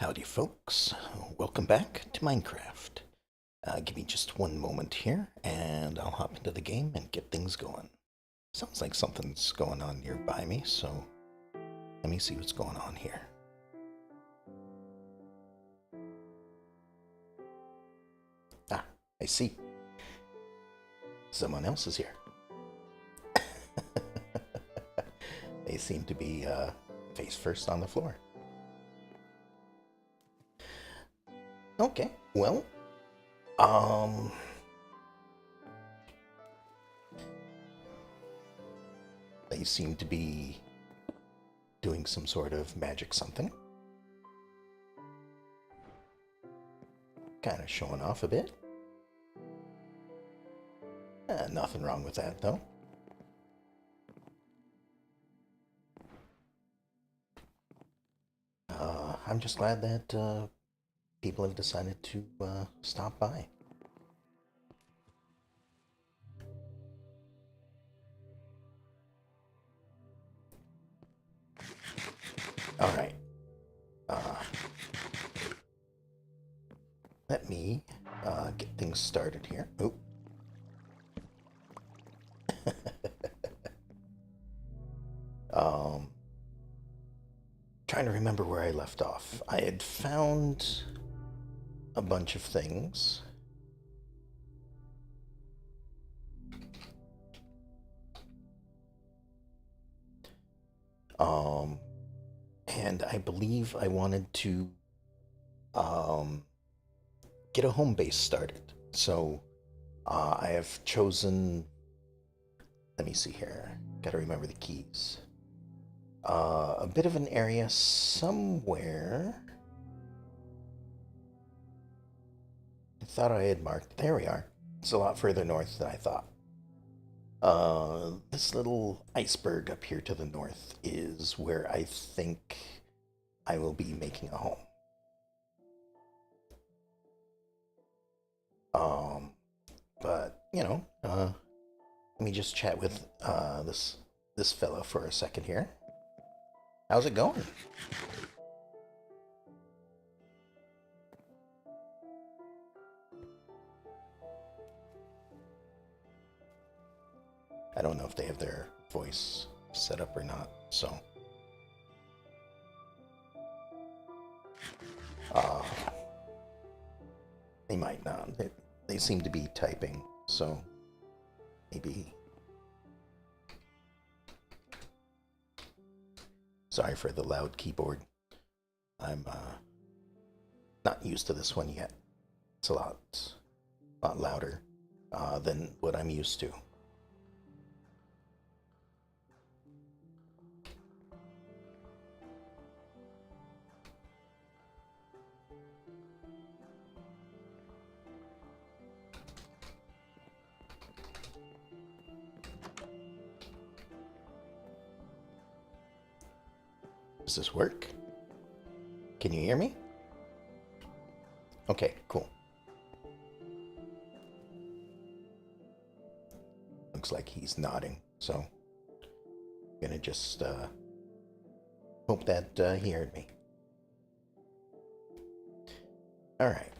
Howdy, folks. Welcome back to Minecraft. Give me just one moment here, and I'll hop into the game and get things going. Sounds like something's going on nearby me, so let me see what's going on here. Ah, I see. Someone else is here. They seem to be face first on the floor. Okay, well, um, they seem to be doing some sort of magic something. Kind of showing off a bit. Nothing wrong with that, though. I'm just glad that people have decided to stop by. All right. Uh, Let me get things started here. Oh. um, Trying to remember where I left off. I had found a bunch of things. Um, and I believe I wanted to um, get a home base started. So I have chosen. Let me see here. Gotta remember the keys. A bit of an area somewhere. I thought I had marked. There we are. It's a lot further north than I thought. This little iceberg up here to the north is where I think I will be making a home. Um, but let me just chat with this fella for a second here. How's it going? I don't know if they have their voice set up or not, so uh, they might not. They seem to be typing, so maybe. Sorry for the loud keyboard. I'm not used to this one yet. It's a lot louder than what I'm used to. Does this work? Can you hear me? Okay, cool. Looks like he's nodding, so I'm gonna just hope that he heard me. All right.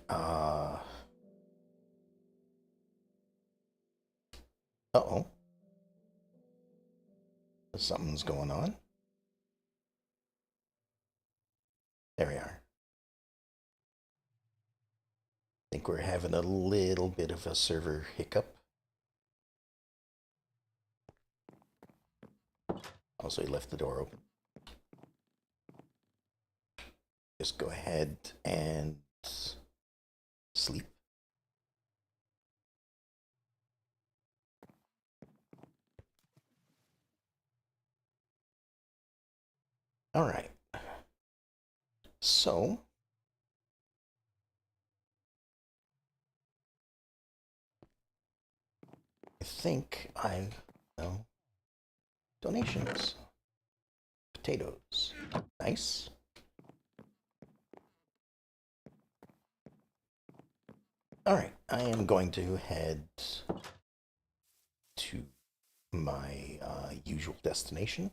Uh-oh. Something's going on. There we are. Think we're having a little bit of a server hiccup. Also, he left the door open. Just go ahead and sleep. All right. So, I think I know donations. Potatoes. Nice. All right. I am going to head to my usual destination.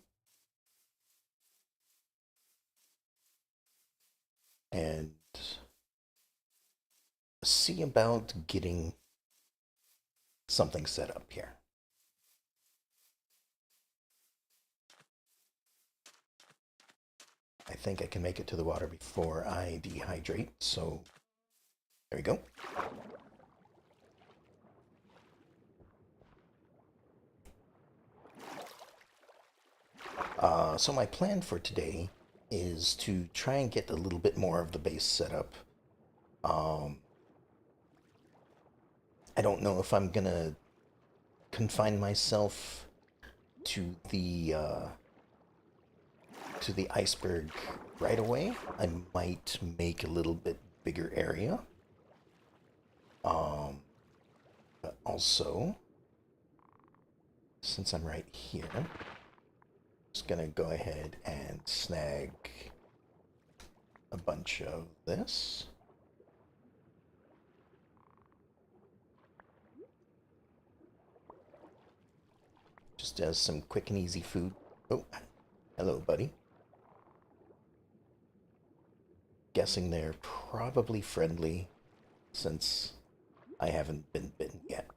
and see about getting something set up here. I think I can make it to the water before I dehydrate, so there we go. So my plan for today is to try and get a little bit more of the base set up. Um, I don't know if I'm gonna confine myself to the iceberg right away. I might make a little bit bigger area. But also, since I'm right here, I'm just gonna go ahead and snag a bunch of this. Just as some quick and easy food. Oh, hello, buddy. Guessing they're probably friendly since I haven't been bitten yet.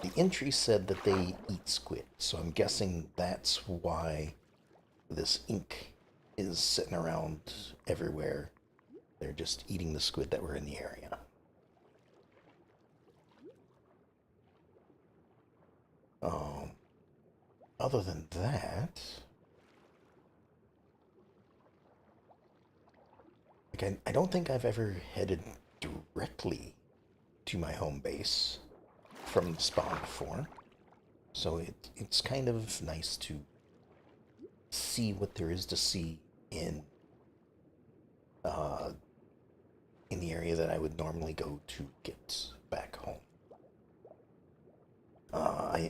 The entry said that they eat squid, so I'm guessing that's why this ink is sitting around everywhere. They're just eating the squid that were in the area. Um, Other than that, like I don't think I've ever headed directly to my home base from the spawn before, so it's kind of nice to see what there is to see uh, in the area that I would normally go to get back home.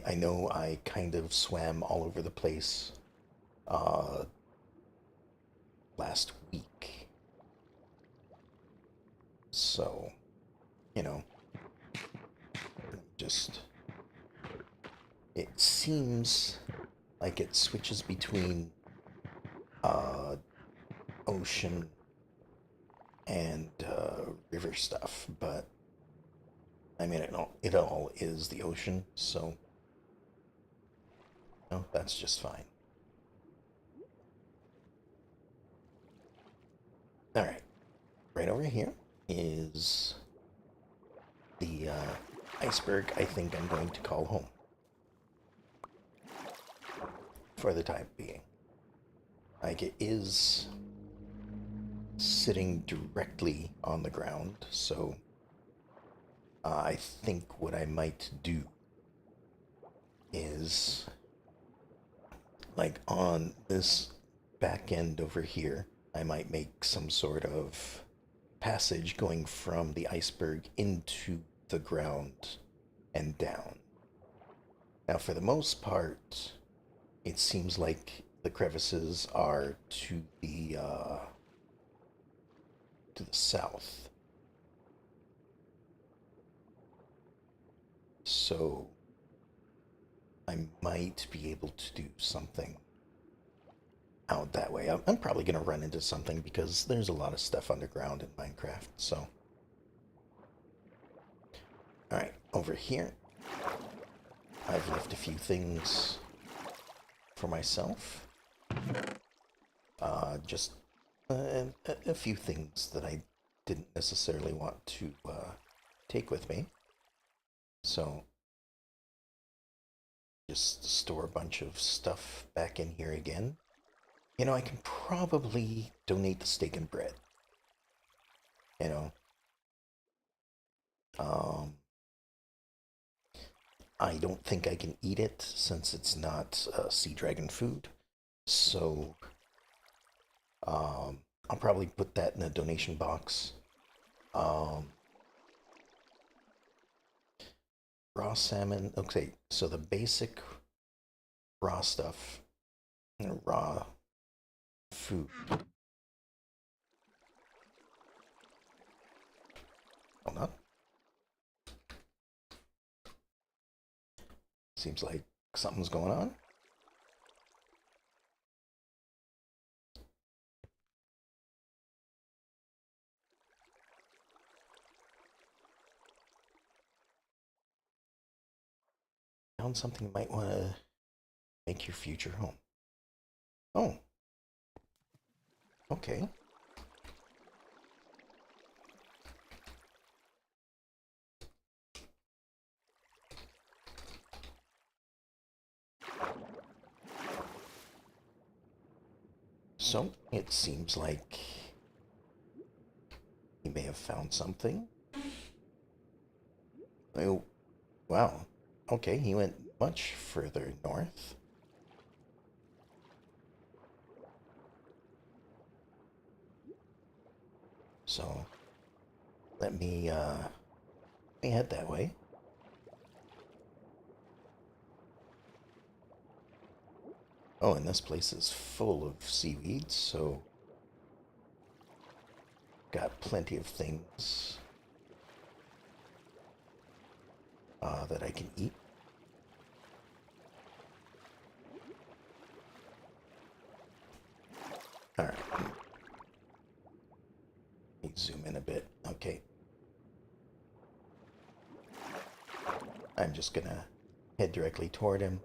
I know I kind of swam all over the place uh, last week, so you know, just it seems like it switches between uh, ocean and river stuff, but I mean it all is the ocean, so no, that's just fine. All right, right over here is the iceberg. I think I'm going to call home for the time being. Like it is sitting directly on the ground, so I think what I might do is like on this back end over here, I might make some sort of passage going from the iceberg into the ground and down. Now, for the most part, it seems like the crevices are to the south. So I might be able to do something out that way. I'm probably going to run into something because there's a lot of stuff underground in Minecraft. So, all right, over here, I've left a few things for myself. Just a few things that I didn't necessarily want to take with me. So, just store a bunch of stuff back in here again. You know, I can probably donate the steak and bread. You know, um, I don't think I can eat it since it's not sea dragon food. So, I'll probably put that in a donation box. Um, Raw salmon. Okay, so the basic raw stuff, raw food. Hold on. Seems like something's going on. found something you might want to make your future home. Oh, okay. So it seems like he may have found something. Oh, wow. Okay, he went much further north. So let me head that way. Oh, and this place is full of seaweed, so got plenty of things that I can eat. All right, let me zoom in a bit. Okay, I'm just gonna head directly toward him.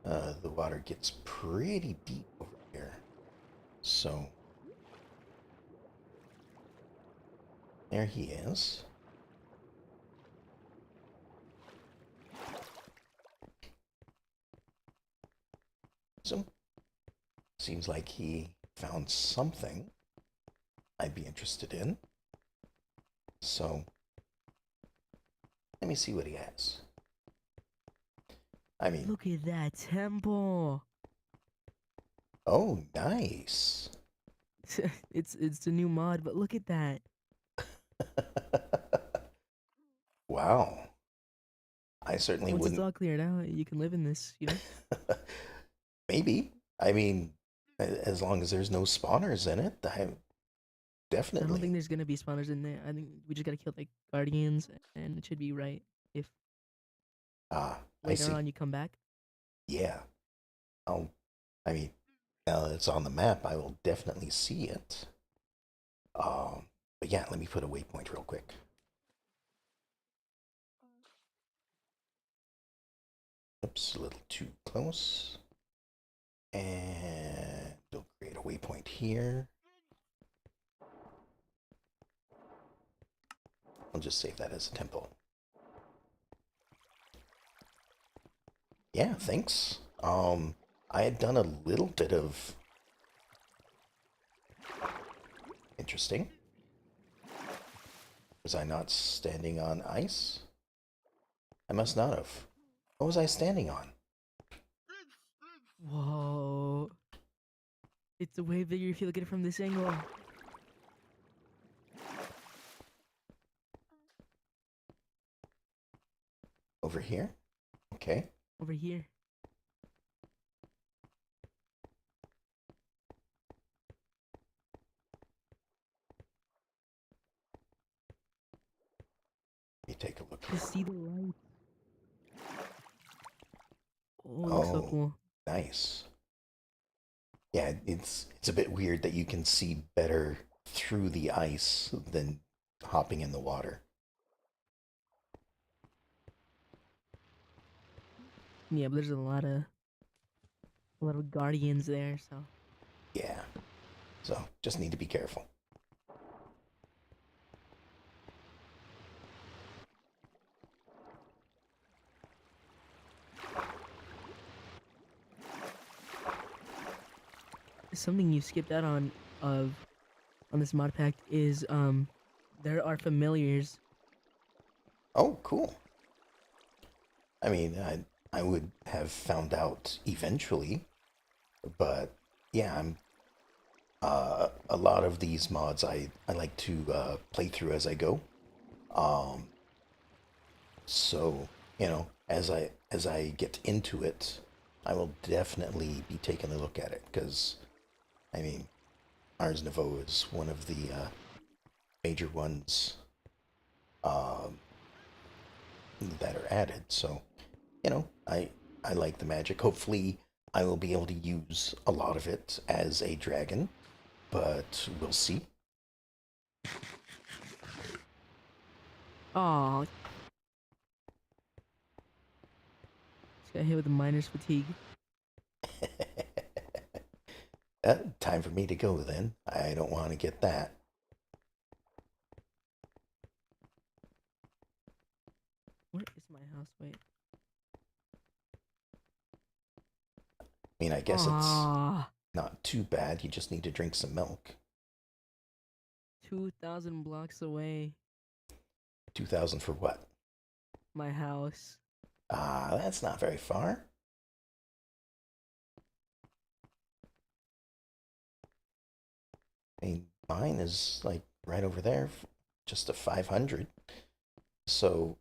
The water gets pretty deep over here, so there he is. So seems like he found something I'd be interested in. So let me see what he has. I mean, Look at that temple. oh, nice. It's the new mod, but look at that. Wow. I certainly Once it's wouldn't. all cleared out, you can live in this. Maybe. I mean, as long as there's no spawners in it, I I don't definitely. think there's gonna be spawners in there. I think we just gotta kill like guardians, and it should be right. If Ah, I later see. on you come back, Yeah. I'll. I mean, now that it's on the map, I will definitely see it. But yeah, let me put a waypoint real quick. Oops, a little too close. And we'll create a waypoint here. I'll just save that as a tempo. Yeah, thanks. I had done a little bit of interesting. Was I not standing on ice? I must not have. What was I standing on? whoa, it's way bigger if you look at it from this angle. Over here? Okay. Over here. Let me take a look here. Just see the light. Oh, it looks so Oh, cool. nice. Yeah, it's a bit weird that you can see better through the ice than hopping in the water. Yeah, but there's a lot of guardians there, so Yeah. So just need to be careful. something you skipped out of on this mod pack is there are familiars. Oh, cool. I mean, I would have found out eventually, but yeah, I'm a lot of these mods I like to play through as I go. Um, so as I get into it, I will definitely be taking a look at it because I mean, Ars Nouveau is one of the major ones um, that are added. So I like the magic. Hopefully, I will be able to use a lot of it as a dragon, but we'll see. Oh, Got hit with a miner's fatigue. Time for me to go then. I don't want to get that. Where is my house? Wait. I mean, I guess it's Ah, not too bad. You just need to drink some milk. 2,000 blocks away. 2,000 for what? My house. Ah, that's not very far. I mean, mine is like right over there, just a 500. So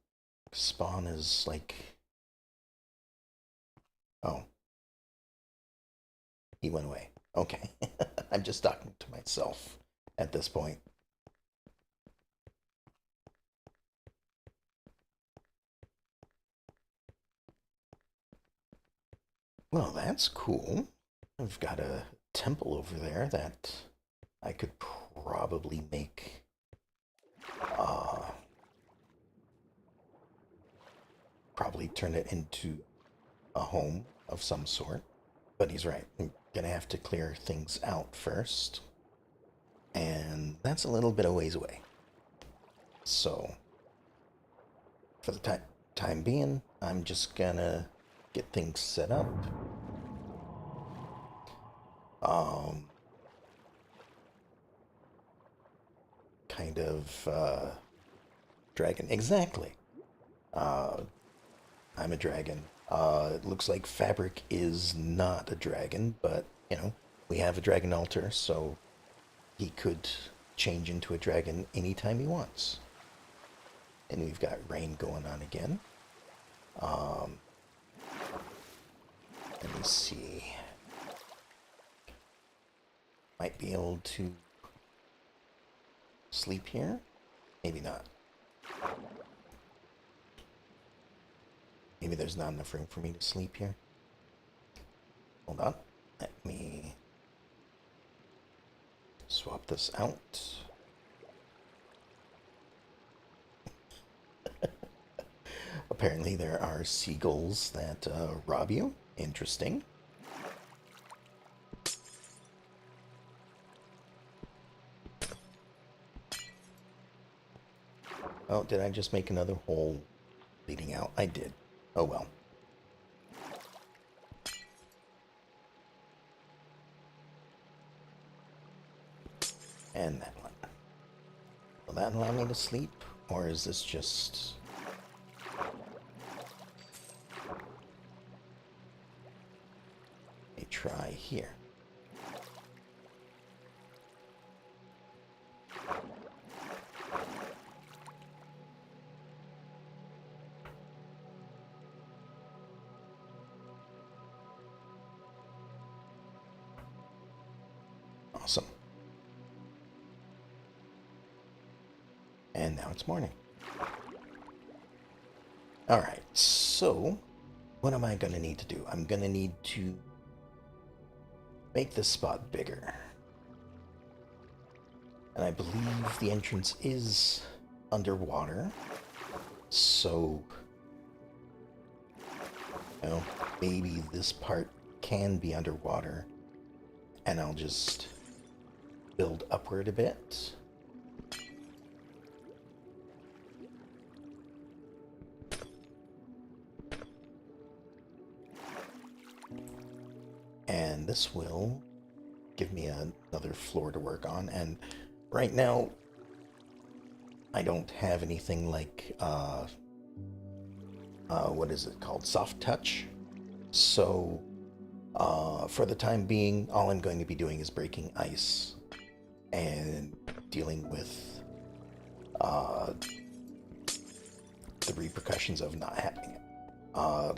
spawn is like, oh, he went away. Okay. I'm just talking to myself at this point. Well, that's cool. I've got a temple over there that I could probably make uh probably turn it into a home of some sort. But he's right. I'm gonna have to clear things out first. And that's a little bit of ways away. So for the time being, I'm just gonna get things set up. Um, kind of dragon. Exactly. Uh, I'm a dragon. It looks like Fabric is not a dragon, but you know we have a dragon altar, so he could change into a dragon anytime he wants. And we've got rain going on again. Um, let me see. Might be able to sleep here. Maybe not. Maybe there's not enough room for me to sleep here. Hold on. Let me swap this out. Apparently there are seagulls that rob you. Interesting. Oh, did I just make another hole leading out? I did. Oh well. And that one. Will that allow me to sleep? Or is this just... a try here? Awesome. And now it's morning. Alright, so what am I going to need to do? I'm going to need to make this spot bigger. And I believe the entrance is underwater. So, you know, maybe this part can be underwater. And I'll just build upward a bit. And this will give me another floor to work on. And right now, I don't have anything like, what is it called? Soft touch. So, for the time being, all I'm going to be doing is breaking ice and dealing with the repercussions of not having it.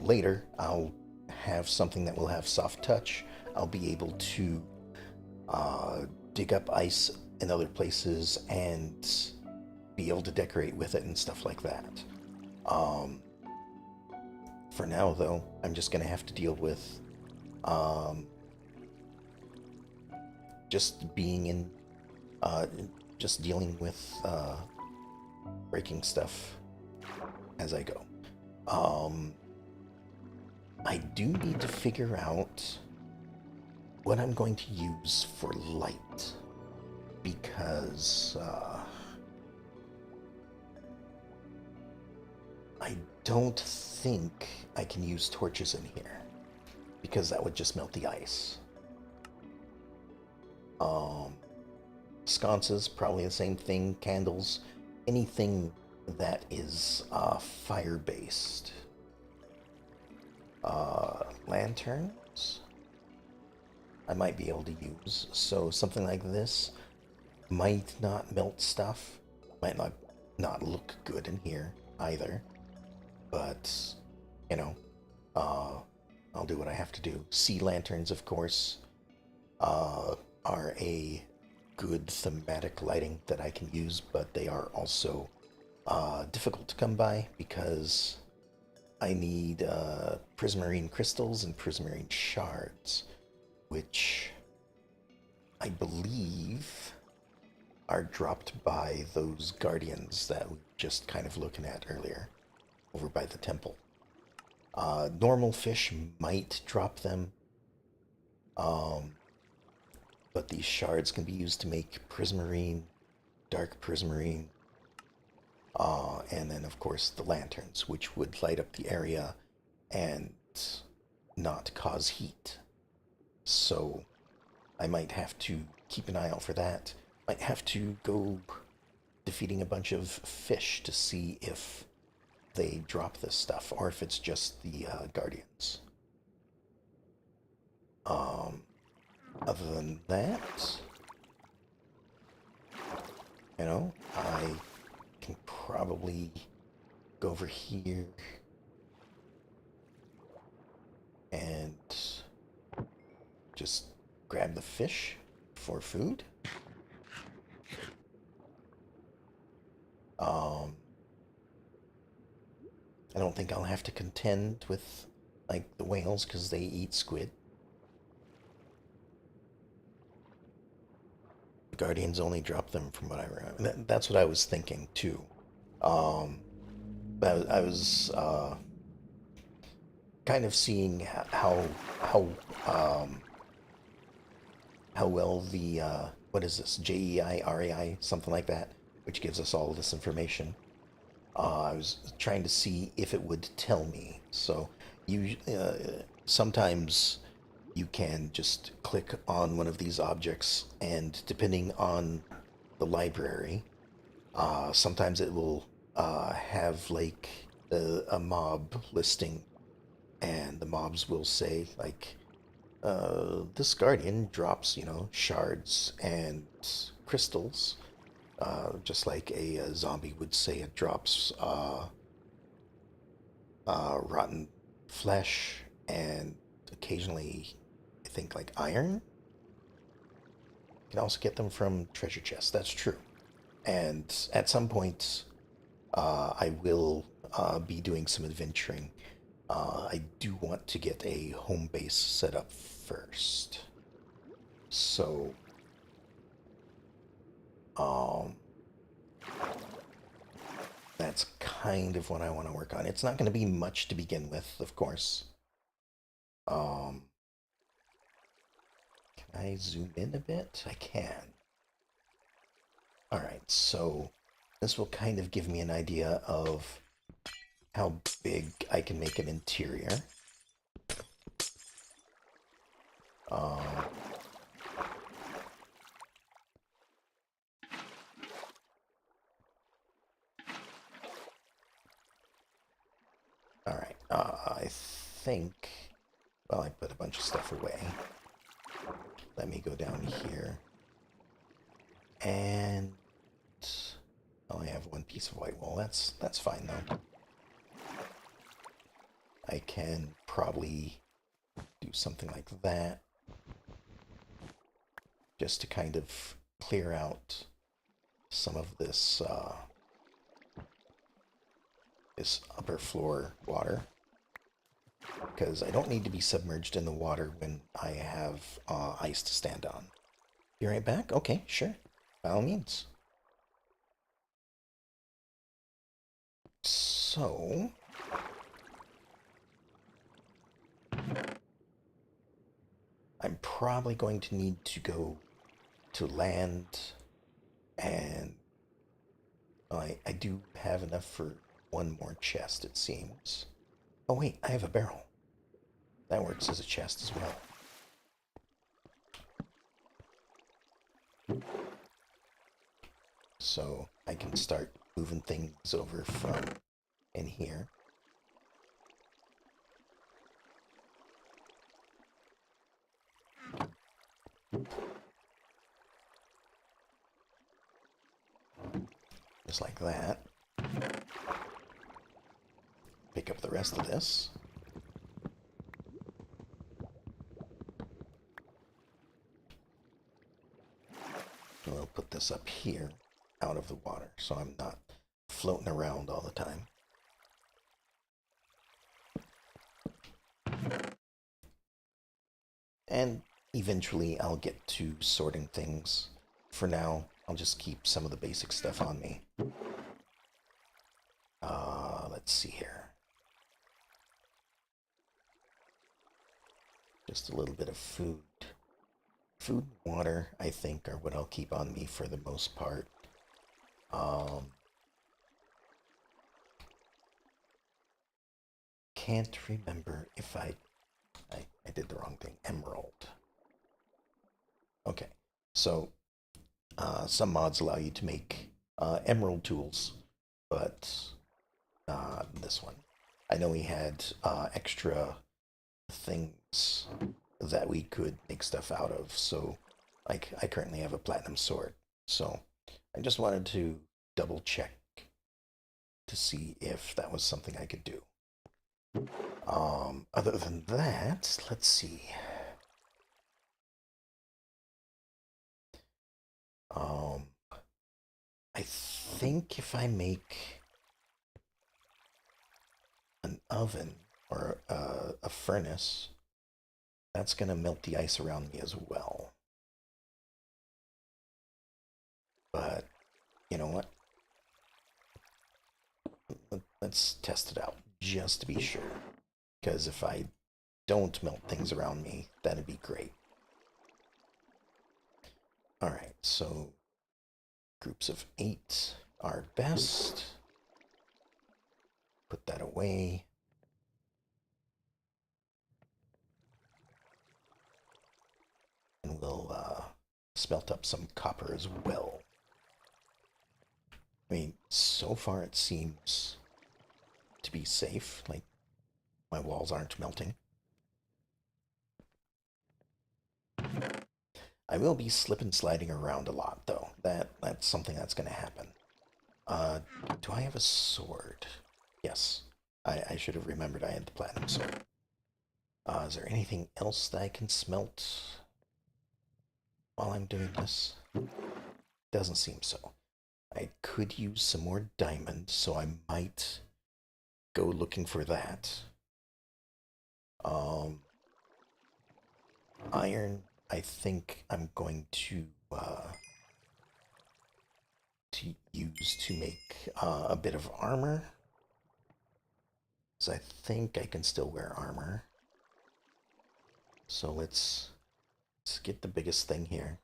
Later, I'll have something that will have soft touch. I'll be able to dig up ice in other places and be able to decorate with it and stuff like that. For now, though, I'm just going to have to deal with just being in, just dealing with breaking stuff as I go. I do need to figure out what I'm going to use for light because I don't think I can use torches in here because that would just melt the ice. Um, Sconces, probably the same thing. Candles, anything that is fire-based. Lanterns, I might be able to use. So something like this might not melt stuff, might not look good in here either. But you know, uh, I'll do what I have to do. Sea lanterns, of course, are a good thematic lighting that I can use, but they are also difficult to come by because I need prismarine crystals and prismarine shards, which I believe are dropped by those guardians that we were just kind of looking at earlier over by the temple. Normal fish might drop them, um, but these shards can be used to make prismarine, dark prismarine, and then of course the lanterns, which would light up the area and not cause heat. So I might have to keep an eye out for that. Might have to go defeating a bunch of fish to see if they drop this stuff or if it's just the guardians. Um, Other than that, I can probably go over here and just grab the fish for food. Um, I don't think I'll have to contend with like the whales because they eat squid. The Guardians only drop them from what I remember. That's what I was thinking too. Um, but I was kind of seeing how um, how well the what is this, JEIRAI, something like that, which gives us all this information. I was trying to see if it would tell me. So you sometimes you can just click on one of these objects, and depending on the library, sometimes it will have like a mob listing, and the mobs will say like, this guardian drops, shards and crystals, just like a zombie would say it drops rotten flesh and occasionally, I think, like iron. You can also get them from treasure chests. That's true. And at some point, I will be doing some adventuring. I do want to get a home base set up first. So, um, that's kind of what I want to work on. It's not going to be much to begin with, of course. Um, can I zoom in a bit? I can. All right, so this will kind of give me an idea of how big I can make an interior. Um, all right, I think, well, I put a bunch of stuff away. Let me go down here. And I only have one piece of white wool. That's fine though. I can probably do something like that just to kind of clear out some of this this upper floor water, because I don't need to be submerged in the water when I have ice to stand on. Be right back? Okay, sure. By all means. So, I'm probably going to need to go to land, and I do have enough for one more chest, it seems. Oh wait, I have a barrel. That works as a chest as well. So I can start moving things over from in here. Just like that. Pick up the rest of this. We'll put this up here, out of the water, so I'm not floating around all the time. And eventually I'll get to sorting things. For now, I'll just keep some of the basic stuff on me. Let's see here. Just a little bit of food. Food and water, I think, are what I'll keep on me for the most part. Can't remember if I did the wrong thing. Emerald. Okay, so some mods allow you to make emerald tools, but this one. I know we had extra things that we could make stuff out of, so like I currently have a platinum sword. So I just wanted to double check to see if that was something I could do. Other than that, let's see. I think if I make an oven or a furnace, that's going to melt the ice around me as well. But, you know what? Let's test it out, just to be sure. Because if I don't melt things around me, that'd be great. Alright, so groups of 8 are best. Put that away. And we'll smelt up some copper as well. I mean, so far it seems to be safe. Like, my walls aren't melting. I will be slip and sliding around a lot, though. That's something that's going to happen. Do I have a sword? Yes. I should have remembered I had the platinum sword. Is there anything else that I can smelt while I'm doing this? Doesn't seem so. I could use some more diamond, so I might go looking for that. Iron, I think I'm going to use to make a bit of armor. So I think I can still wear armor. So let's get the biggest thing here.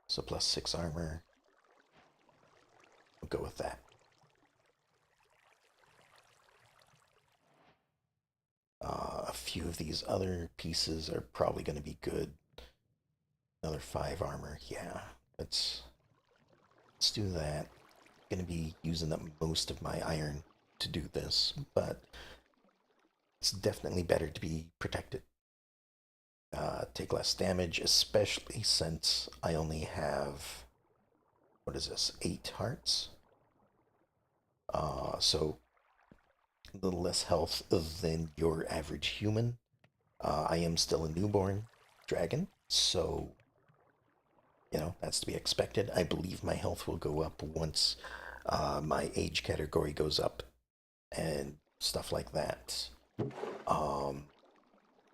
So +6 armor. We'll go with that. A few of these other pieces are probably going to be good. Another 5 armor. Yeah, let's do that. Going to be using up most of my iron to do this, but it's definitely better to be protected. Take less damage, especially since I only have, what is this, 8 hearts? So a little less health than your average human. I am still a newborn dragon, so, you know, that's to be expected. I believe my health will go up once my age category goes up and stuff like that.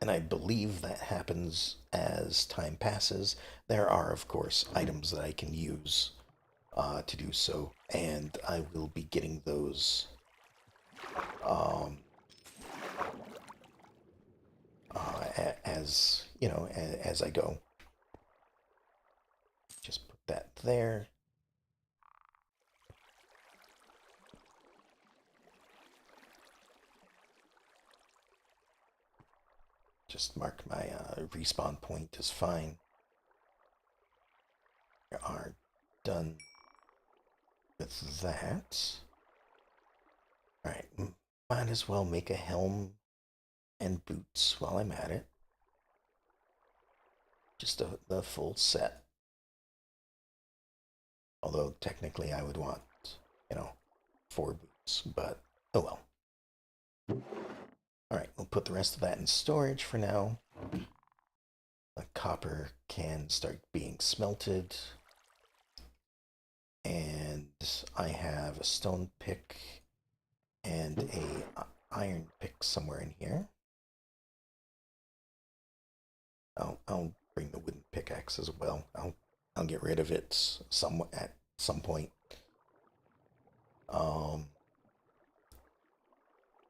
And I believe that happens as time passes. There are, of course, items that I can use to do so, and I will be getting those as you know, as I go. Just put that there. Just mark my respawn point is fine. We are done with that. Alright, might as well make a helm and boots while I'm at it. Just the full set. Although technically I would want, you know, 4 boots, but oh well. Alright, we'll put the rest of that in storage for now. The copper can start being smelted. And I have a stone pick and a iron pick somewhere in here. I'll bring the wooden pickaxe as well. I'll get rid of it at some point.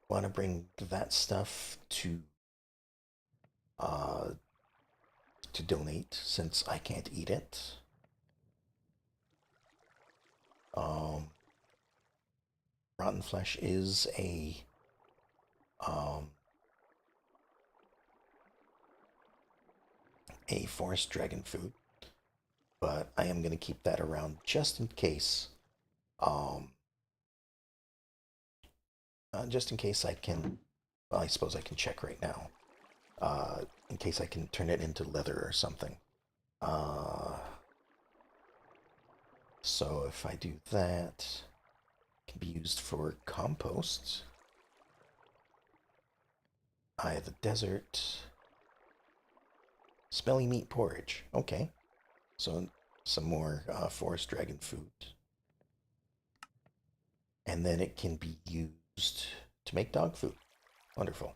Want to bring that stuff to donate since I can't eat it. Rotten flesh is a forest dragon food, but I am going to keep that around just in case. Just in case I can. Well, I suppose I can check right now. In case I can turn it into leather or something. So if I do that, it can be used for compost. Eye of the desert. Smelly meat porridge. Okay. So some more forest dragon food. And then it can be used to make dog food. Wonderful.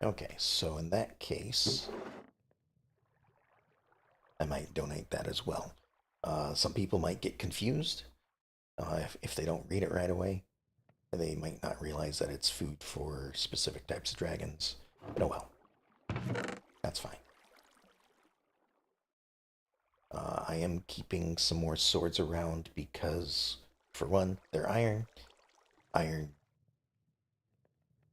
Okay, so in that case, I might donate that as well. Some people might get confused if they don't read it right away. They might not realize that it's food for specific types of dragons. But oh well, that's fine. I am keeping some more swords around because, for one, they're iron. Iron,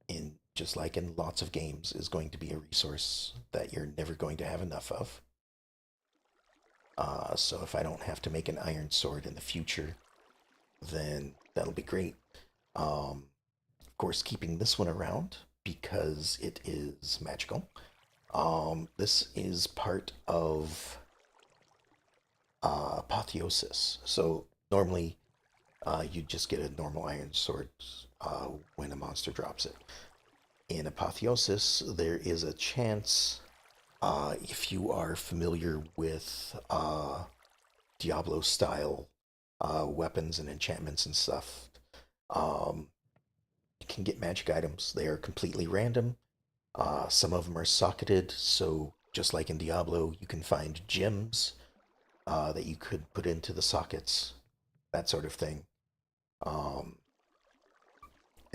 in just like in lots of games, is going to be a resource that you're never going to have enough of. So if I don't have to make an iron sword in the future, then that'll be great. Of course, keeping this one around because it is magical. This is part of apotheosis. So normally, you just get a normal iron sword when a monster drops it. In apotheosis, there is a chance, if you are familiar with Diablo style weapons and enchantments and stuff, you can get magic items. They are completely random. Some of them are socketed, so just like in Diablo, you can find gems that you could put into the sockets, that sort of thing.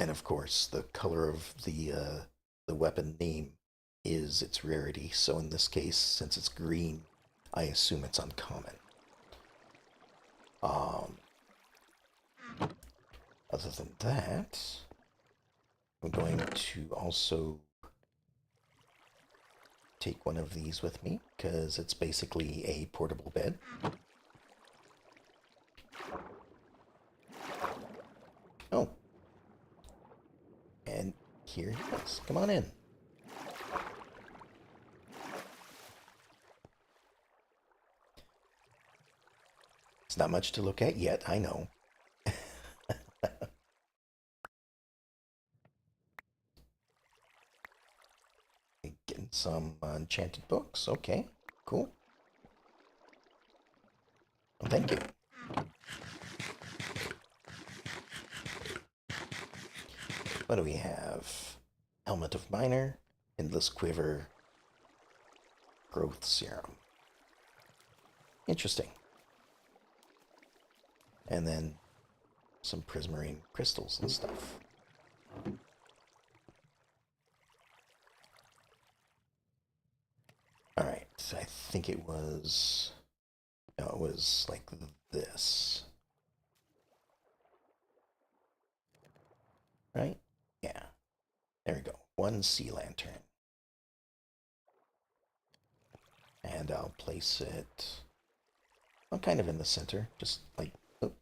And of course, the color of the weapon name is its rarity. So in this case, since it's green, I assume it's uncommon. Other than that, I'm going to also take one of these with me because it's basically a portable bed. Oh. And here he is. Come on in. It's not much to look at yet, I know. Getting some enchanted books. Okay, cool. Well, thank you. What do we have? Helmet of Miner, Endless Quiver, Growth Serum. Interesting. And then some prismarine crystals and stuff. Alright, so I think it was... No, it was like this. Right? Yeah. There we go. One sea lantern. And I'll place it... well, kind of in the center. Just like... oh.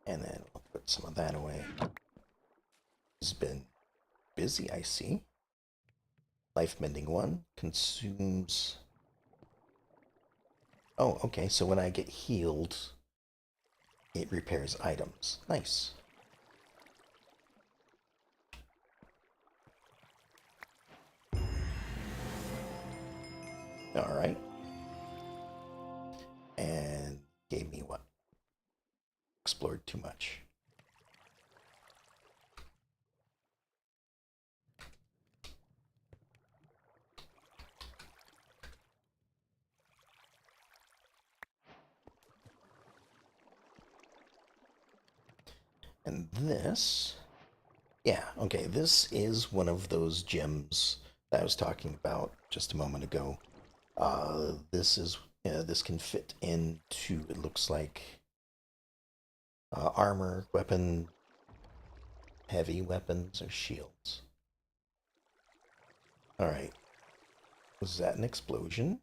And then we'll put some of that away. It's been busy, I see. Life Mending 1 consumes... oh, okay, so when I get healed, it repairs items. Nice. Alright. And gave me what? Explored too much. And this, yeah, okay, this is one of those gems that I was talking about just a moment ago. This can fit into, it looks like, armor, weapon, heavy weapons, or shields. Alright, was that an explosion?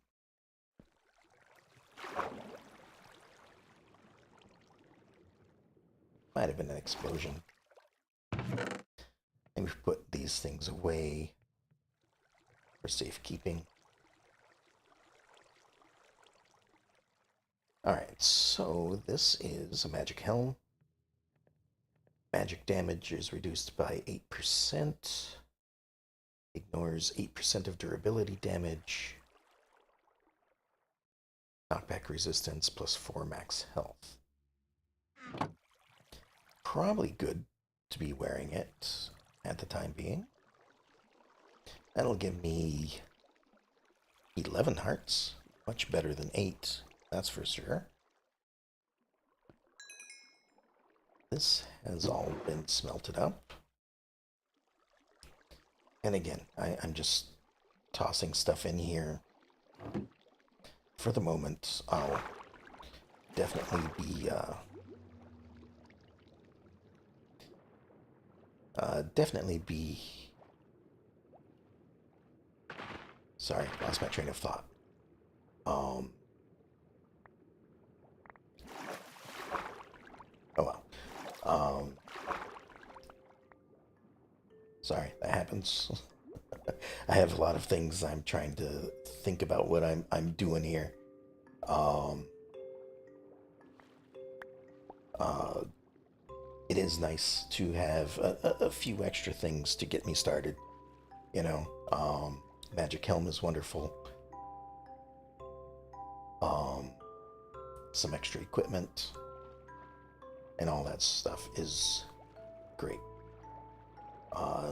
Might have been an explosion. Maybe put these things away for safekeeping. Alright, so this is a magic helm. Magic damage is reduced by 8%. Ignores 8% of durability damage. Knockback resistance plus 4 max health. Probably good to be wearing it at the time being. That'll give me 11 hearts. Much better than 8, that's for sure. This has all been smelted up. And again, I'm just tossing stuff in here. For the moment, I'll definitely be sorry, lost my train of thought. Oh well. Sorry, that happens. I have a lot of things I'm trying to think about what I'm doing here. Uh, it is nice to have a few extra things to get me started. You know, Magic Helm is wonderful. Some extra equipment and all that stuff is great.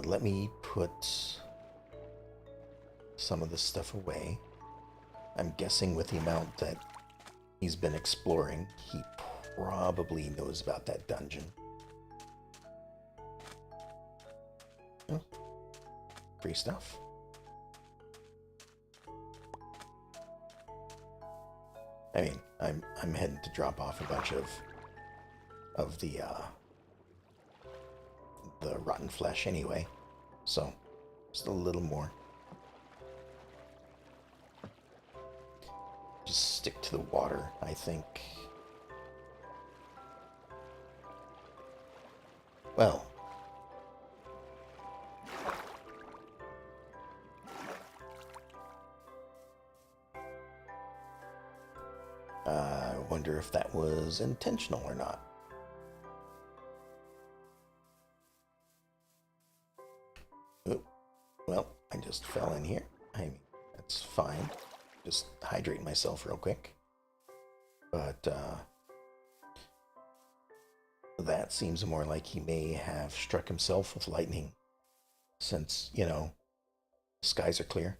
Let me put some of this stuff away. I'm guessing with the amount that he's been exploring, he probably knows about that dungeon. Oh, free stuff. I mean, I'm heading to drop off a bunch of the rotten flesh anyway, so just a little more. Just stick to the water, I think. Well, I wonder if that was intentional or not. Oh, well, I just fell in here. I mean, that's fine. Just hydrate myself real quick. But that seems more like he may have struck himself with lightning, since, you know, Skies are clear.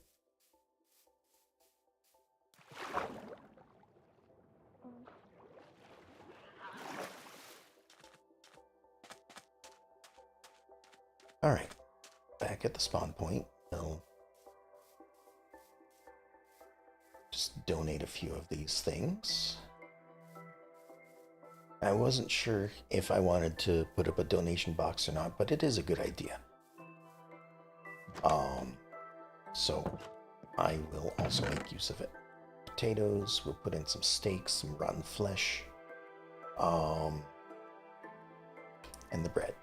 Alright, back at the spawn point. We'll just donate a few of these things. I wasn't sure if I wanted to put up a donation box or not, but it is a good idea. So I will also make use of it. Potatoes, we'll put in some steaks, some rotten flesh, and the bread.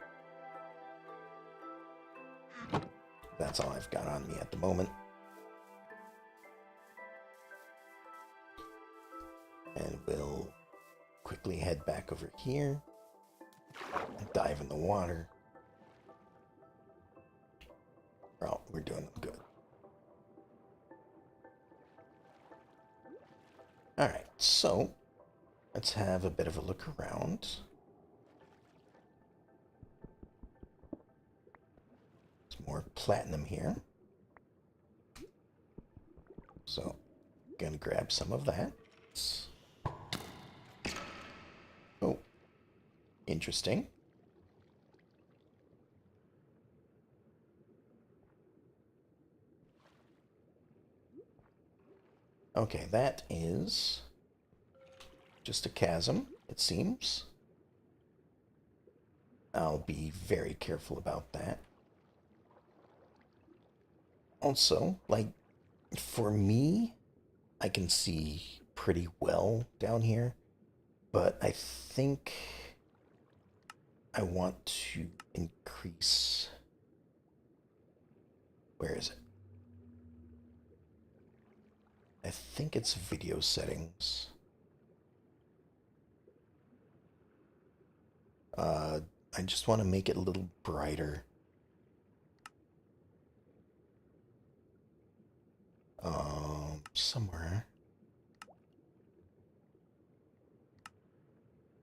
That's all I've got on me at the moment. And we'll quickly head back over here and dive in the water. Well, we're doing good. Alright, so let's have a bit of a look around. There's more platinum here. So, gonna grab some of that. Oh, interesting. Okay, that is just a chasm, it seems. I'll be very careful about that. Also, like, for me, I can see pretty well down here, but I think I want to increase... Where is it? I think it's video settings. I just want to make it a little brighter. Somewhere.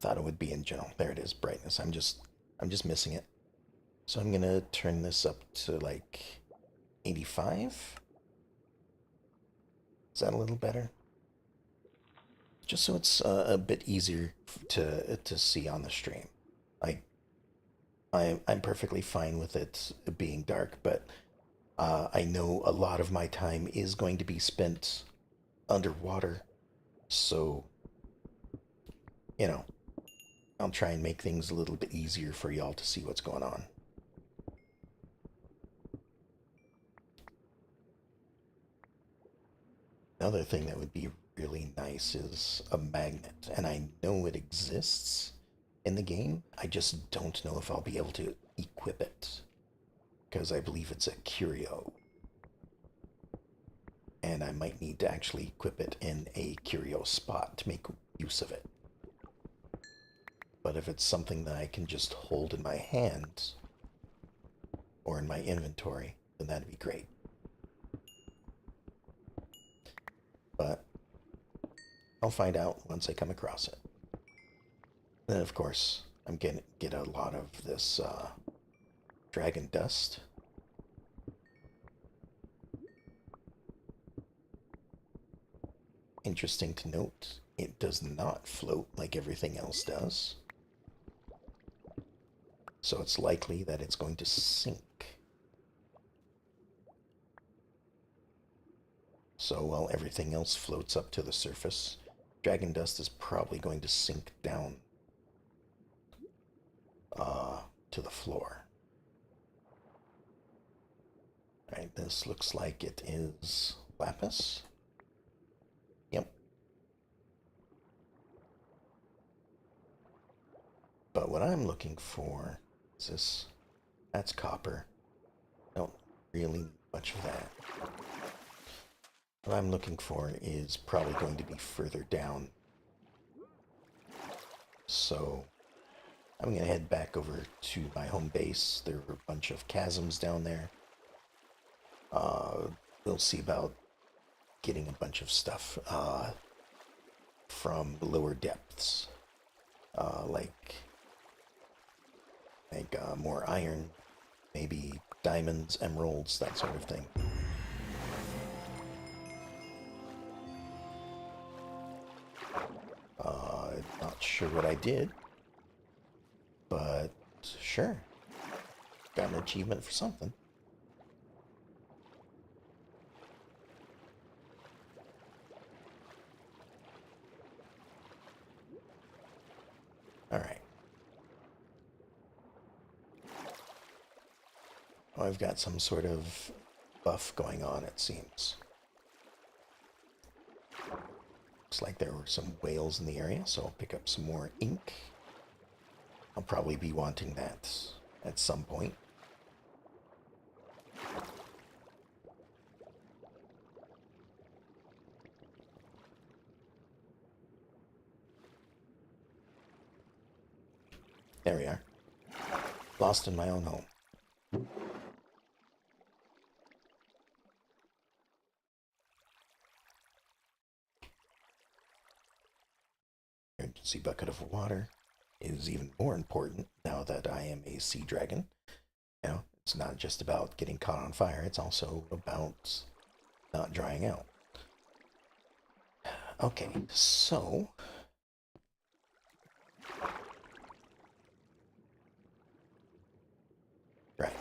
Thought it would be in general. There it is, brightness. I'm just missing it. So I'm gonna turn this up to like 85. Is that a little better? Just so it's a bit easier to see on the stream. I'm perfectly fine with it being dark, but I know a lot of my time is going to be spent underwater, so you know, I'll try and make things a little bit easier for y'all to see what's going on. Another thing that would be really nice is a magnet, and I know it exists in the game. I just don't know if I'll be able to equip it, because I believe it's a curio. And I might need to actually equip it in a curio spot to make use of it. But if it's something that I can just hold in my hand or in my inventory, then that'd be great. But I'll find out once I come across it. Then, of course, I'm gonna get a lot of this dragon dust. Interesting to note, it does not float like everything else does. So it's likely that it's going to sink. So while everything else floats up to the surface, dragon dust is probably going to sink down to the floor. Alright, this looks like it is lapis. Yep. But what I'm looking for is this. That's copper. Don't really need much of that. What I'm looking for is probably going to be further down. So I'm going to head back over to my home base. There are a bunch of chasms down there. We'll see about getting a bunch of stuff from lower depths. Like more iron, maybe diamonds, emeralds, that sort of thing. Not sure what I did, but sure. Got an achievement for something. Alright. Oh, I've got some sort of buff going on, it seems. Looks like there were some whales in the area, so I'll pick up some more ink. I'll probably be wanting that at some point. There we are. Lost in my own home. Emergency bucket of water is even more important now that I am a sea dragon. You know, it's not just about getting caught on fire, it's also about not drying out. Okay, so right.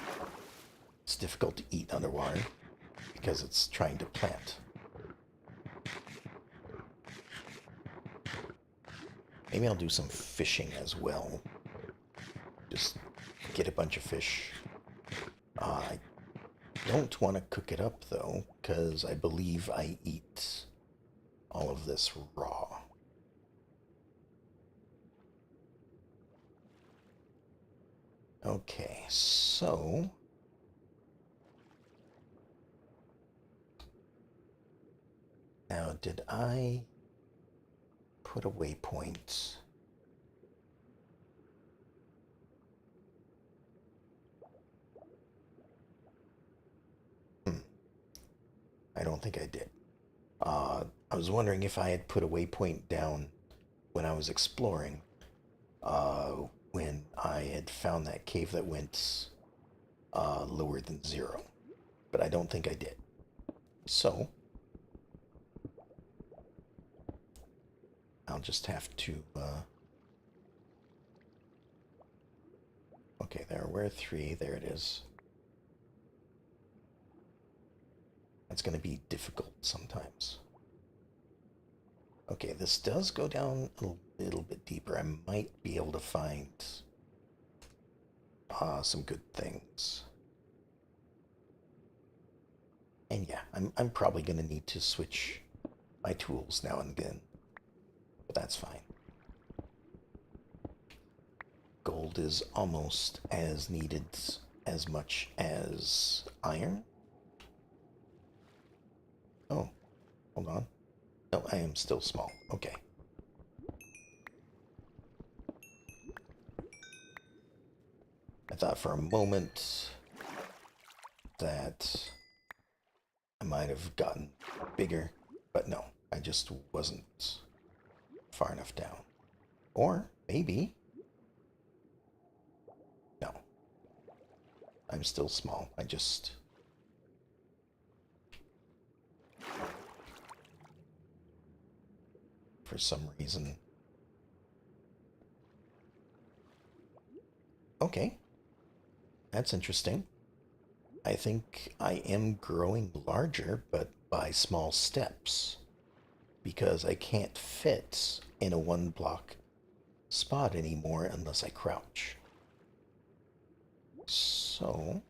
It's difficult to eat underwater because it's trying to plant. Maybe I'll do some fishing as well. Just get a bunch of fish. I don't want to cook it up though, because I believe I eat all of this raw. Okay, so now did I put a waypoint? I don't think I did. I was wondering if I had put a waypoint down when I was exploring, when I had found that cave that went lower than 0. But I don't think I did. So, I'll just have to, okay, there were 3, there it is. That's going to be difficult sometimes. Okay, this does go down a little bit deeper. I might be able to find some good things. And yeah, I'm probably going to need to switch my tools now and again. But that's fine. Gold is almost as needed as much as iron. Oh, hold on. No, I am still small. Okay. I thought for a moment that I might have gotten bigger, but no, I just wasn't far enough down. Or maybe, no, I'm still small. I just, for some reason. Okay, that's interesting. I think I am growing larger, but by small steps, because I can't fit in a 1 block spot anymore unless I crouch. So,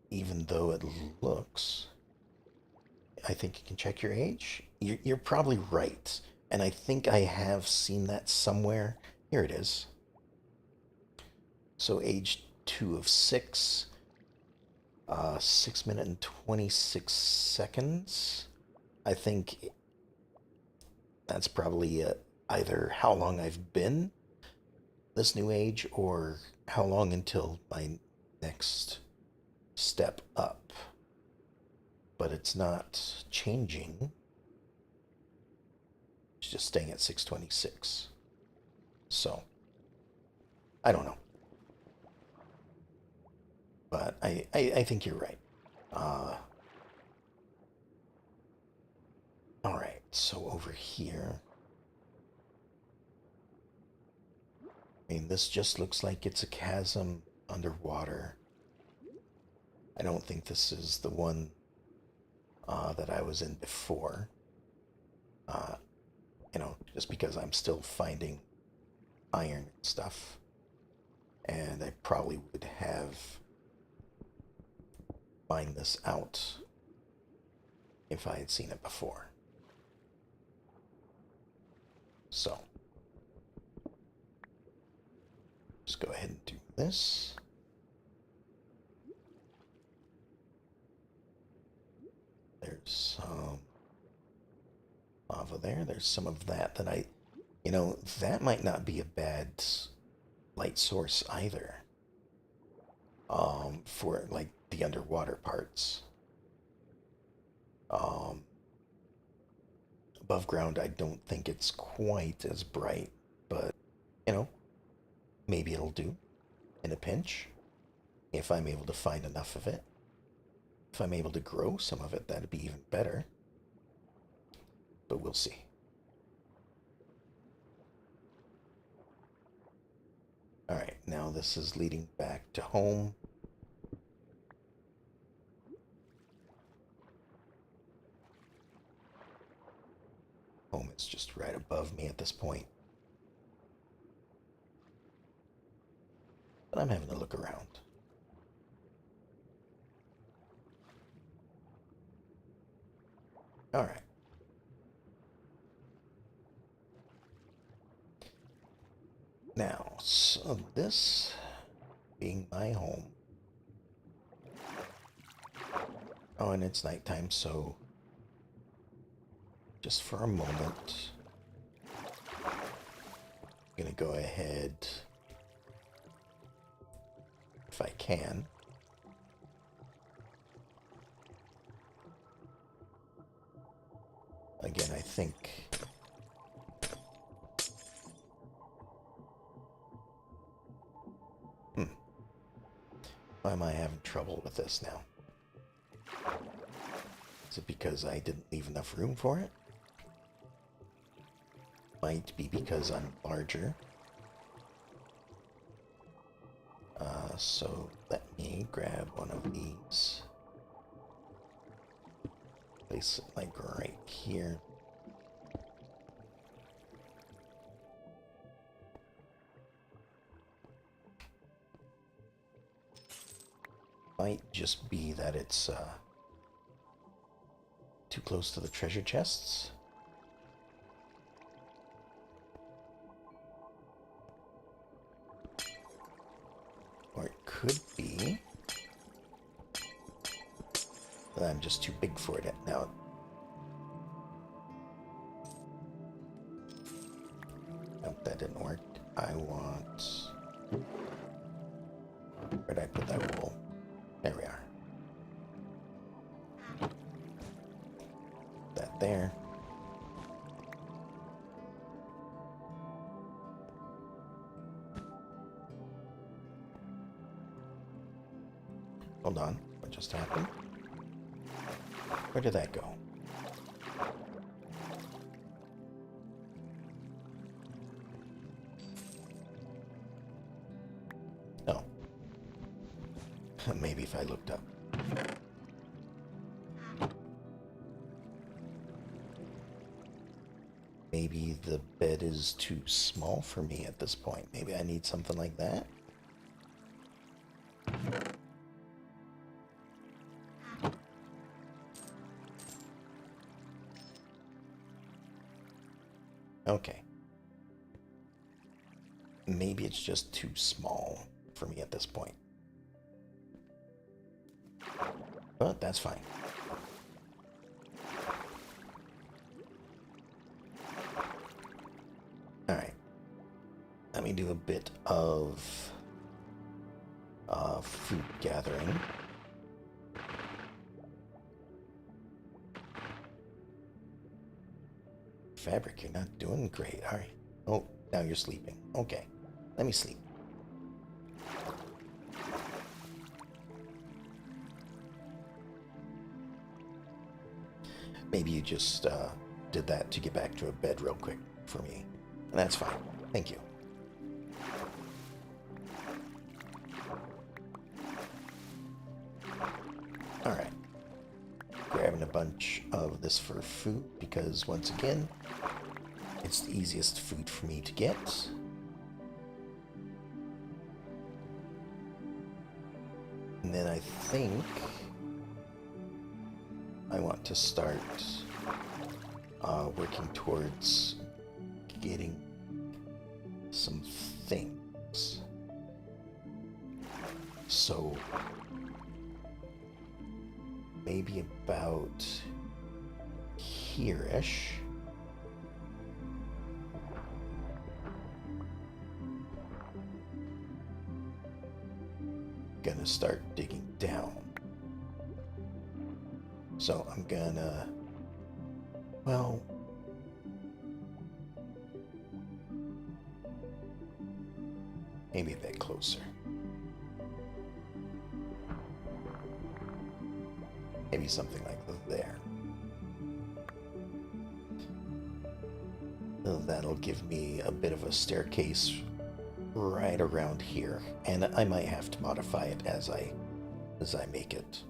even though it looks, I think you can check your age. You're probably right. And I think I have seen that somewhere. Here it is. So age 2 of 6. 6 minutes and 26 seconds. I think that's probably either how long I've been this new age or how long until my next step up. But it's not changing. It's just staying at 626. So, I don't know. But I think you're right. Alright, so over here. I mean, this just looks like it's a chasm underwater. I don't think this is the one that I was in before. Uh, just because I'm still finding iron and stuff. And I probably would have mined this out if I had seen it before. So, just go ahead and do this. There's some lava there. There's some of that that might not be a bad light source either. For like the underwater parts. Um, Above ground, I don't think it's quite as bright, but you know, maybe it'll do in a pinch if I'm able to find enough of it. If I'm able to grow some of it, that'd be even better. But we'll see. Alright, now this is leading back to home. Home is just right above me at this point. But I'm having a look around. Alright. Now, so this being my home. Oh, and it's nighttime, so just for a moment, I'm gonna go ahead, if I can, again, I think why am I having trouble with this now? Is it because I didn't leave enough room for it? Might be because I'm larger. So let me grab one of these. Place it like right here. Might just be that it's too close to the treasure chests. Or it could be that I'm just too big for it now. Nope, that didn't work. I want... Where'd I put that wool? There we are. That there. Hold on, what just happened? Where did that go? Oh. Maybe if I looked up. Maybe the bed is too small for me at this point. Maybe I need something like that. Okay. Maybe it's just too small for me at this point. But that's fine. Alright. Let me do a bit of food gathering. Fabric, you're not doing great, are you? Oh, now you're sleeping. Okay, let me sleep. Maybe you just did that to get back to a bed real quick for me. And that's fine. Thank you. bunch of this for food because, once again, it's the easiest food for me to get. And then I think I want to start working towards getting some things. So maybe about here-ish. Gonna start digging down. So I'm gonna, well, maybe a bit closer. Maybe something like there. That'll give me a bit of a staircase right around here, and I might have to modify it as I make it.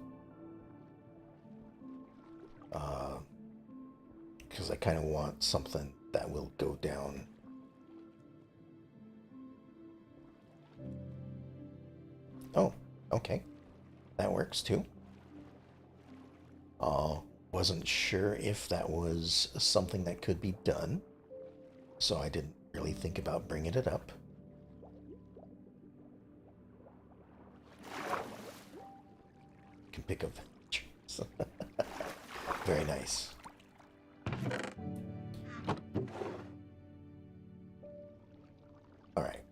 Because I kind of want something that will go down. Oh, okay. That works too. Wasn't sure if that was something that could be done, so I didn't really think about bringing it up. Can pick up villagers. Very nice. Alright,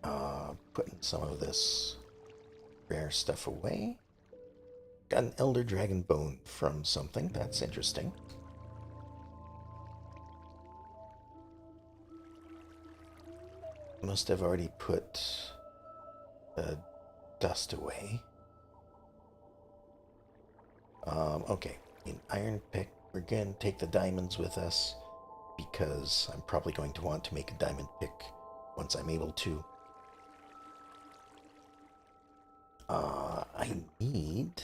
putting some of this rare stuff away. Got an elder dragon bone from something. That's interesting. Must have already put the dust away. Okay, an iron pick. We're going to take the diamonds with us because I'm probably going to want to make a diamond pick once I'm able to. I need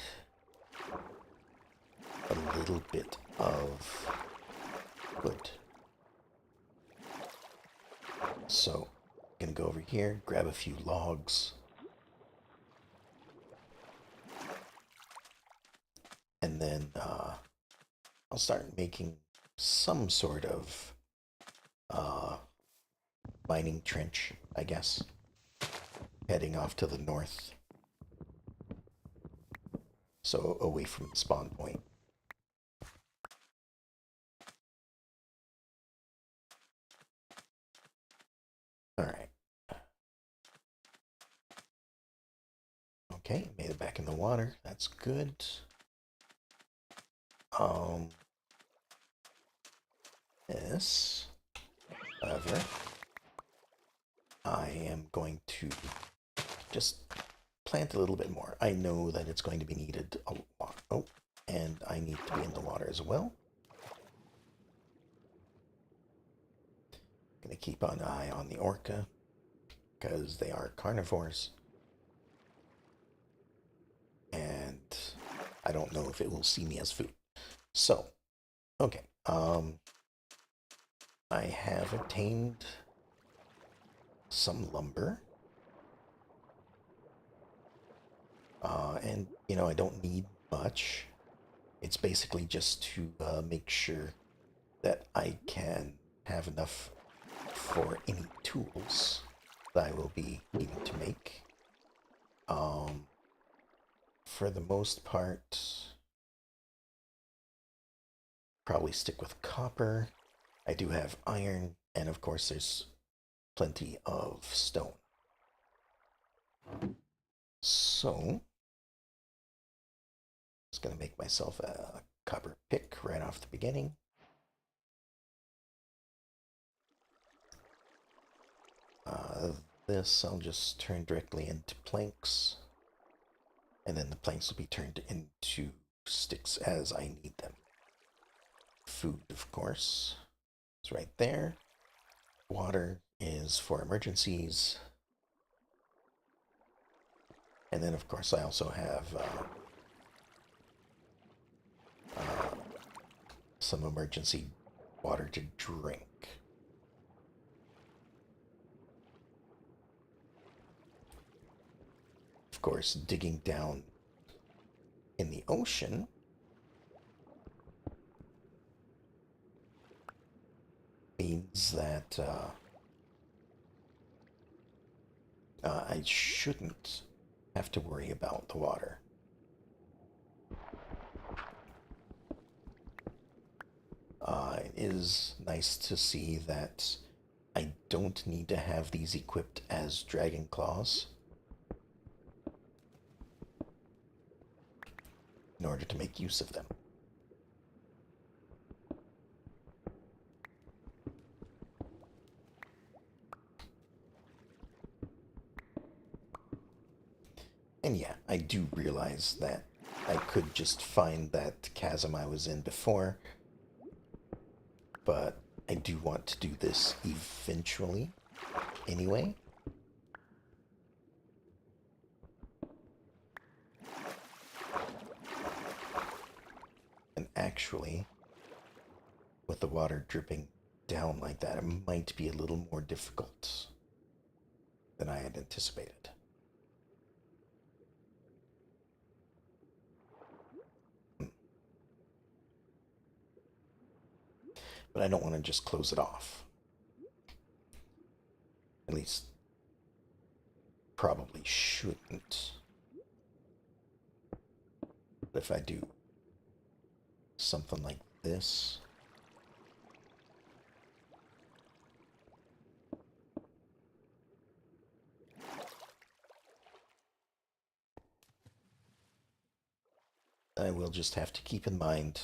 a little bit of wood. So, I'm gonna go over here, grab a few logs. And then I'll start making some sort of mining trench, I guess, heading off to the north. So away from the spawn point. Alright. Okay, made it back in the water. That's good. This, however, I am going to just plant a little bit more. I know that it's going to be needed a lot. Oh, and I need to be in the water as well. Gonna keep an eye on the orca because they are carnivores. And I don't know if it will see me as food. So, okay. I have obtained some lumber. And, you know, I don't need much. It's basically just to make sure that I can have enough for any tools that I will be needing to make. For the most part, probably stick with copper. I do have iron, and of course there's plenty of stone. So, just gonna make myself a copper pick right off the beginning. This I'll just turn directly into planks, and then the planks will be turned into sticks as I need them. Food, of course, is right there. Water is for emergencies. And then, of course, I also have some emergency water to drink. Of course, digging down in the ocean means that I shouldn't have to worry about the water. It is nice to see that I don't need to have these equipped as dragon claws in order to make use of them. And yeah, I do realize that I could just find that chasm I was in before, but I do want to do this eventually anyway. And actually, with the water dripping down like that, it might be a little more difficult than I had anticipated. But I don't want to just close it off. At least, probably shouldn't. But if I do something like this, I will just have to keep in mind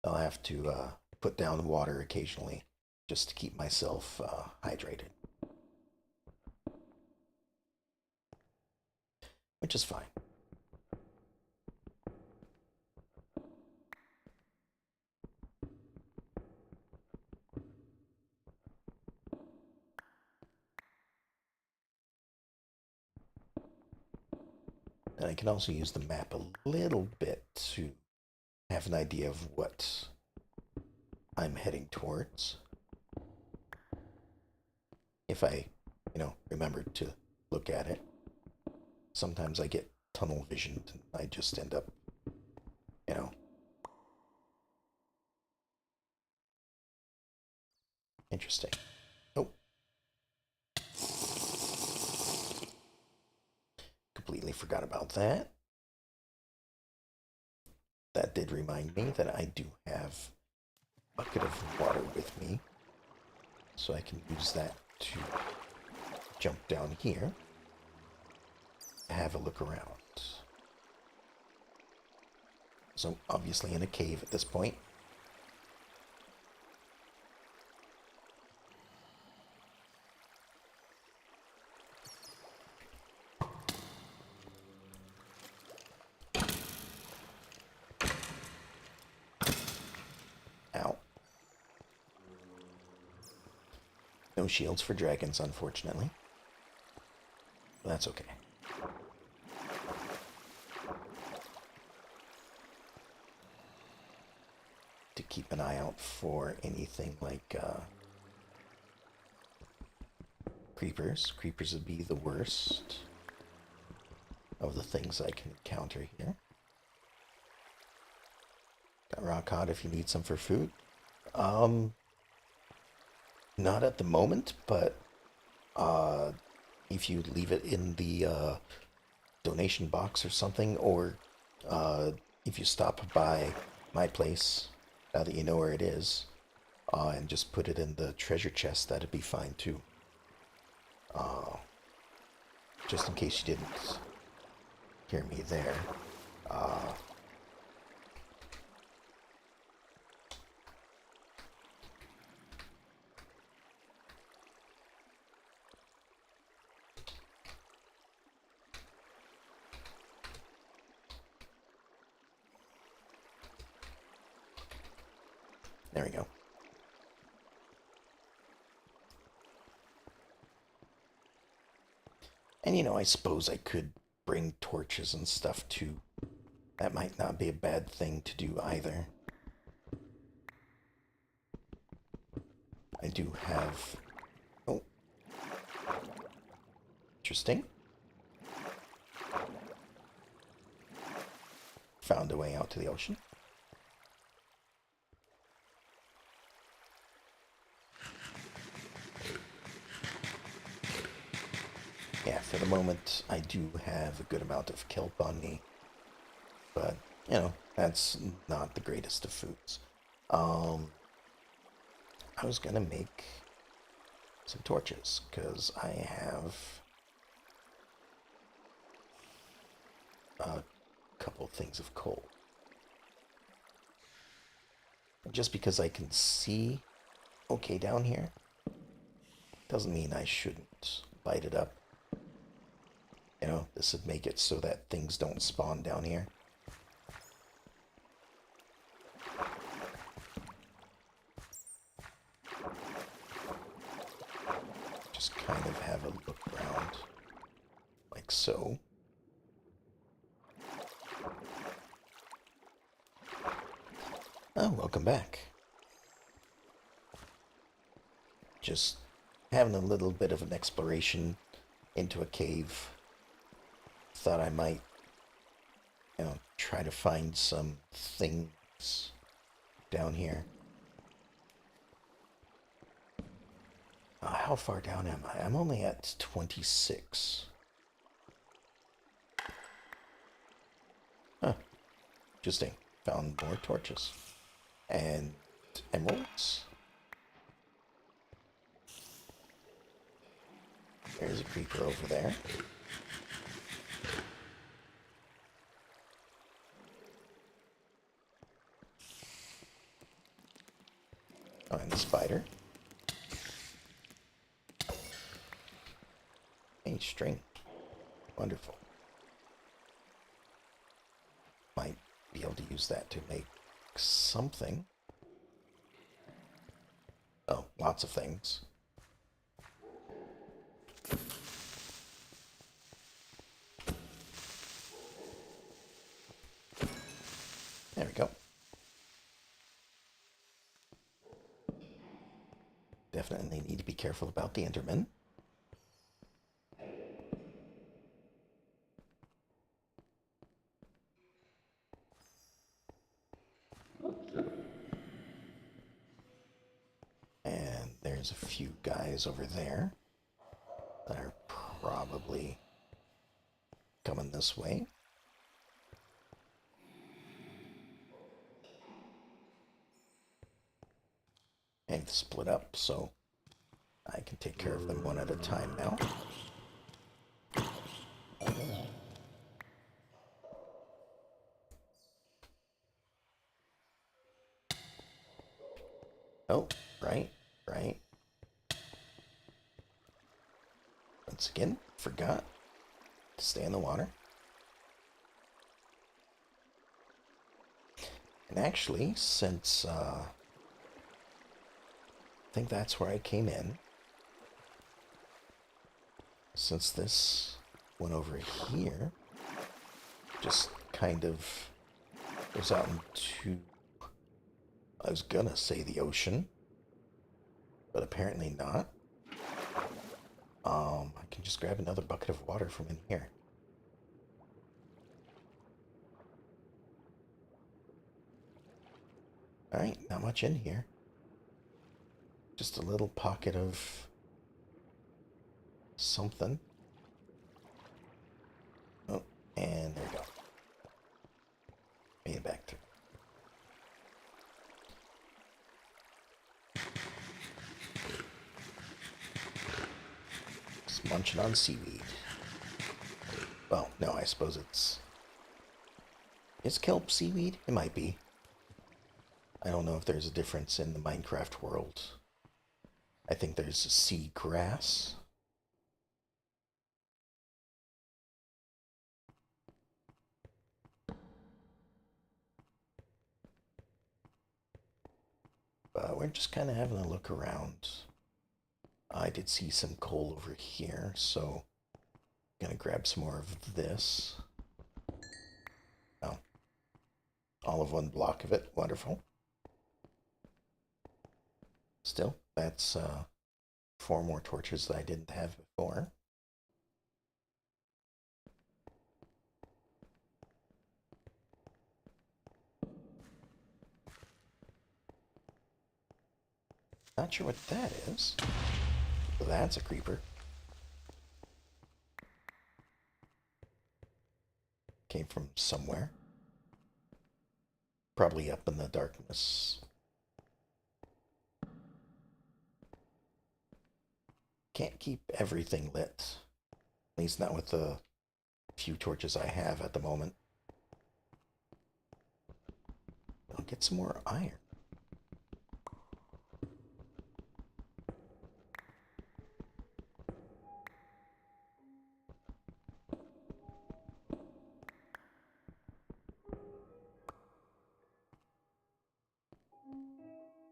I'll have to put down water occasionally just to keep myself hydrated. Which is fine. And I can also use the map a little bit to have an idea of what I'm heading towards. If I, remember to look at it. Sometimes I get tunnel visioned and I just end up, interesting. Oh. Completely forgot about that. That did remind me that I do have a bucket of water with me. So I can use that to jump down here, have a look around. So obviously in a cave at this point. Ow. No shields for dragons, unfortunately. But that's okay. To keep an eye out for anything like creepers. Creepers would be the worst of the things I can encounter here. Got rock cod if you need some for food. Not at the moment, but if you leave it in the donation box or something, or if you stop by my place, now that you know where it is, and just put it in the treasure chest, that'd be fine too. Just in case you didn't hear me there. There we go. And I suppose I could bring torches and stuff too. That might not be a bad thing to do either. I do have... Oh. Interesting. Found a way out to the ocean. Yeah, for the moment, I do have a good amount of kelp on me. But, you know, that's not the greatest of foods. I was gonna make some torches, because I have a couple things of coal. Just because I can see okay down here, doesn't mean I shouldn't light it up. You know, this would make it so that things don't spawn down here. Just kind of have a look around, like so. Oh, welcome back. Just having a little bit of an exploration into a cave. Thought I might, you know, try to find some things down here. How far down am I? I'm only at 26. Huh. Interesting. Found more torches. And emeralds. There's a creeper over there. Oh, and the spider. Hey, string. Wonderful. Might be able to use that to make something. Oh, lots of things. There we go. Definitely need to be careful about the Enderman. And there's a few guys over there that are probably coming this way. And split up, so I can take care of them one at a time now. Oh, right. Once again, forgot to stay in the water. And actually, since I think that's where I came in, since this went over here, just kind of goes out into, I was gonna say the ocean, but apparently not. I can just grab another bucket of water from in here. Alright, not much in here. Just a little pocket of something. Oh, and there we go. Made it back to. Just munching on seaweed. Well, no, I suppose it's... Is kelp seaweed? It might be. I don't know if there's a difference in the Minecraft world. I think there's sea grass. But we're just kind of having a look around. I did see some coal over here, so I'm gonna grab some more of this. Oh, all of one block of it. Wonderful. Still, That's 4 more torches that I didn't have before. Not sure what that is. But that's a creeper. Came from somewhere. Probably up in the darkness. Can't keep everything lit. At least not with the few torches I have at the moment. I'll get some more iron.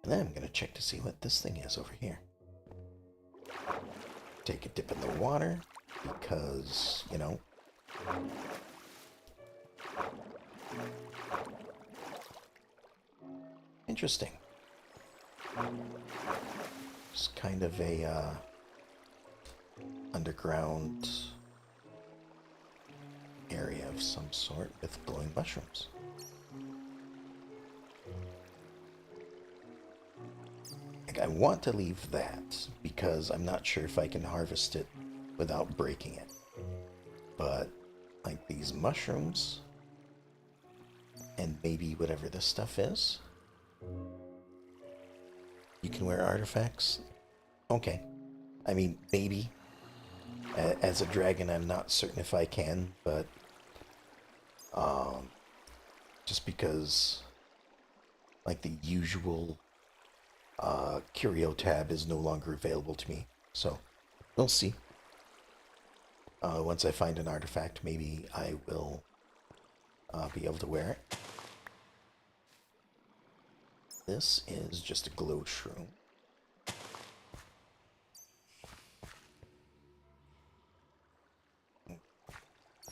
And then I'm going to check to see what this thing is over here. Take a dip in the water because, you know, interesting. It's kind of a underground area of some sort with glowing mushrooms. I want to leave that because I'm not sure if I can harvest it without breaking it. But like these mushrooms and maybe whatever this stuff is. You can wear artifacts? Okay. I mean, maybe. As a dragon, I'm not certain if I can, but just because like the usual curio tab is no longer available to me. So we'll see. Once I find an artifact, maybe I will be able to wear it. This is just a glow shroom.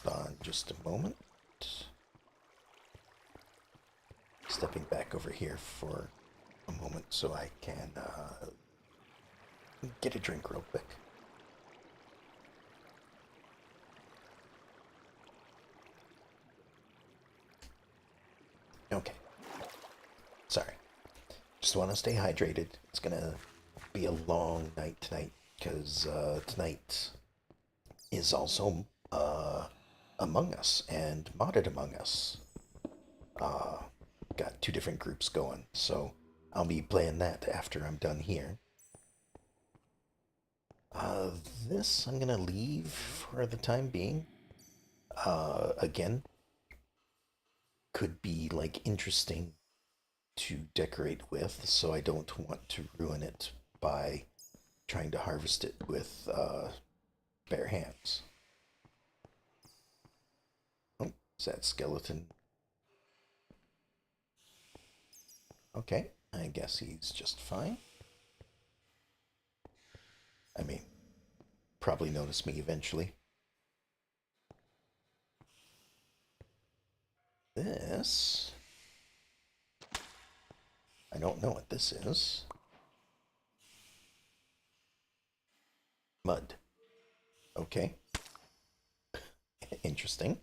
Hold on just a moment. Stepping back over here for a moment so I can get a drink real quick. Okay. Sorry. Just want to stay hydrated. It's gonna be a long night tonight because tonight is also Among Us and Modded Among Us. Got 2 different groups going, so I'll be playing that after I'm done here. This I'm gonna leave for the time being. Again, could be like interesting to decorate with, so I don't want to ruin it by trying to harvest it with bare hands. Oh, is that skeleton? Okay, I guess he's just fine. I mean, probably notice me eventually. This... I don't know what this is. Mud. Okay. Interesting.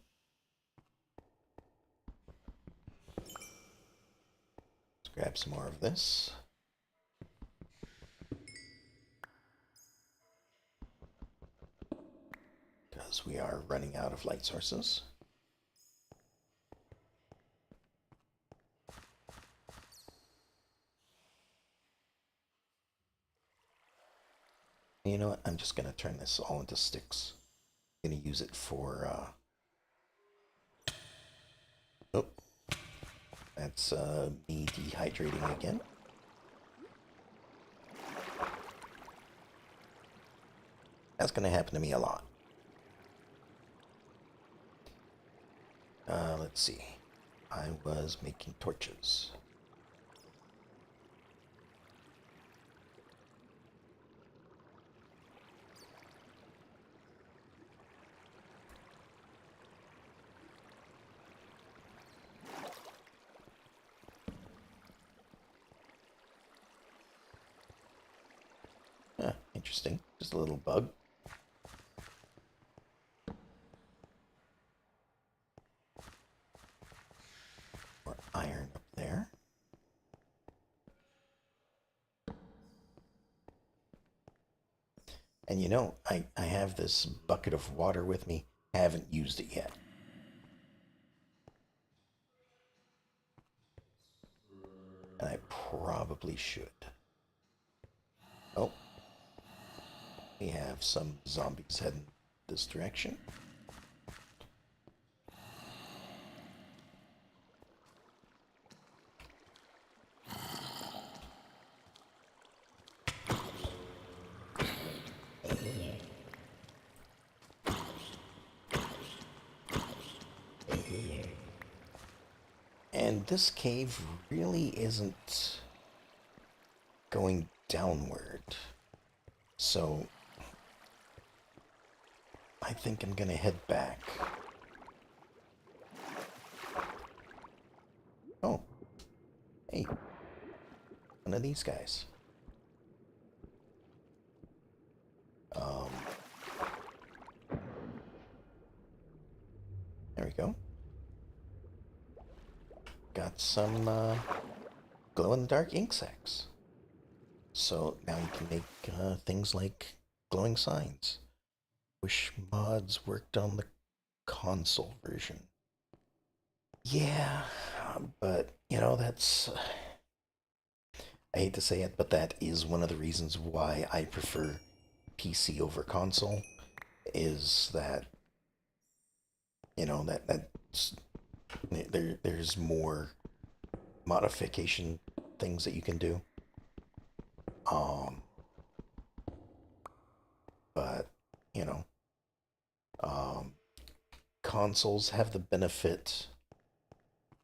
Let's grab some more of this. Because we are running out of light sources. You know what? I'm just going to turn this all into sticks. I'm going to use it for... Oh, that's me dehydrating again. That's going to happen to me a lot. Let's see. I was making torches. interesting. Just a little bug. More iron up there. And you know, I have this bucket of water with me. Haven't used it yet. And I probably should. Oh, we have some zombies heading this direction. And this cave really isn't going downward. So I think I'm gonna head back. Oh, hey, one of these guys. Um, there we go. Got some glow-in-the-dark ink sacs. So now you can make things like glowing signs. Wish mods worked on the console version. Yeah, but you know, that's. I hate to say it, but that is one of the reasons why I prefer PC over console. Is that, you know, that's there's more modification things that you can do. Um, but you know, um, consoles have the benefit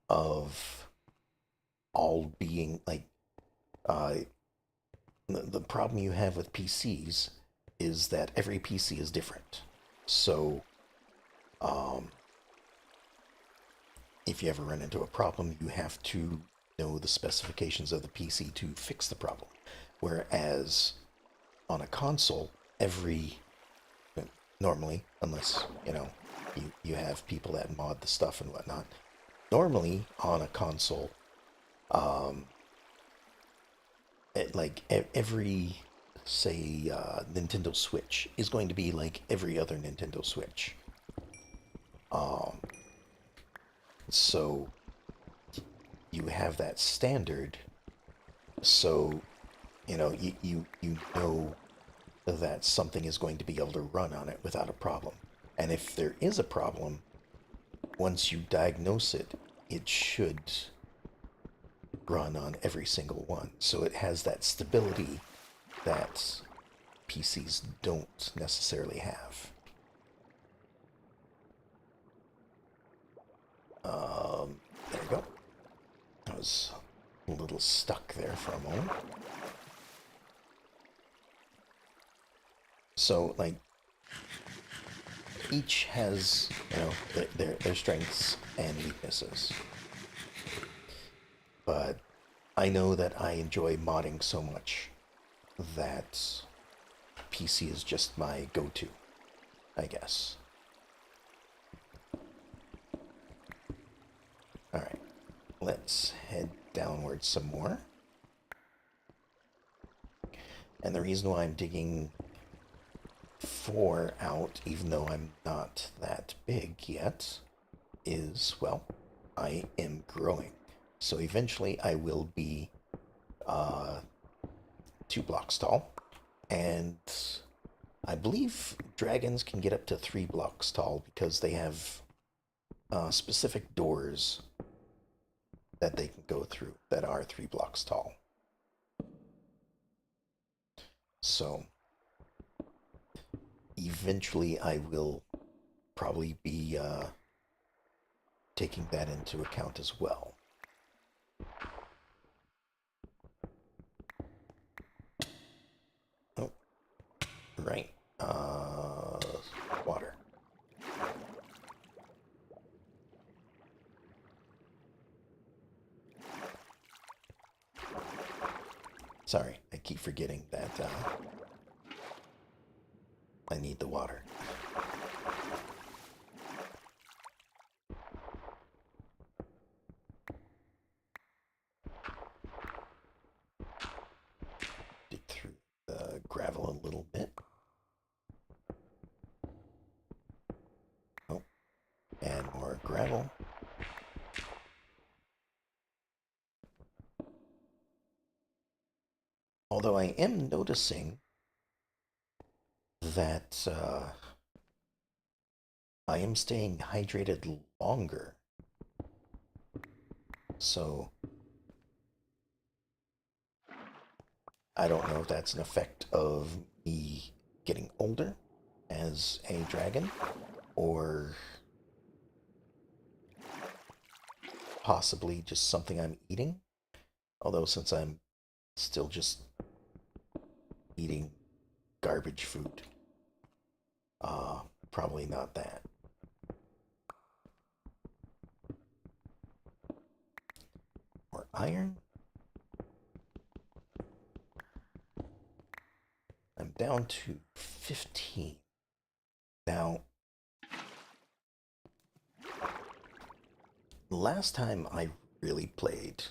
of all being like uh, the problem you have with PCs is that every PC is different. So, um, if you ever run into a problem, you have to know the specifications of the PC to fix the problem. Whereas on a console, every normally, unless you know you have people that mod the stuff and whatnot, normally on a console, um, like every say Nintendo Switch is going to be like every other Nintendo Switch. Um, so you have that standard. So you know you know that something is going to be able to run on it without a problem. And if there is a problem, once you diagnose it, it should run on every single one. So it has that stability that PCs don't necessarily have. There we go. I was a little stuck there for a moment. So, like, each has, you know, their strengths and weaknesses. But I know that I enjoy modding so much that PC is just my go-to, I guess. Alright, let's head downward some more. And the reason why I'm digging 4 out, even though I'm not that big yet, is, well, I am growing. So eventually I will be 2 blocks tall. And I believe dragons can get up to 3 blocks tall because they have specific doors that they can go through that are 3 blocks tall. So eventually I will probably be taking that into account as well. Oh, right. Water. Sorry, I keep forgetting that I need the water. Dig through the gravel a little bit. Oh, and more gravel. Although I am noticing that I am staying hydrated longer. So I don't know if that's an effect of me getting older as a dragon, or possibly just something I'm eating. Although since I'm still just eating garbage food, probably not that. Or iron. I'm down to 15. Now, last time I really played,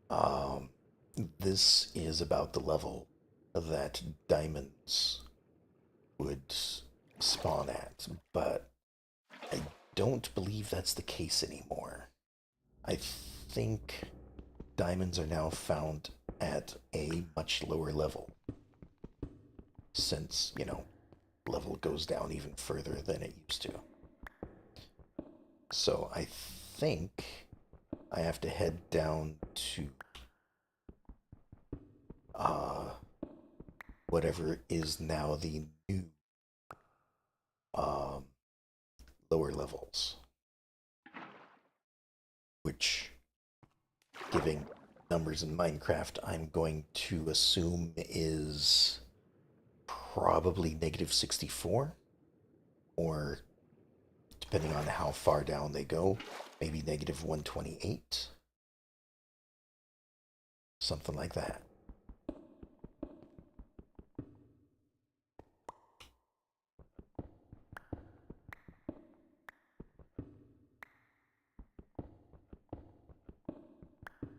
um, this is about the level that diamonds would spawn at, but I don't believe that's the case anymore. I think diamonds are now found at a much lower level, since, level goes down even further than it used to. So I think I have to head down to uh, whatever is now the new um, lower levels, which, giving numbers in Minecraft, I'm going to assume is probably -64, or depending on how far down they go, maybe -128, something like that.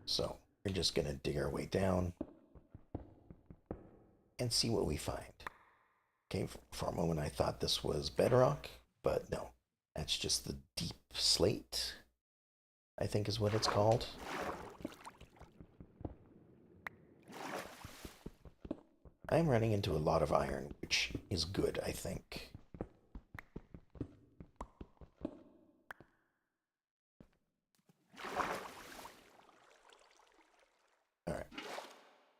So we're just gonna dig our way down and see what we find. Okay, for a moment I thought this was bedrock, but no, that's just the deep slate, I think is what it's called. I'm running into a lot of iron, which is good, I think. Alright,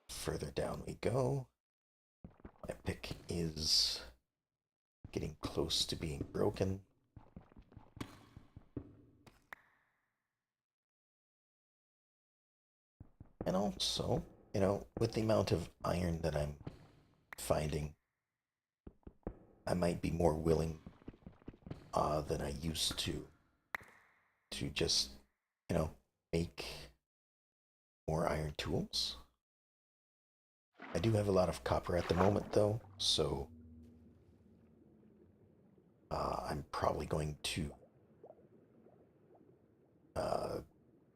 further down we go. My pick is getting close to being broken. And also, with the amount of iron that I'm finding, I might be more willing than I used to just, make more iron tools. I do have a lot of copper at the moment, though, so I'm probably going to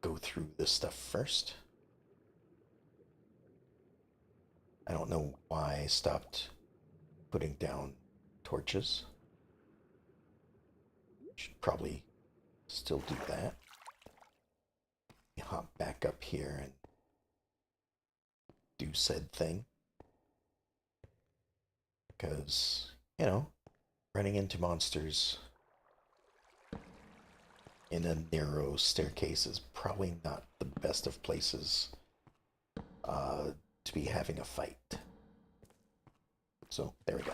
go through this stuff first. I don't know why I stopped putting down torches. Should probably still do that. Hop back up here and do said thing. Because, running into monsters in a narrow staircase is probably not the best of places to be having a fight. So, there we go.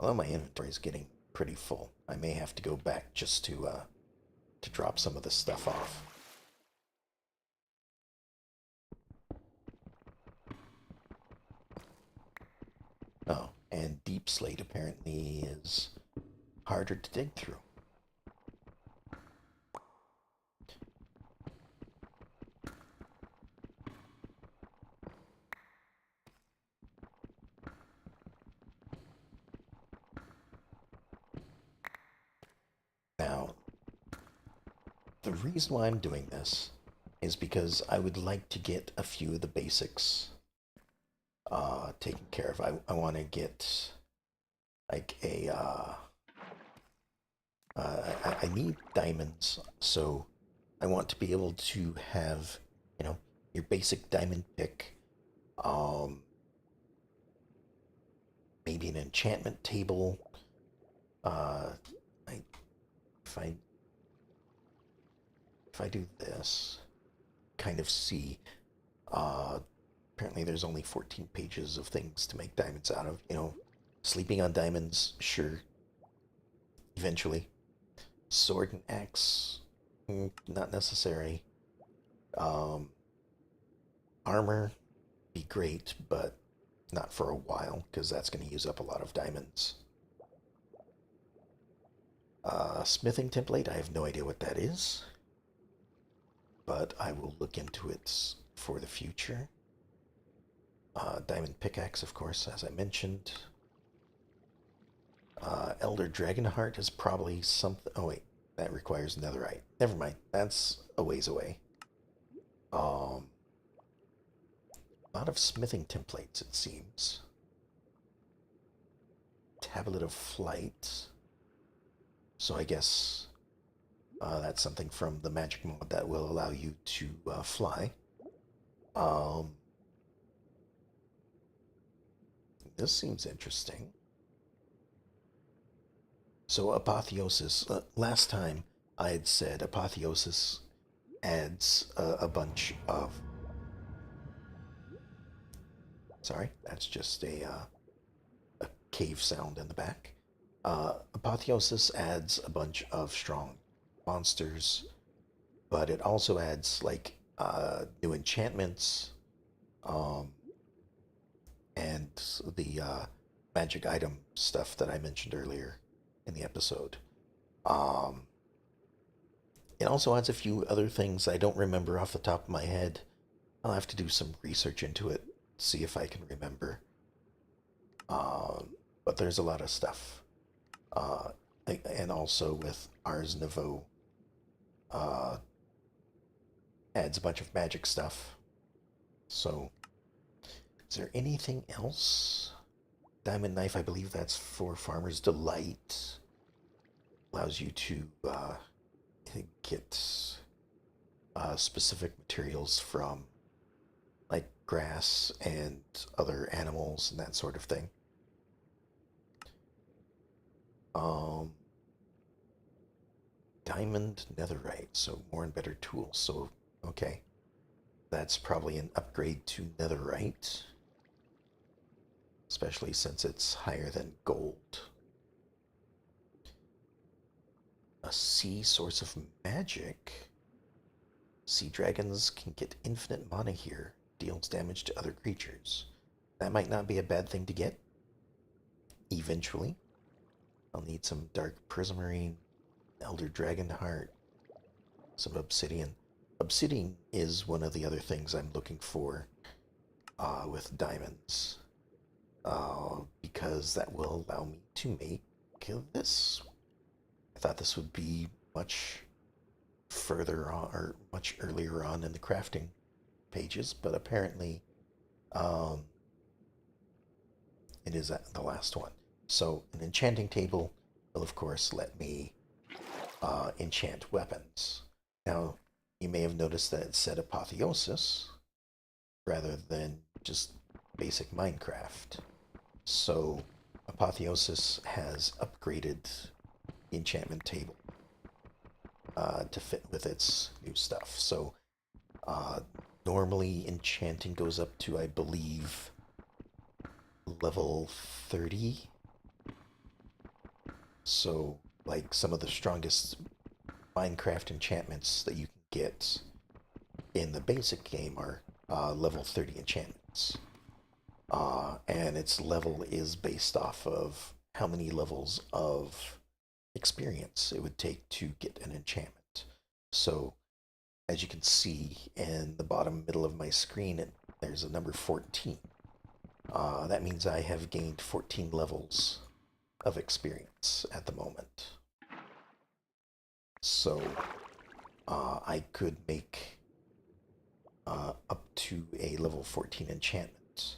Well, my inventory is getting pretty full. I may have to go back just to drop some of this stuff off. Oh, and deep slate apparently is harder to dig through. The reason why I'm doing this is because I would like to get a few of the basics taken care of. I want to get like I need diamonds, so I want to be able to have, you know, your basic diamond pick, um, maybe an enchantment table. Uh, I, if I if I do this, kind of see. Uh, Apparently, there's only 14 pages of things to make diamonds out of. You know, sleeping on diamonds, sure, eventually. Sword and axe, not necessary. Um, Armor, be great, but not for a while, because that's going to use up a lot of diamonds. Smithing template, I have no idea what that is, but I will look into it for the future. Diamond pickaxe, of course, as I mentioned. Elder Dragonheart is probably something. Oh, wait, that requires netherite. Never mind, that's a ways away. A lot of smithing templates, it seems. Tablet of Flight. So I guess that's something from the magic mod that will allow you to fly. Um, this seems interesting. So Apotheosis. Last time I had said Apotheosis adds a bunch of. Sorry, that's just a cave sound in the back. Apotheosis adds a bunch of strong monsters, but it also adds like new enchantments, um, and the magic item stuff that I mentioned earlier in the episode. Um, it also adds a few other things I don't remember off the top of my head. I'll have to do some research into it, see if I can remember. But there's a lot of stuff. Uh, and also with Ars Nouveau, uh, adds a bunch of magic stuff. So, is there anything else? Diamond Knife, I believe that's for Farmer's Delight. Allows you to get specific materials from like grass and other animals and that sort of thing. Um, Diamond Netherite, so more and better tools. So, okay. That's probably an upgrade to Netherite, especially since it's higher than gold. A sea source of magic. Sea dragons can get infinite mana here, deals damage to other creatures. That might not be a bad thing to get. Eventually. I'll need some dark prismarine, elder dragon heart, some obsidian. Obsidian is one of the other things I'm looking for with diamonds, because that will allow me to make this. I thought this would be much further on, or much earlier on in the crafting pages, but apparently it is the last one. So an enchanting table will of course let me enchant weapons. Now, you may have noticed that it said Apotheosis rather than just basic Minecraft. So, Apotheosis has upgraded the enchantment table to fit with its new stuff. So, normally enchanting goes up to, I believe, level 30. So, like some of the strongest Minecraft enchantments that you can get in the basic game are level 30 enchantments. And its level is based off of how many levels of experience it would take to get an enchantment. So, as you can see in the bottom middle of my screen, there's a number 14. That means I have gained 14 levels of experience at the moment. So, I could make up to a level 14 enchantment.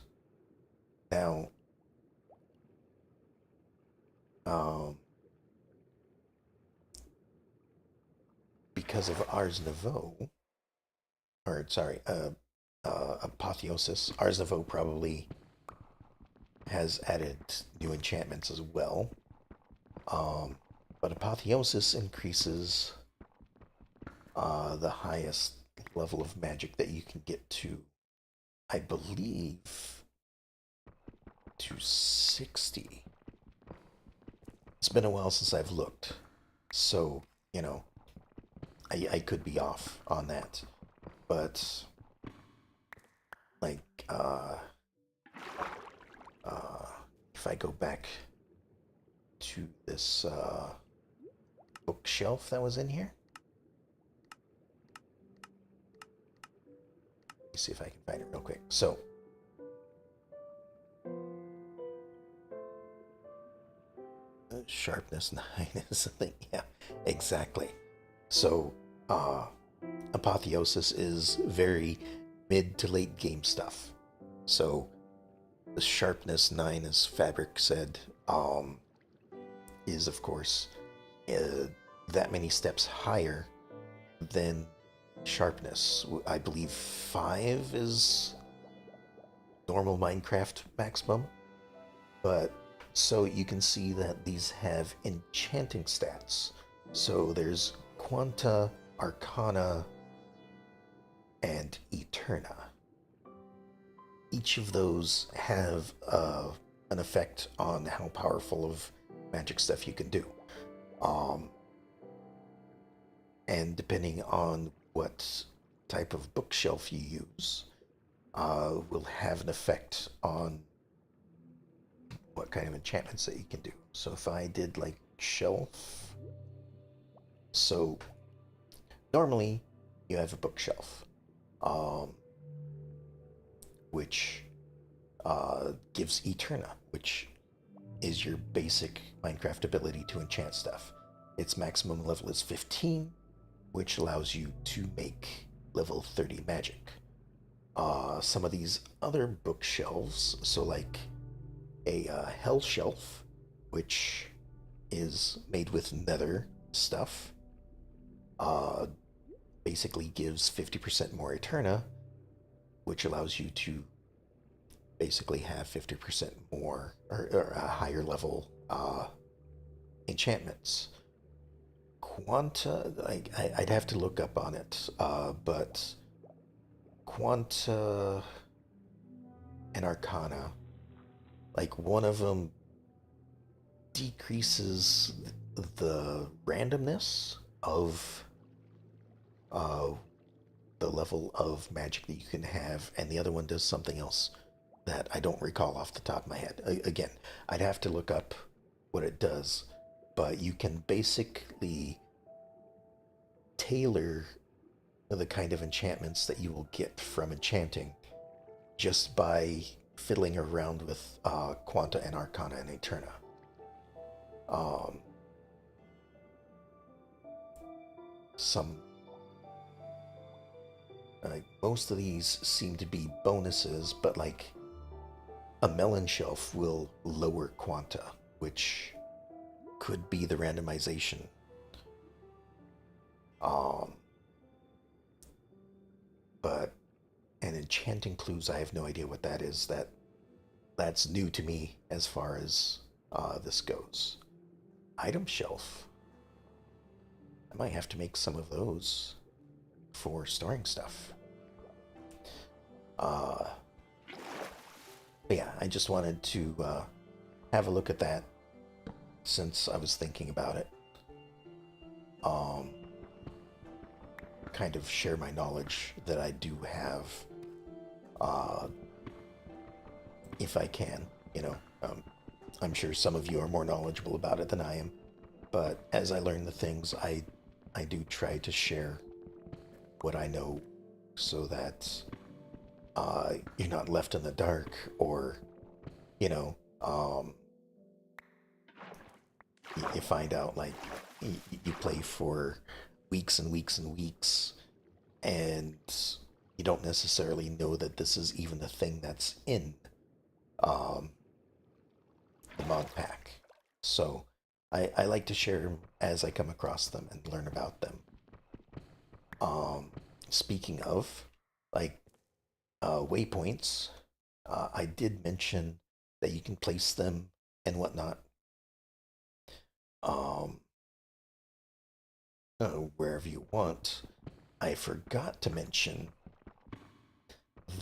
Now, um, because of Ars Nouveau, or sorry, Apotheosis, Ars Nouveau probably has added new enchantments as well. Um, but Apotheosis increases the highest level of magic that you can get to, I believe, to 60. It's been a while since I've looked, so, you know, I could be off on that. But, like, uh, if I go back to this bookshelf that was in here, let me see if I can find it real quick. So, sharpness 9 is something, yeah, exactly. So, uh, Apotheosis is very mid to late game stuff. So, the sharpness 9, as Fabric said, is of course uh, that many steps higher than sharpness. I believe 5 is normal Minecraft maximum, but so you can see that these have enchanting stats. So there's Quanta, Arcana, and Eterna. Each of those have an effect on how powerful of magic stuff you can do. Um, and depending on what type of bookshelf you use, will have an effect on what kind of enchantments that you can do. So if I did like shelf, so normally you have a bookshelf, um, which gives Eterna, which is your basic Minecraft ability to enchant stuff. Its maximum level is 15, which allows you to make level 30 magic. Some of these other bookshelves, so like a Hell Shelf, which is made with nether stuff, uh, basically gives 50% more Eterna, which allows you to basically have 50% more or a higher level enchantments. Quanta, I'd have to look up on it, but Quanta and Arcana, like one of them decreases the randomness of uh, the level of magic that you can have, and the other one does something else that I don't recall off the top of my head. Again, I'd have to look up what it does, but you can basically tailor the kind of enchantments that you will get from enchanting just by fiddling around with Quanta and Arcana and Eterna. Um, some most of these seem to be bonuses, but like a melon shelf will lower Quanta, which could be the randomization. Um, but and enchanting clues, I have no idea what that is. That's new to me as far as this goes. Item shelf. I might have to make some of those for storing stuff. But yeah, I just wanted to have a look at that since I was thinking about it. Um, kind of share my knowledge that I do have, uh, if I can. You know, I'm sure some of you are more knowledgeable about it than I am, but as I learn the things, I do try to share what I know so that you're not left in the dark, or you know, you find out like you play for weeks and weeks and weeks, and you don't necessarily know that this is even a thing that's in um, the mod pack. So I like to share them as I come across them and learn about them. Um, Speaking of, like, waypoints, I did mention that you can place them and whatnot um, wherever you want. I forgot to mention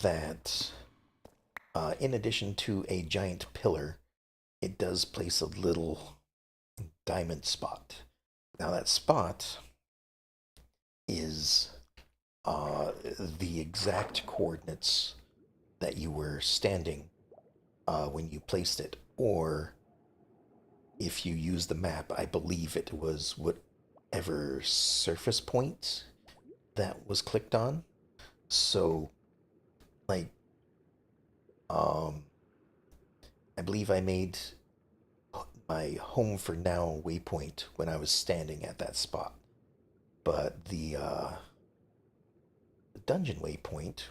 that in addition to a giant pillar, it does place a little diamond spot. Now, that spot is the exact coordinates that you were standing when you placed it, or if you use the map, I believe it was whatever surface point that was clicked on. So, like, um, I believe I made my home for now waypoint when I was standing at that spot. But the dungeon waypoint,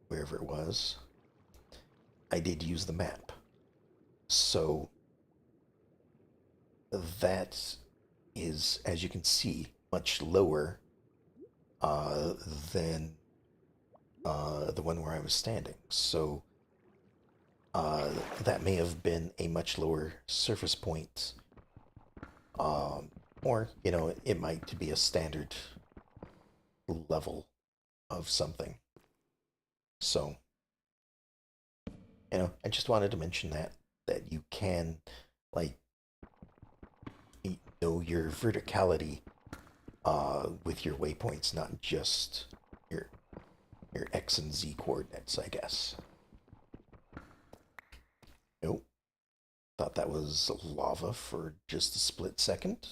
wherever it was, I did use the map. So that is, as you can see, much lower uh, than the one where I was standing. So uh, that may have been a much lower surface point. Or, it might be a standard level of something. So, I just wanted to mention that you can, like, know your verticality with your waypoints, not just your X and Z coordinates, I guess. Nope. Thought that was lava for just a split second.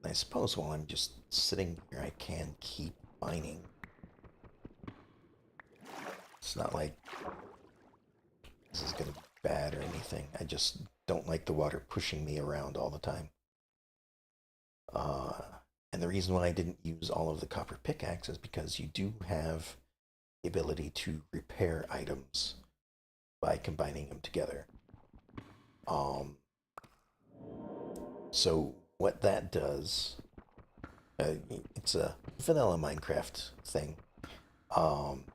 I suppose while I'm just sitting here, I can keep mining. It's not like this is going to be bad or anything. I just don't like the water pushing me around all the time. Uh, and the reason why I didn't use all of the copper pickaxe is because you do have the ability to repair items by combining them together. Um, so what that does, it's a vanilla Minecraft thing. Um,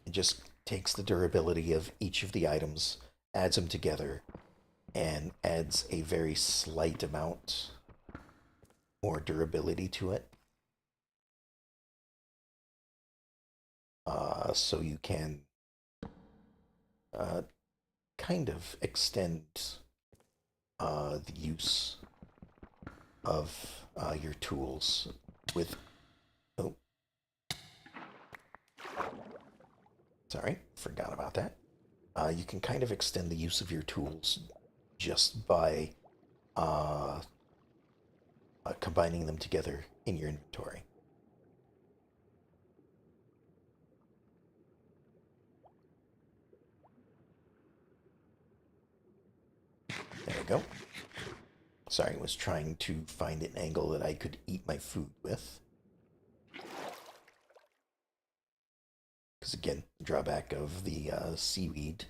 it just takes the durability of each of the items, adds them together, and adds a very slight amount more durability to it. So you can uh, kind of extend the use of your tools with. Oh, sorry, forgot about that. You can kind of extend the use of your tools just by uh, combining them together in your inventory. There we go. Sorry, I was trying to find an angle that I could eat my food with. Because again, the drawback of the seaweed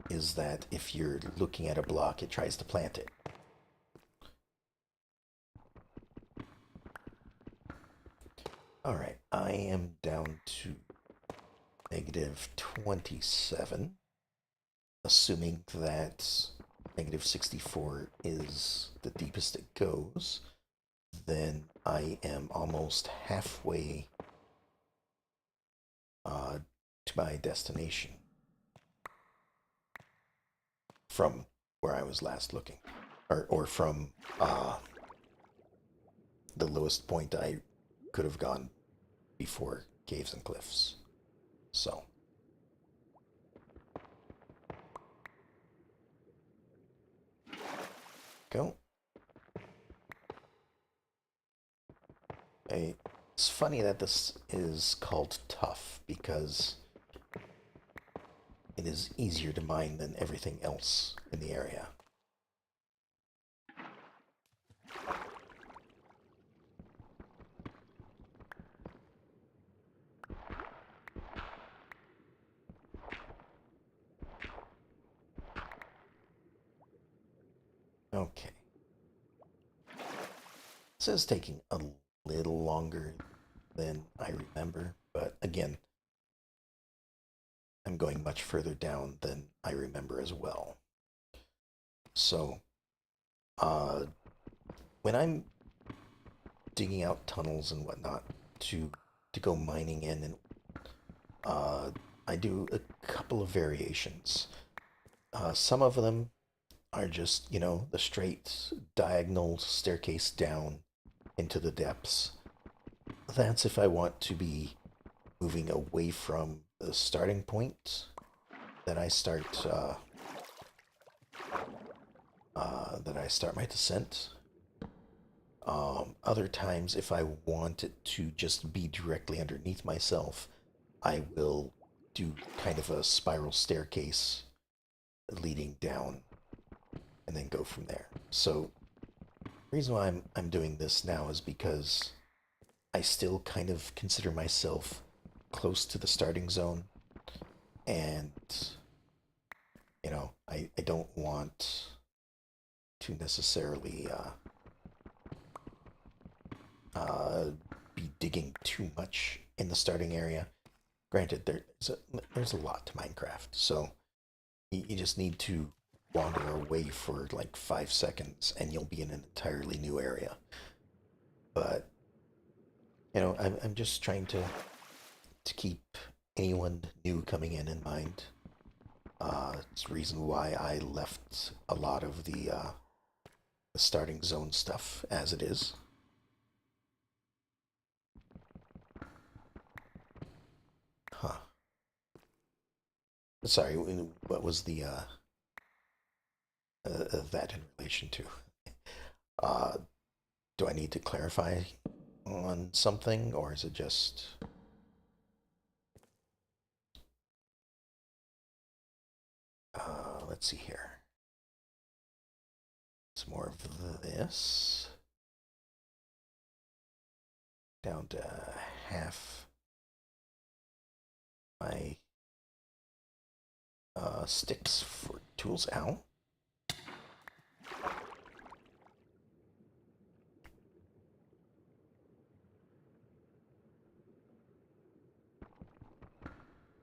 is that if you're looking at a block, it tries to plant it. Alright, I am down to negative 27, assuming that negative 64 is the deepest it goes. Then I am almost halfway to my destination from where I was last looking, or from the lowest point I could have gone before Caves and Cliffs. So, go. It's funny that this is called tough because it is easier to mine than everything else in the area. Okay. This is taking a little longer than I remember, but again, I'm going much further down than I remember as well. So, uh, when I'm digging out tunnels and whatnot to go mining in, and I do a couple of variations. Some of them are just, the straight diagonal staircase down into the depths. That's if I want to be moving away from the starting point. Then I start my descent. Other times, if I want it to just be directly underneath myself, I will do kind of a spiral staircase leading down and then go from there. So the reason why I'm doing this now is because I still kind of consider myself close to the starting zone, and I don't want to necessarily be digging too much in the starting area. Granted, there's a lot to Minecraft, so you just need to wander away for like 5 seconds and you'll be in an entirely new area. But I'm just trying to keep anyone new coming in mind. It's the reason why I left a lot of the starting zone stuff as it is. Huh. Sorry, what was the that in relation to? Uh, do I need to clarify on something, or is it just? Let's see here. It's more of this. Down to half my sticks for tools out.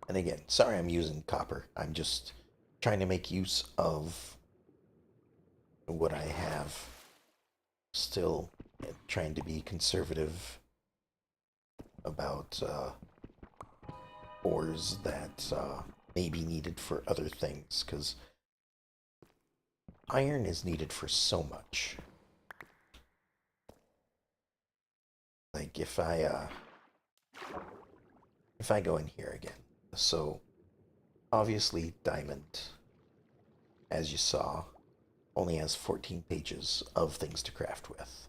And again, sorry I'm using copper. I'm just trying to make use of what I have. Still trying to be conservative about ores that may be needed for other things, because iron is needed for so much. Like if I go in here again, so obviously diamond, as you saw, only has 14 pages of things to craft with.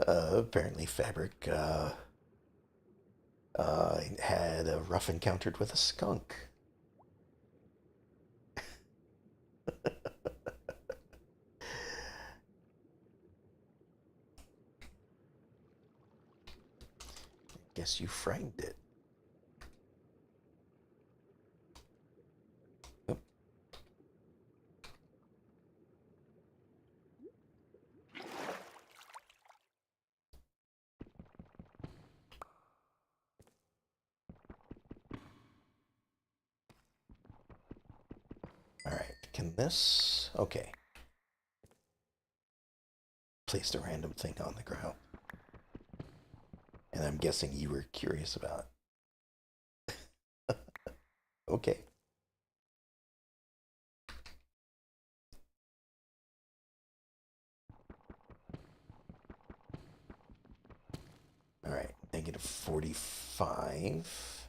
Apparently fabric had a rough encounter with a skunk. Guess you framed it. Oop. All right, can this? Okay. Placed a random thing on the ground. And I'm guessing you were curious about it. Okay. All right, negative 45.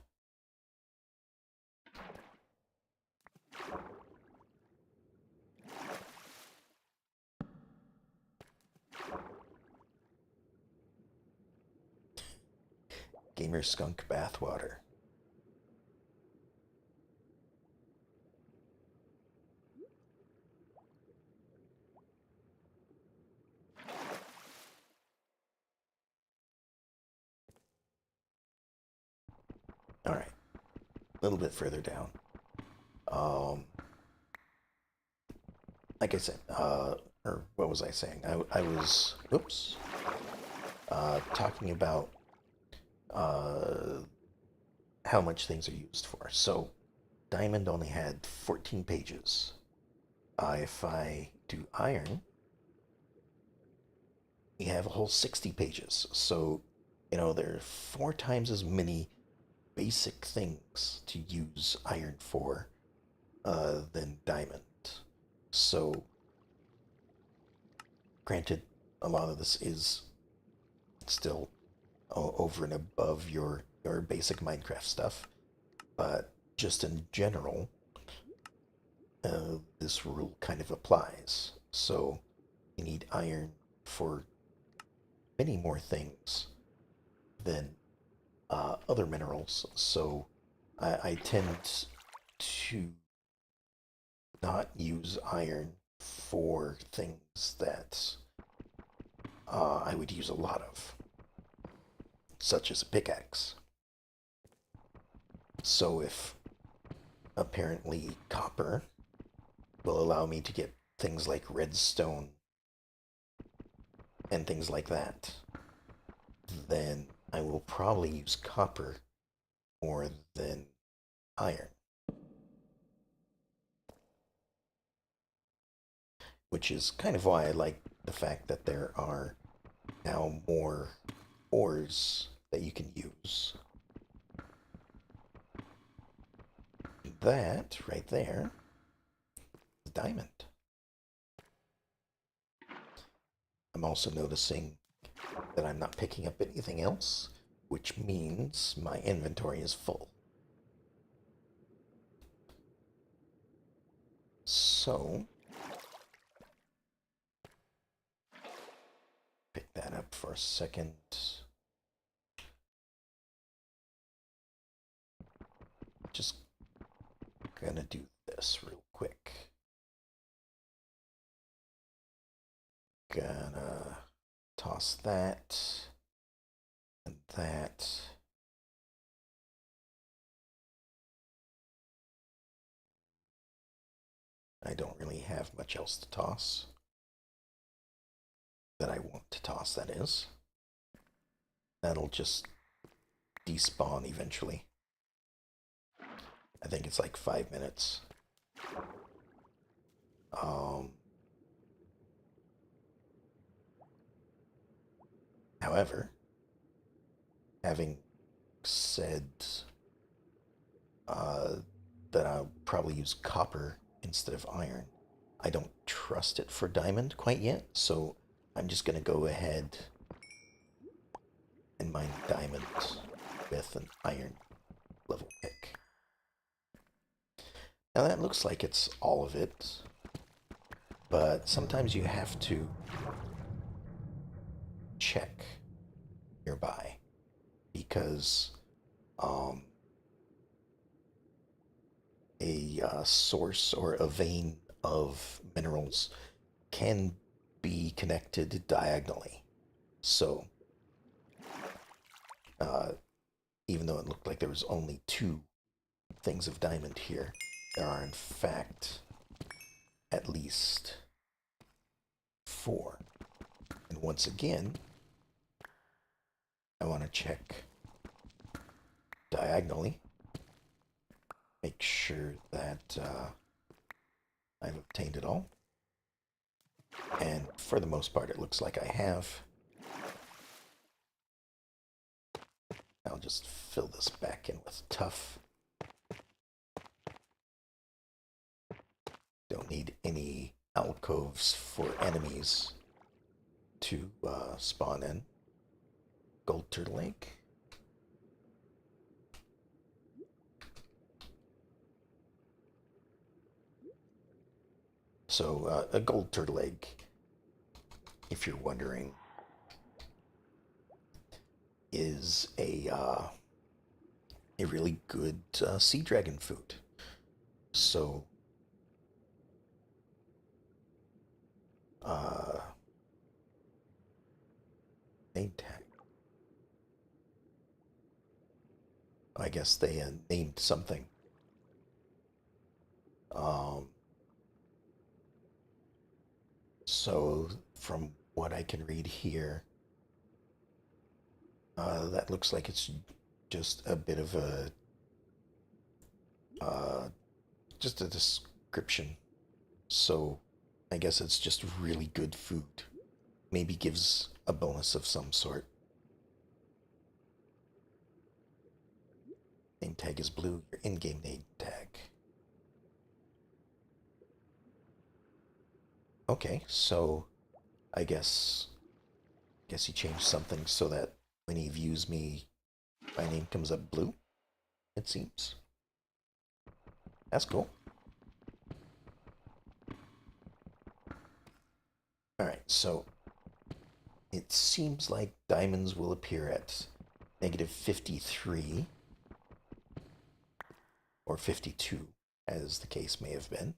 gamer skunk bathwater. All right, a little bit further down. Um, like I said, or what was I saying? I was, whoops, talking about uh, how much things are used for. So, diamond only had 14 pages. If I do iron, we have a whole 60 pages. So, there are 4 times as many basic things to use iron for than diamond. So, granted, a lot of this is still over and above your basic Minecraft stuff, but just in general, this rule kind of applies. So, you need iron for many more things than other minerals. So, I tend to not use iron for things that I would use a lot of, such as a pickaxe. So if apparently copper will allow me to get things like redstone and things like that, then I will probably use copper more than iron, which is kind of why I like the fact that there are now more ores that you can use. That right there is diamond. I'm also noticing that I'm not picking up anything else, which means my inventory is full. So, pick that up for a second. Just gonna do this real quick. Gonna toss that and that. I don't really have much else to toss. That I want to toss, that is. That'll just despawn eventually. I think it's like 5 minutes. However, having said uh, that I'll probably use copper instead of iron, I don't trust it for diamond quite yet, so I'm just going to go ahead and mine diamond with an iron level pick. Now that looks like it's all of it, but sometimes you have to check nearby because a source or a vein of minerals can be connected diagonally. So, even though it looked like there was only 2 things of diamond here, there are in fact at least 4. And once again, I want to check diagonally, make sure that I've obtained it all. And for the most part, it looks like I have. I'll just fill this back in with tuff. Don't need any alcoves for enemies to spawn in. Gold turtle egg. So a gold turtle egg, if you're wondering, is a really good sea dragon food. So, uh, name tag. I guess they named something. Um, so, from what I can read here, that looks like it's just a bit of uh, just a description. So, I guess it's just really good food. Maybe gives a bonus of some sort. Name tag is blue. Your in-game name tag. Okay, so I guess he changed something so that when he views me, my name comes up blue. It seems. That's cool. All right, so it seems like diamonds will appear at -53 or 52, as the case may have been.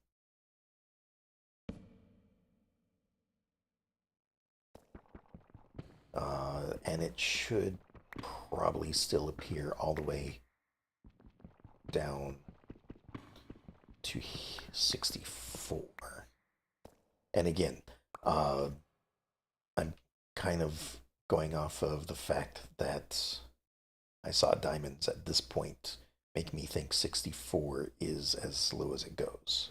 And it should probably still appear all the way down to 64. And again, uh, I'm kind of going off of the fact that I saw diamonds at this point make me think 64 is as low as it goes.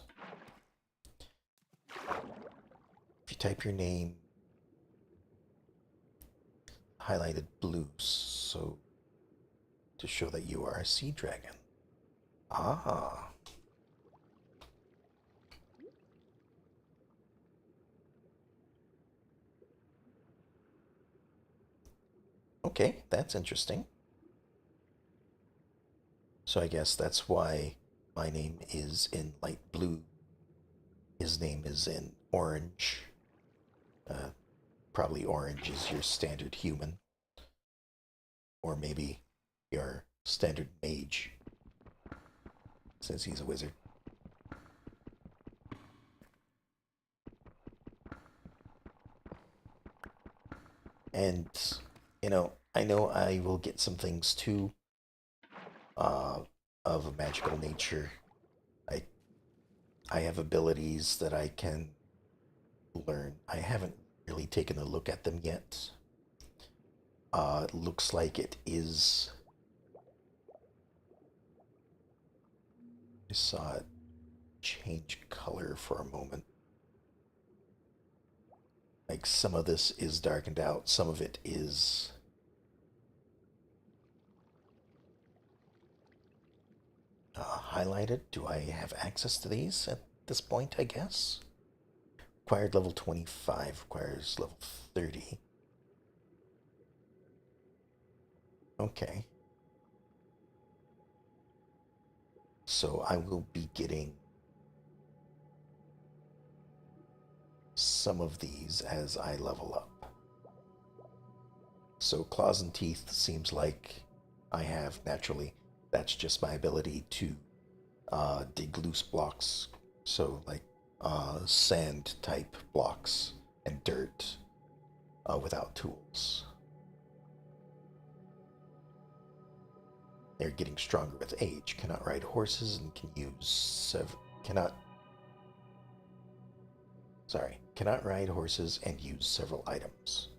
If you type your name highlighted blue, so to show that you are a sea dragon. Ah. Okay, that's interesting. So I guess that's why my name is in light blue. His name is in orange. Uh, Probably orange is your standard human. Or maybe your standard mage, since he's a wizard. And, I know I will get some things too uh, of a magical nature. I I have abilities that I can learn. I haven't really taken a look at them yet. It looks like it is. I saw it change color for a moment. Like some of this is darkened out, some of it is highlighted. Do I have access to these at this point, I guess? Required level 25, requires level 30. Okay. So I will be getting some of these as I level up. So claws and teeth seems like I have naturally. That's just my ability to dig loose blocks. So like sand type blocks and dirt without tools. They're getting stronger with age. Cannot ride horses and can use cannot ride horses and use several items.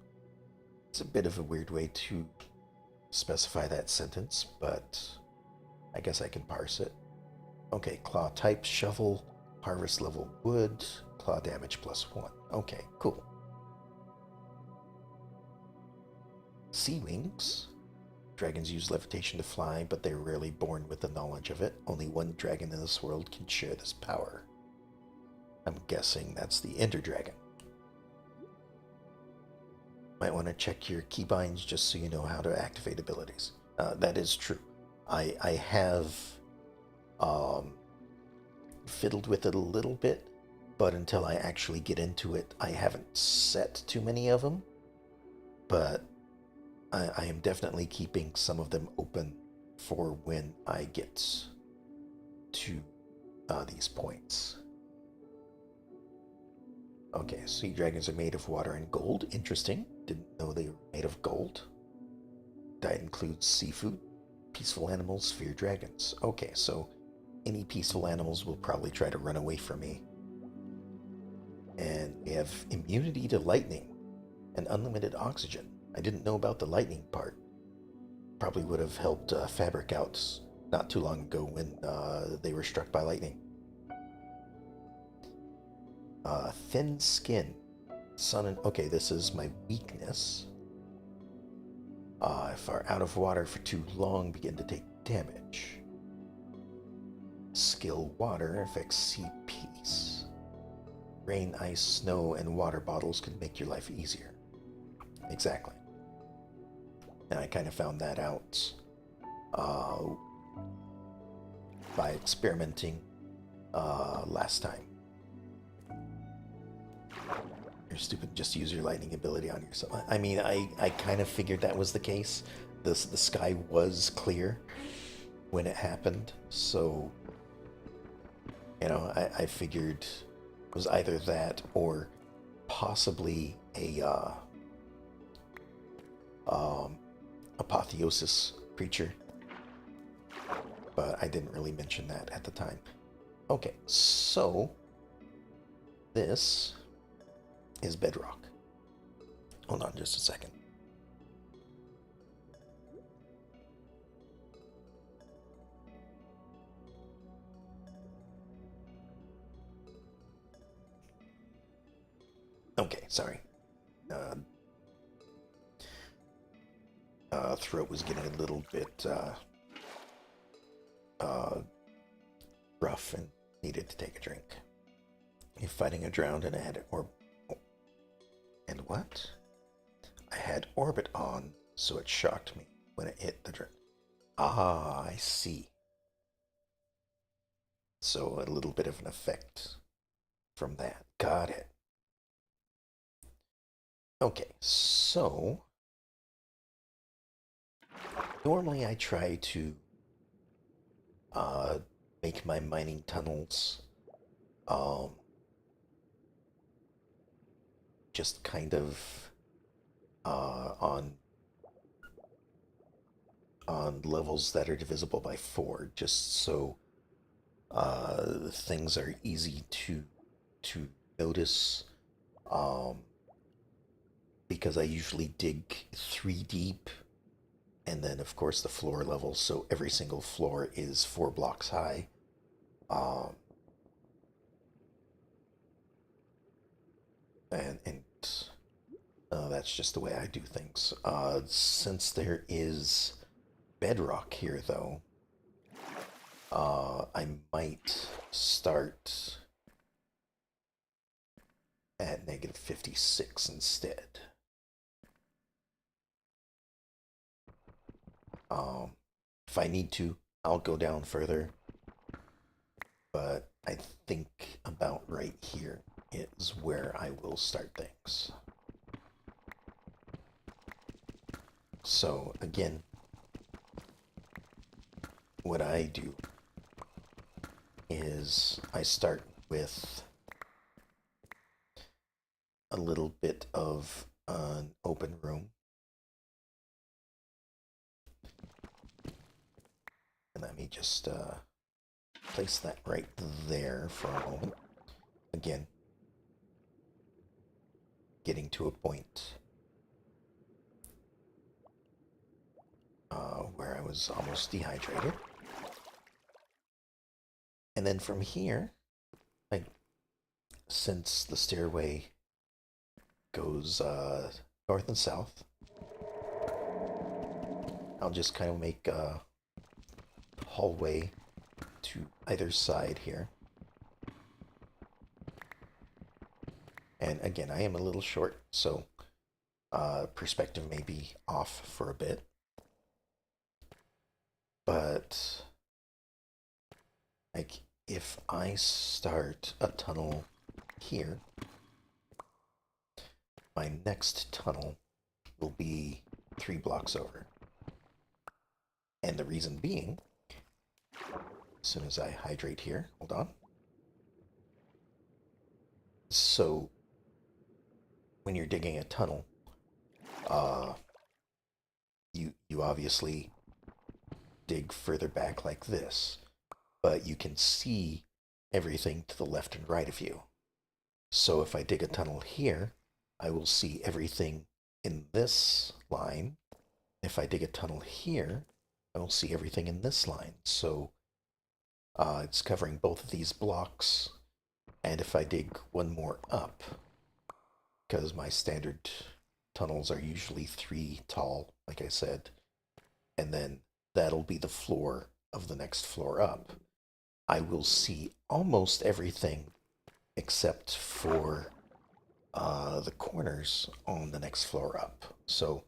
It's a bit of a weird way to specify that sentence, but I guess I can parse it. Okay, claw type, shovel, harvest level wood, claw damage +1. Okay, cool. Sea wings. Dragons use levitation to fly, but they're rarely born with the knowledge of it. Only one dragon in this world can share this power. I'm guessing that's the Ender Dragon. Might want to check your keybinds just so you know how to activate abilities. That is true. I have fiddled with it a little bit, but until I actually get into it, I haven't set too many of them. But I am definitely keeping some of them open for when I get to these points. Okay, sea dragons are made of water and gold. Interesting. Didn't know they were made of gold. Diet includes seafood. Peaceful animals fear dragons. Okay, so any peaceful animals will probably try to run away from me. And we have immunity to lightning and unlimited oxygen. I didn't know about the lightning part. Probably would have helped Fabric out not too long ago when they were struck by lightning. Thin skin. Sun and... Okay, this is my weakness. If are out of water for too long, begin to take damage. Skill water affects sea peace. Rain, ice, snow, and water bottles can make your life easier. Exactly. And I kind of found that out by experimenting last time. You're stupid, just use your lightning ability on yourself. I mean, I kind of figured that was the case. The sky was clear when it happened, so, you know, I figured it was either that or possibly a apotheosis creature, but I didn't really mention that at the time. Okay, so this is bedrock. Hold on just a second. Okay, sorry. Throat was getting a little bit rough and needed to take a drink. You're fighting a drowned and I had and what? I had orbit on, so it shocked me when it hit the drown. Ah, I see. So a little bit of an effect from that. Got it. Okay, so normally I try to make my mining tunnels just kind of on levels that are divisible by 4, just so things are easy to notice. Because I usually dig 3 deep, and then of course the floor level, so every single floor is 4 blocks high. And that's just the way I do things. Since there is bedrock here, though, I might start at negative 56 instead. If I need to, I'll go down further, but I think about right here is where I will start things. So again, what I do is I start with a little bit of an open room. And let me just place that right there for a moment. Again, getting to a point where I was almost dehydrated. And then from here, since the stairway goes north and south, I'll just kind of make a hallway to either side here. And again, I am a little short, so perspective may be off for a bit. But like if I start a tunnel here, my next tunnel will be 3 blocks over. And the reason being, as soon as I hydrate here, hold on. So when you're digging a tunnel, uh, you obviously dig further back like this, but you can see everything to the left and right of you. So if I dig a tunnel here, I will see everything in this line. If I dig a tunnel here, I will see everything in this line. So it's covering both of these blocks. And if I dig one more up, because my standard tunnels are usually 3 tall, like I said, and then that'll be the floor of the next floor up, I will see almost everything except for the corners on the next floor up. So,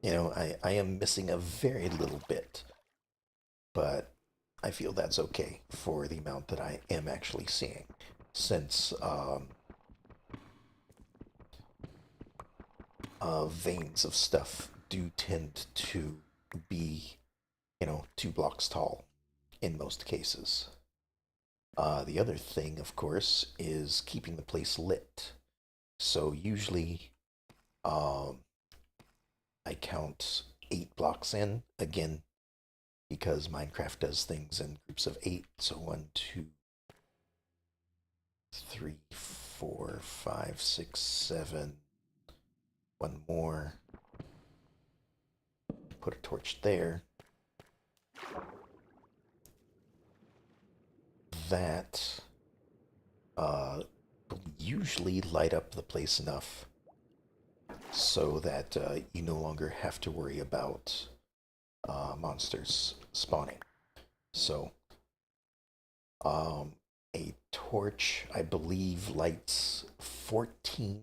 I am missing a very little bit, but I feel that's okay for the amount that I am actually seeing, since veins of stuff do tend to be, 2 blocks tall in most cases. The other thing, of course, is keeping the place lit. So usually, um, I count 8 blocks in, again, because Minecraft does things in groups of 8. So 1, 2, 3, 4, 5, 6, 7. One more. Put a torch there. That will usually light up the place enough so that you no longer have to worry about monsters spawning. So, a torch, I believe, lights 14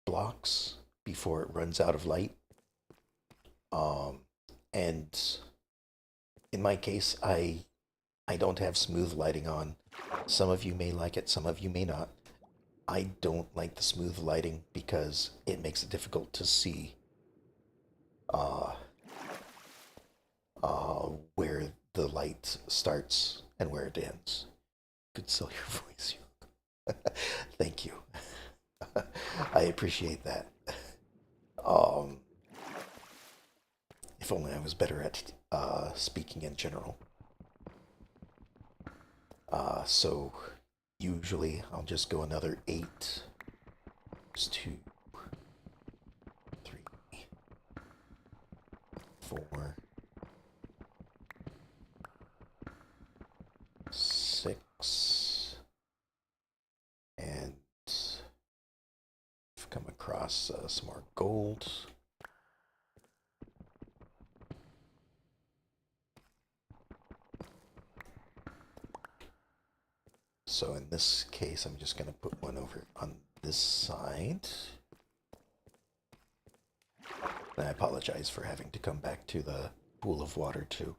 blocks before it runs out of light. And in my case, I don't have smooth lighting on. Some of you may like it, some of you may not. I don't like the smooth lighting because it makes it difficult to see uh, where the light starts and where it ends. Could sell your voice. Thank you. I appreciate that. Um, if only I was better at speaking in general. So usually I'll just go another 8. There's 2, 3, 4, 6, and I've come across some more gold. So in this case, I'm just going to put one over on this side. And I apologize for having to come back to the pool of water to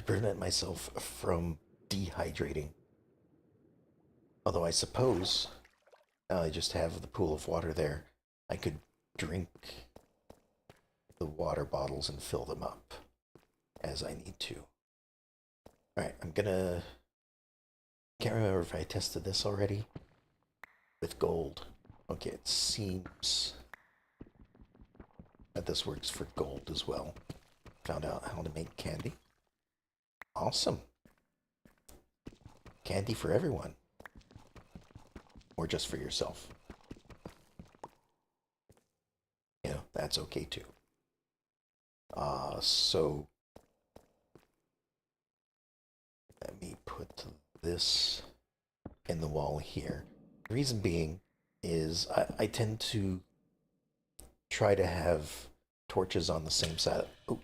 prevent myself from dehydrating. Although I suppose I just have the pool of water there. I could drink the water bottles and fill them up as I need to. Alright, can't remember if I tested this already with gold. Okay, it seems that this works for gold as well. Found out how to make candy. Awesome. Candy for everyone. Or just for yourself. That's okay too. So let me put this in the wall here. The reason being is I tend to try to have torches on the same side. Oh,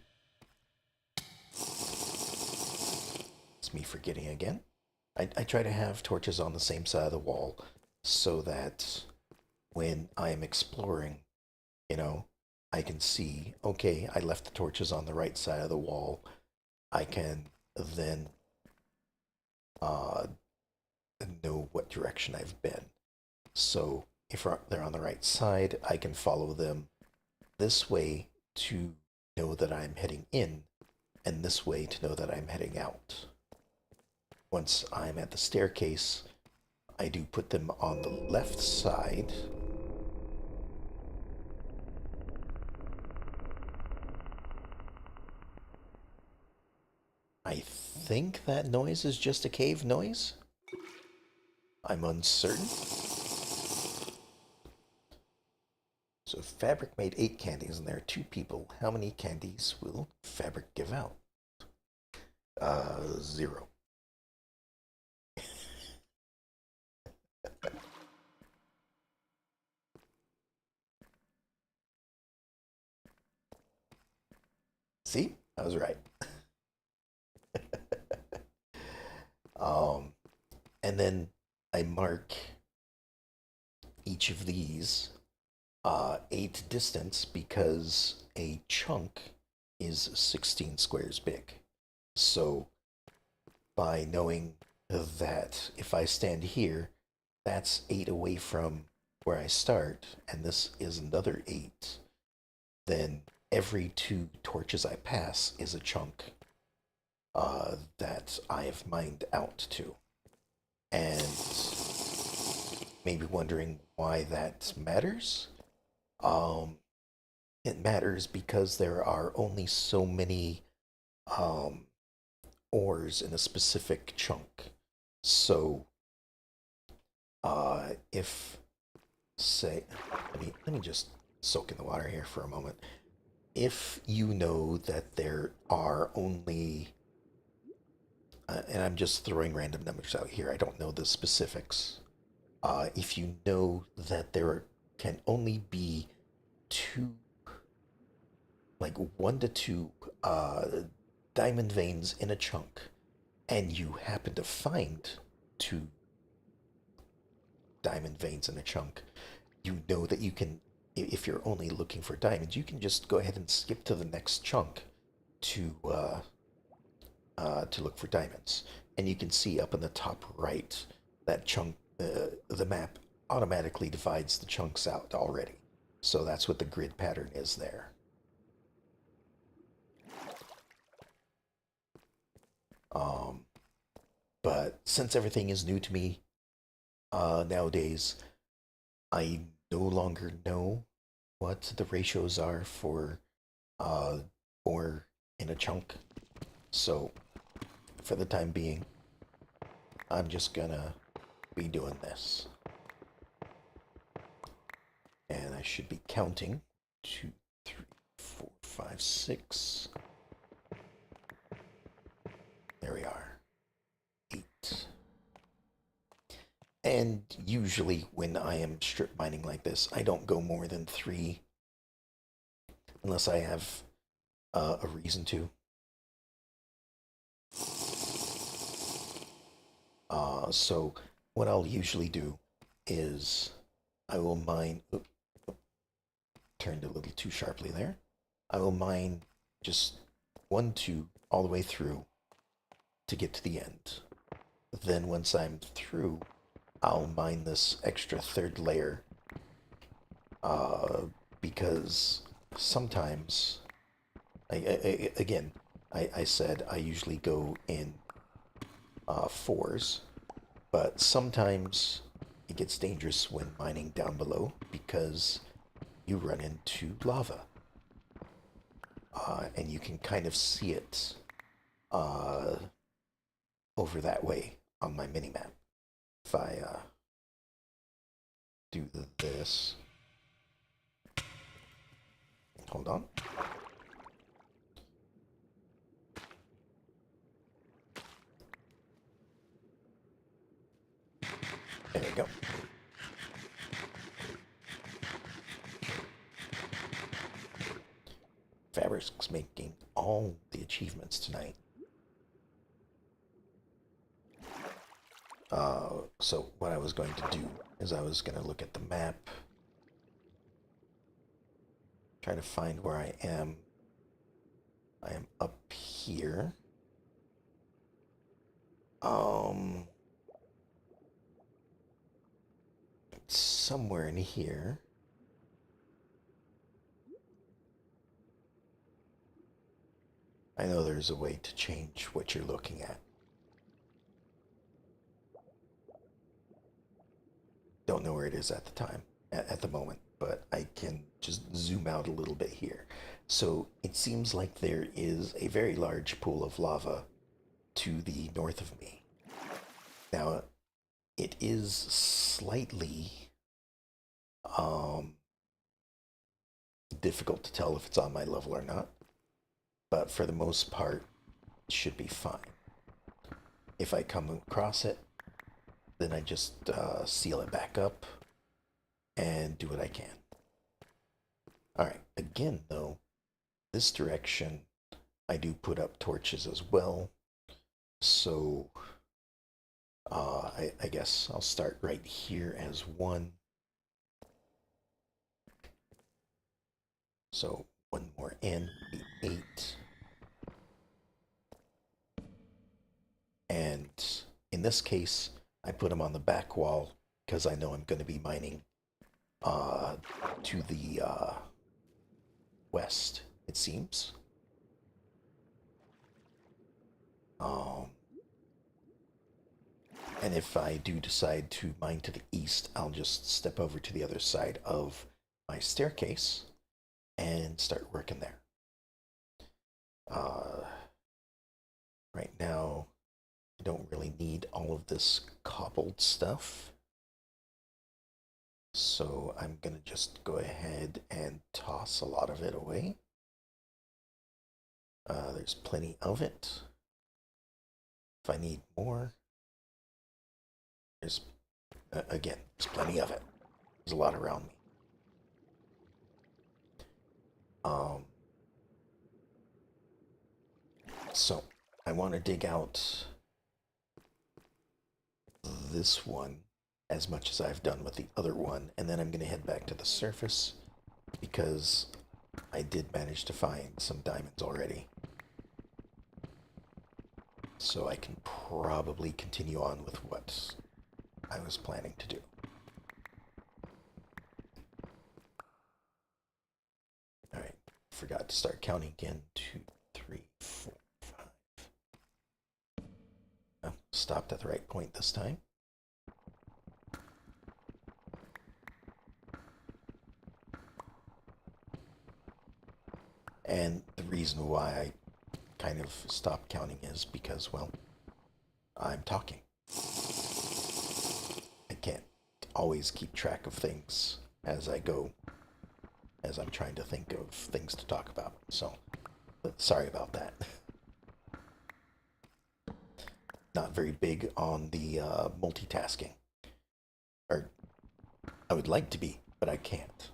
it's me forgetting again. I try to have torches on the same side of the wall so that when I'm exploring, I can see, okay, I left the torches on the right side of the wall. I can then know what direction I've been. So if they're on the right side, I can follow them this way to know that I'm heading in, and this way to know that I'm heading out. Once I'm at the staircase, I do put them on the left side. I think that noise is just a cave noise. I'm uncertain. So Fabric made 8 candies and there are 2 people. How many candies will Fabric give out? 0. See? I was right. Um, and then I mark each of these 8 distance because a chunk is 16 squares big. So by knowing that if I stand here, that's 8 away from where I start, and this is another 8, then every 2 torches I pass is a chunk that I have mined out to. And maybe wondering why that matters? Um, it matters because there are only so many um, ores in a specific chunk. So, if say, let me just soak in the water here for a moment. If you know that there are only, and I'm just throwing random numbers out here, I don't know the specifics. If you know that there can only be 2, like 1 to 2 diamond veins in a chunk, and you happen to find 2 diamond veins in a chunk, you know that you can, if you're only looking for diamonds, you can just go ahead and skip to the next chunk to to look for diamonds. And you can see up in the top right that chunk, the map automatically divides the chunks out already. So that's what the grid pattern is there. Um, but since everything is new to me nowadays, I no longer know what the ratios are for uh, ore in a chunk. So for the time being, I'm just gonna be doing this. And I should be counting 2, 3, 4, 5, 6. There we are. 8. And usually when I am strip mining like this, I don't go more than 3 unless I have a reason to. So what I'll usually do is I will mine. Turned a little too sharply there. I will mine just 1, 2 all the way through to get to the end. Then once I'm through, I'll mine this extra 3rd layer because sometimes, I said I usually go in 4s, but sometimes it gets dangerous when mining down below because you run into lava. And you can kind of see it over that way on my minimap. If I do this, hold on. There we go. Fabric's making all the achievements tonight. So what I was going to do is I was going to look at the map, try to find where I am. I am up here. Let's somewhere in here. I know there's a way to change what you're looking at. Don't know where it is at the time, at the moment, but I can just zoom out a little bit here. So it seems like there is a very large pool of lava to the north of me. Now, it is slightly difficult to tell if it's on my level or not, but for the most part, it should be fine. If I come across it, then I just seal it back up and do what I can. Alright, again though, this direction I do put up torches as well, so I guess I'll start right here as one. So one more in, be 8. And in this case, I put them on the back wall because I know I'm going to be mining to the west, it seems. And if I do decide to mine to the east, I'll just step over to the other side of my staircase and start working there. Right now, I don't really need all of this cobbled stuff. So I'm going to just go ahead and toss a lot of it away. There's plenty of it. If I need more, there's, again, there's plenty of it. There's a lot around me. So I want to dig out this one as much as I've done with the other one, and then I'm going to head back to the surface because I did manage to find some diamonds already. So I can probably continue on with what I was planning to do. Alright, forgot to start counting again. 2, 3, 4, 5. Oh, stopped at the right point this time. And the reason why I kind of stopped counting is because, well, I'm talking. I can't always keep track of things as I go, as I'm trying to think of things to talk about. So, sorry about that. Not very big on the multitasking. Or, I would like to be, but I can't.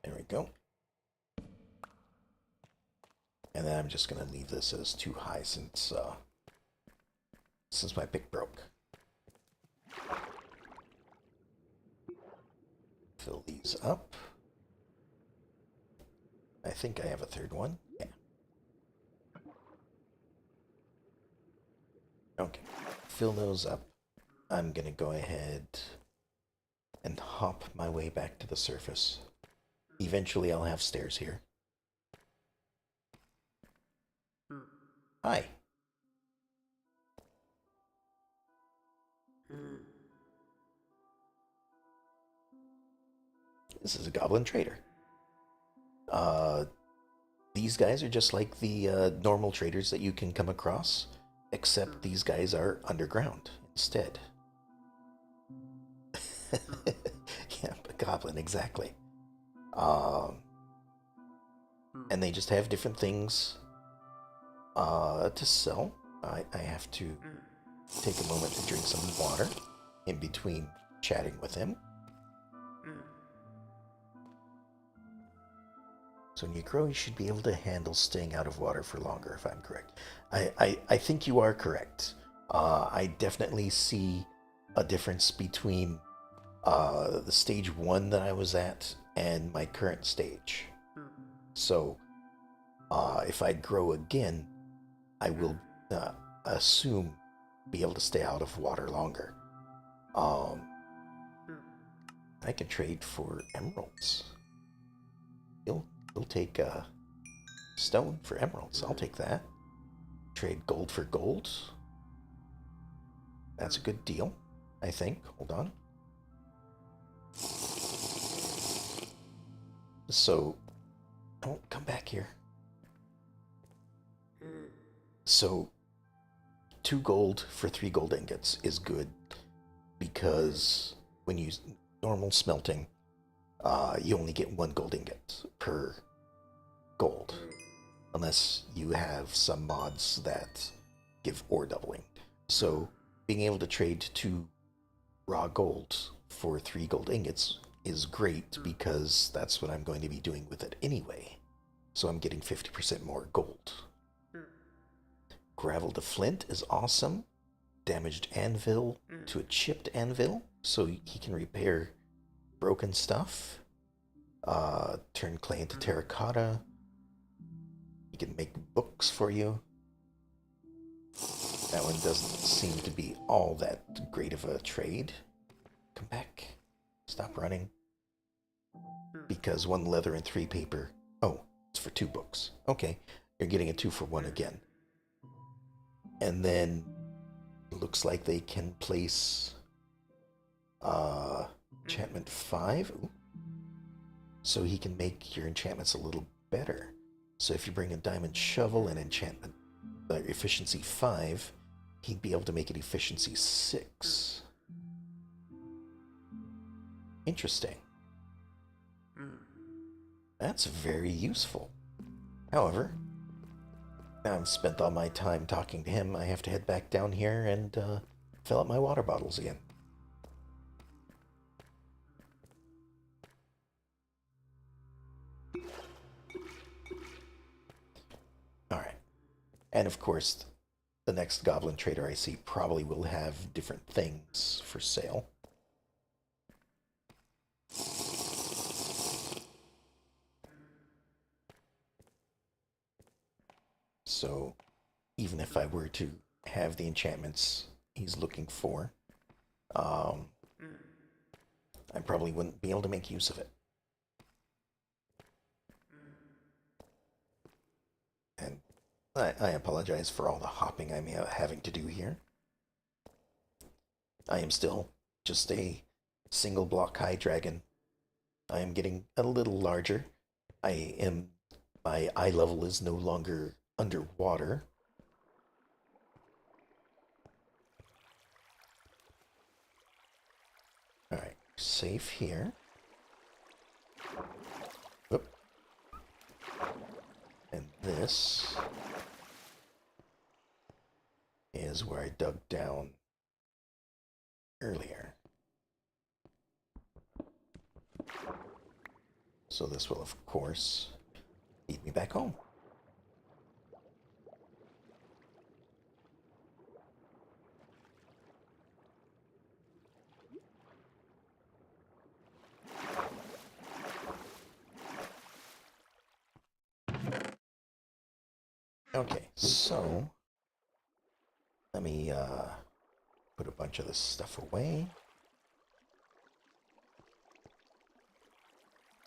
There we go. And then I'm just going to leave this as too high since my pick broke. Fill these up. I think I have a third one. Yeah. Okay. Fill those up. I'm going to go ahead and hop my way back to the surface. Eventually I'll have stairs here. Hi. This is a goblin trader. These guys are just like the normal traders that you can come across, except these guys are underground instead. Yeah, a goblin, exactly. And they just have different things to sell. I have to take a moment to drink some water in between chatting with him. So Necro, you should be able to handle staying out of water for longer, if I'm correct. I think you are correct. I definitely see a difference between the stage 1 that I was at and my current stage. So if I grow again, I will assume be able to stay out of water longer. Um, I can trade for emeralds. You'll take stone for emeralds. I'll take that. Trade gold for gold. That's a good deal, I think. Hold on. So, oh, come back here. So, 2 gold for 3 gold ingots is good because when you normal smelting, you only get 1 gold ingot per gold, unless you have some mods that give ore doubling. So, being able to trade 2 raw gold for 3 gold ingots is great because that's what I'm going to be doing with it anyway. So I'm getting 50% more gold. Gravel to flint is awesome. Damaged anvil to a chipped anvil, so he can repair broken stuff. Turn clay into terracotta. He can make books for you. That one doesn't seem to be all that great of a trade. Come back. Stop running. Because 1 leather and 3 paper. Oh, it's for 2 books. Okay, you're getting a 2-for-1 again. And then it looks like they can place enchantment 5. Ooh. So he can make your enchantments a little better. So if you bring a diamond shovel and enchantment efficiency 5, he'd be able to make it efficiency 6. Interesting. That's very useful. However, now I've spent all my time talking to him, I have to head back down here and fill up my water bottles again. Alright. And of course, the next goblin trader I see probably will have different things for sale. So, even if I were to have the enchantments he's looking for, I probably wouldn't be able to make use of it. And I apologize for all the hopping I'm having to do here. I am still just a single block high dragon. I am getting a little larger. My eye level is no longer underwater. Alright, safe here. Whoop. And this is where I dug down earlier. So this will, of course, lead me back home. Okay, so let me put a bunch of this stuff away.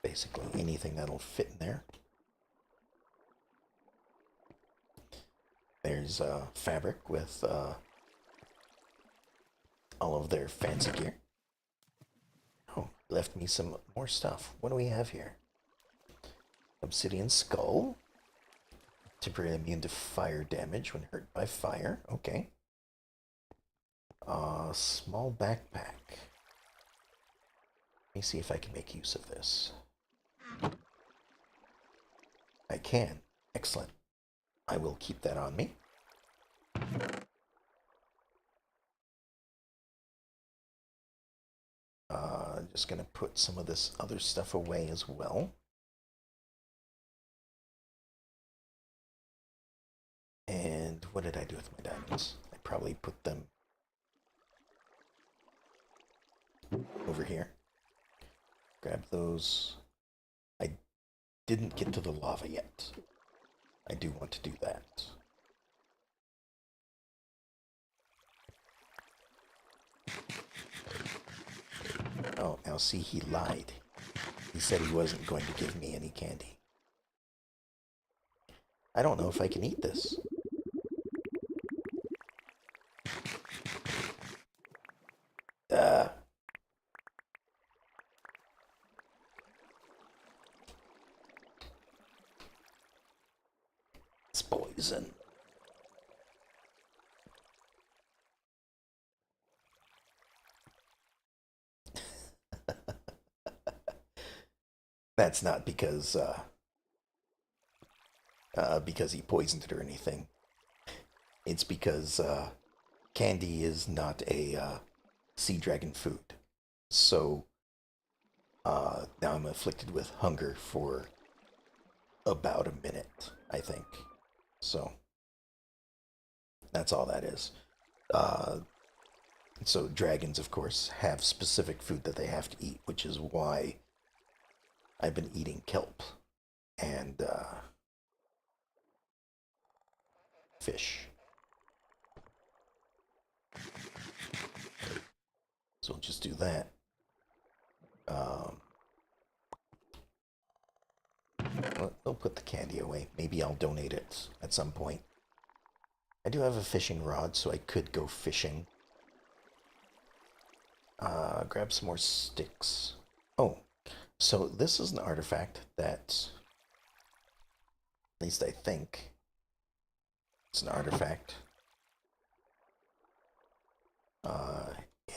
Basically anything that'll fit in there. There's fabric with all of their fancy gear. Oh, left me some more stuff. What do we have here? Obsidian skull. Temporarily immune to fire damage when hurt by fire. Okay. Small backpack. Let me see if I can make use of this. I can. Excellent. I will keep that on me. Just gonna put some of this other stuff away as well. And what did I do with my diamonds? I probably put them over here. Grab those. I didn't get to the lava yet. I do want to do that. Oh, now see, he lied. He said he wasn't going to give me any candy. I don't know if I can eat this. Uh, it's poison. That's not because he poisoned it or anything. It's because candy is not a sea dragon food. So now I'm afflicted with hunger for about a minute, I think. So that's all that is. Uh, so dragons, of course, have specific food that they have to eat, which is why I've been eating kelp and fish. So we'll just do that. Um, we'll put the candy away. Maybe I'll donate it at some point. I do have a fishing rod, so I could go fishing. Grab some more sticks. Oh, so this is an artifact that, at least I think, it's an artifact.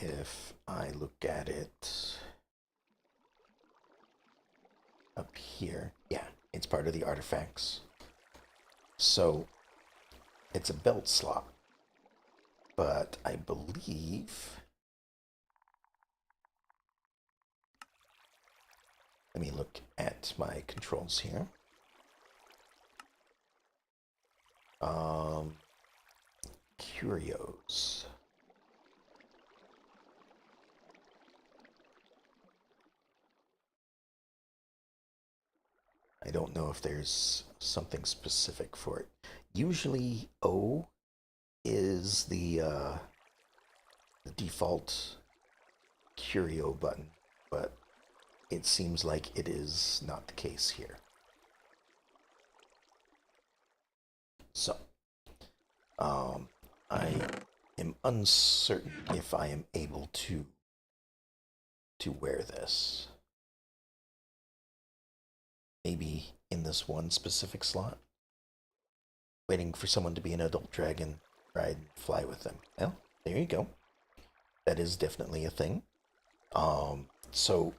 If I look at it up here, yeah, it's part of the artifacts. So it's a belt slot, but I believe. Let me look at my controls here. Curios. I don't know if there's something specific for it. Usually O is the default curio button, but it seems like it is not the case here. So, I am uncertain if I am able to wear this. Maybe in this one specific slot. Waiting for someone to be an adult dragon, ride and fly with them. Well, there you go. That is definitely a thing. So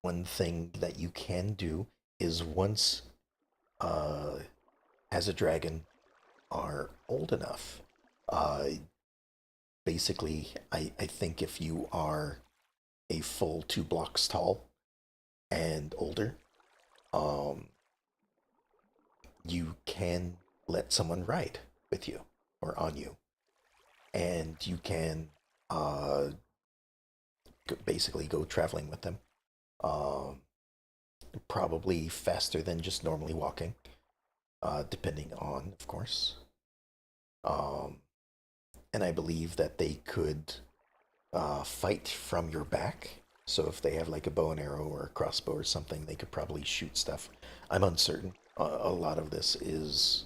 one thing that you can do is once as a dragon are old enough, uh, basically, I think if you are a full 2 blocks tall and older, um, you can let someone ride with you or on you, and you can basically go traveling with them. Um, Probably faster than just normally walking, depending on, of course. Um, and I believe that they could fight from your back. So if they have like a bow and arrow or a crossbow or something, they could probably shoot stuff. I'm uncertain. A lot of this is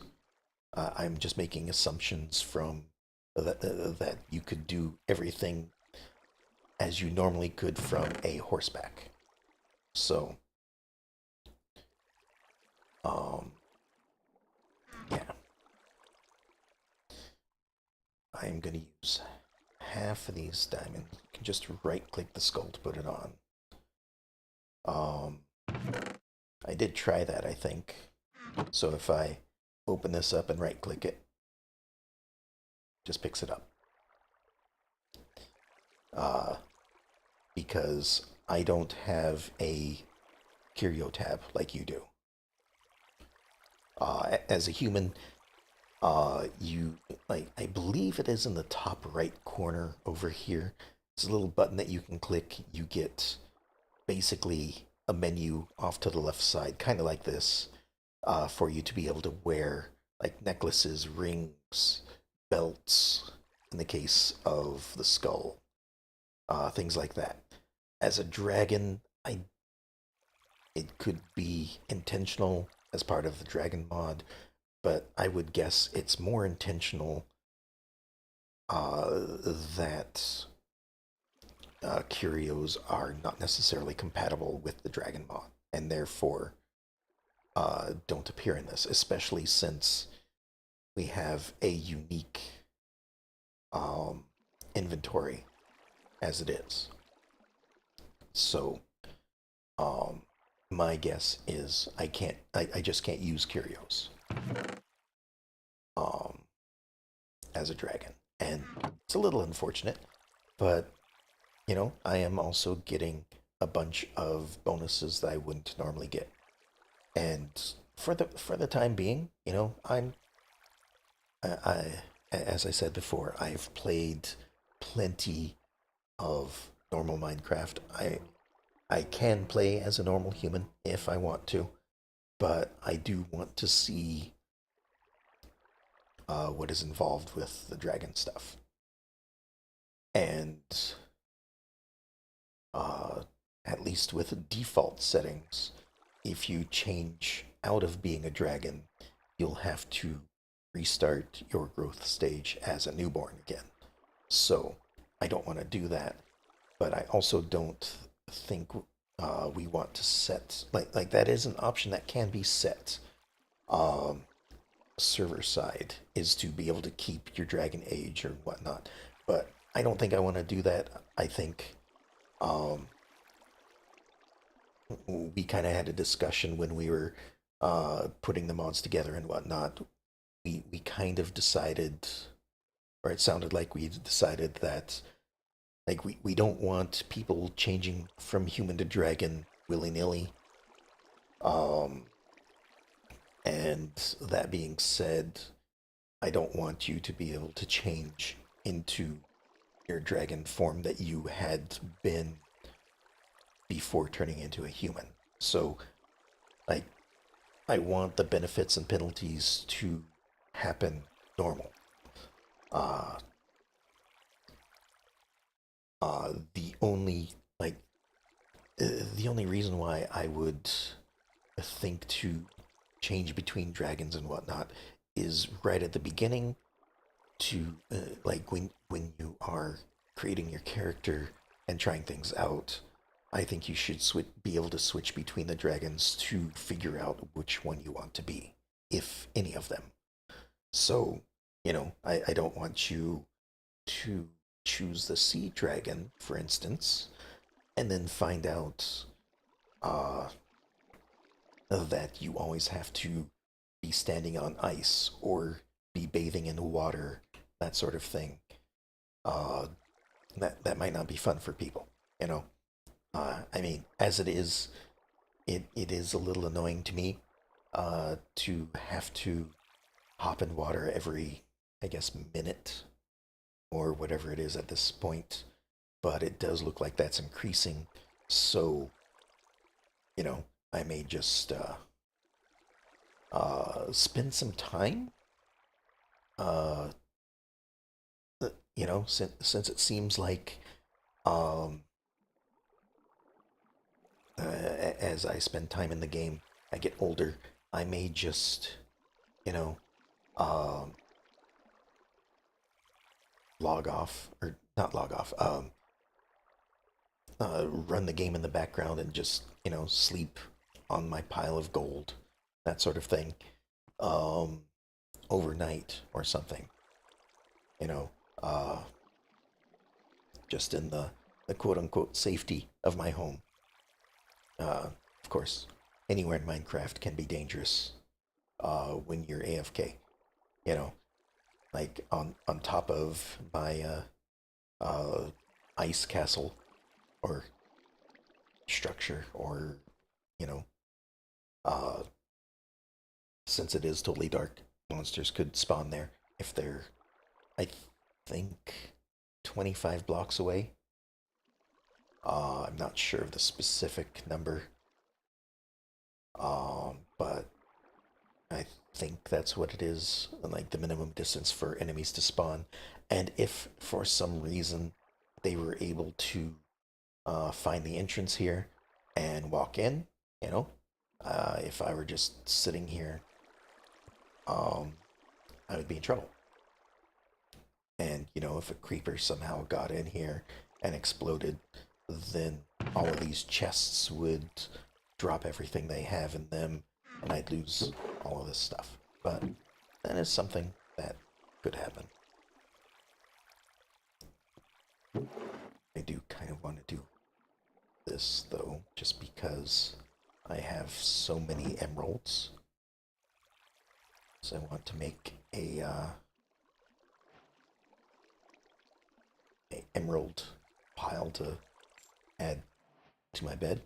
I'm just making assumptions from that you could do everything as you normally could from a horseback. So, um, yeah, I'm gonna use half of these diamonds. You can just right-click the skull to put it on. Um, I did try that, I think. So if I open this up and right-click it, just picks it up. Because I don't have a curio tab like you do. As a human, You like I believe it is in the top right corner over here. It's a little button that you can click. You get basically a menu off to the left side, kind of like this, for you to be able to wear like necklaces, rings, belts, in the case of the skull, things like that. As a dragon, I it could be intentional as part of the dragon mod, but I would guess it's more intentional that curios are not necessarily compatible with the dragon mod, and therefore don't appear in this, especially since we have a unique um, inventory as it is. So, um, my guess is I just can't use curios um, as a dragon, and it's a little unfortunate, but I am also getting a bunch of bonuses that I wouldn't normally get, and for the time being, I as I said before, I've played plenty of normal Minecraft. I can play as a normal human if I want to, but I do want to see what is involved with the dragon stuff. And uh, at least with default settings, if you change out of being a dragon, you'll have to restart your growth stage as a newborn again. So I don't want to do that, but I also don't think we want to set like that is an option that can be set. Um, Server side is to be able to keep your dragon age or whatnot, but I don't think I want to do that. I think um, we kind of had a discussion when we were putting the mods together and whatnot. We kind of decided, or it sounded like we decided that like we don't want people changing from human to dragon willy nilly. Um, and that being said, I don't want you to be able to change into your dragon form that you had been before turning into a human. So, like, I want the benefits and penalties to happen normal. Uh, the only like the only reason why I would think to change between dragons and whatnot is right at the beginning to like when you are creating your character and trying things out. I think you should be able to switch between the dragons to figure out which one you want to be, if any of them. So, I don't want you to choose the sea dragon, for instance, and then find out uh, that you always have to be standing on ice or be bathing in water, that sort of thing. Uh, that might not be fun for people, you know. I mean, as it is, it is a little annoying to me to have to hop in water every, I guess, minute or whatever it is at this point. But it does look like that's increasing. So, I may just spend some time, uh, since it seems like um, as I spend time in the game, I get older. I may just, you know, um, log off or not log off, run the game in the background and just, sleep on my pile of gold, that sort of thing, um, overnight or something, you know, uh, just in the quote unquote safety of my home. Of course, anywhere in Minecraft can be dangerous when you're AFK, you know, like on top of my uh, ice castle or structure, or you know, uh, since it is totally dark, monsters could spawn there if they're, I think, 25 blocks away. I'm not sure of the specific number, but I think that's what it is, like the minimum distance for enemies to spawn. And if for some reason they were able to find the entrance here and walk in, you know, if I were just sitting here, um, I would be in trouble. And, you know, if a creeper somehow got in here and exploded, then all of these chests would drop everything they have in them, and I'd lose all of this stuff. But that is something that could happen. I do kind of want to do this, though, just because I have so many emeralds. So I want to make a emerald pile to add to my bed.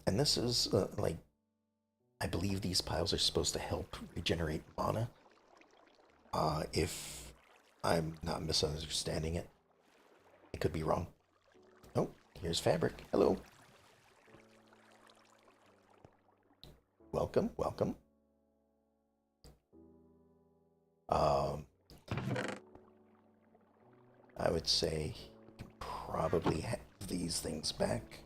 And this is like, I believe these piles are supposed to help regenerate mana. If I'm not misunderstanding it, I could be wrong. Oh, here's fabric. Hello. Welcome, welcome. I would say you can probably have these things back.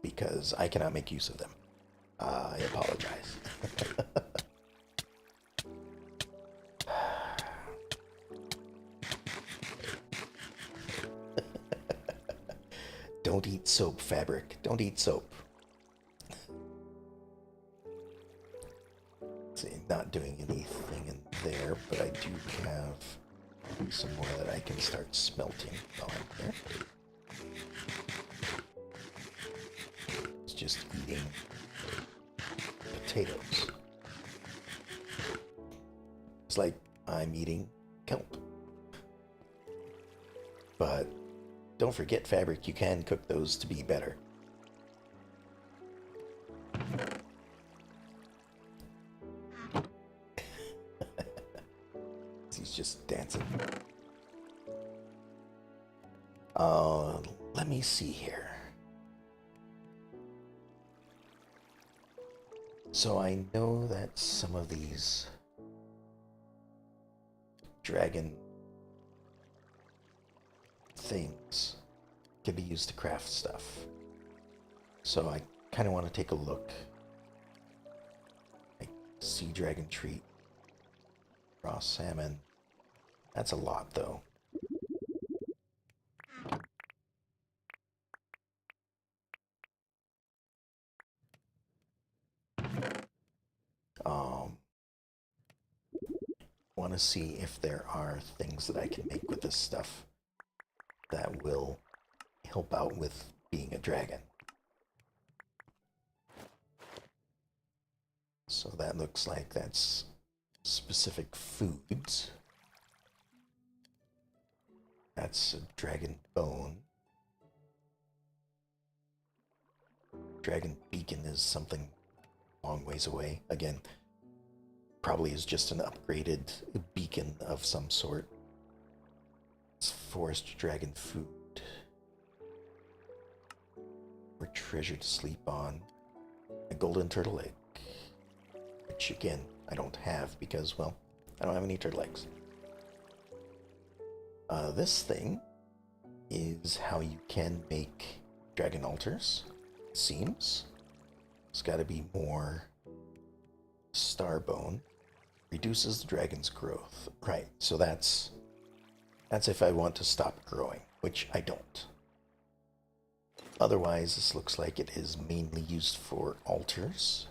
Because I cannot make use of them. I apologize. Don't eat soap, fabric. Don't eat soap. See, not doing anything in there, but I do have some more that I can start smelting while I'm here. It's just eating potatoes. It's like I'm eating kelp. But don't forget, fabric, you can cook those to be better. He's just dancing. Let me see here. So I know that some of these dragon things can be used to craft stuff. So I kind of want to take a look. Like sea dragon treat, raw salmon. That's a lot, though. Want to see if there are things that I can make with this stuff that will help out with being a dragon. So that looks like that's specific foods. That's a dragon bone. Dragon beacon is something a long ways away. Again, probably is just an upgraded beacon of some sort. It's forest dragon food. Or treasure to sleep on. A golden turtle egg. Which again, I don't have because, well, I don't have any turtle eggs. This thing is how you can make dragon altars, it seems. It's gotta be more starbone. Reduces the dragon's growth. Right, so that's if I want to stop growing, which I don't. Otherwise, this looks like it is mainly used for altars.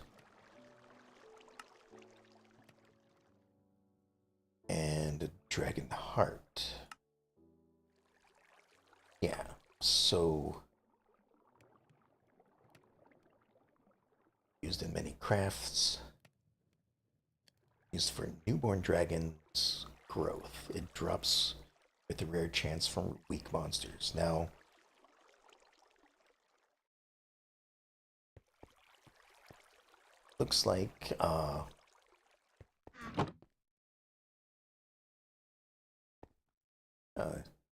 And a dragon heart. Yeah, so used in many crafts. Used for newborn dragons growth. It drops with a rare chance from weak monsters. Now, looks like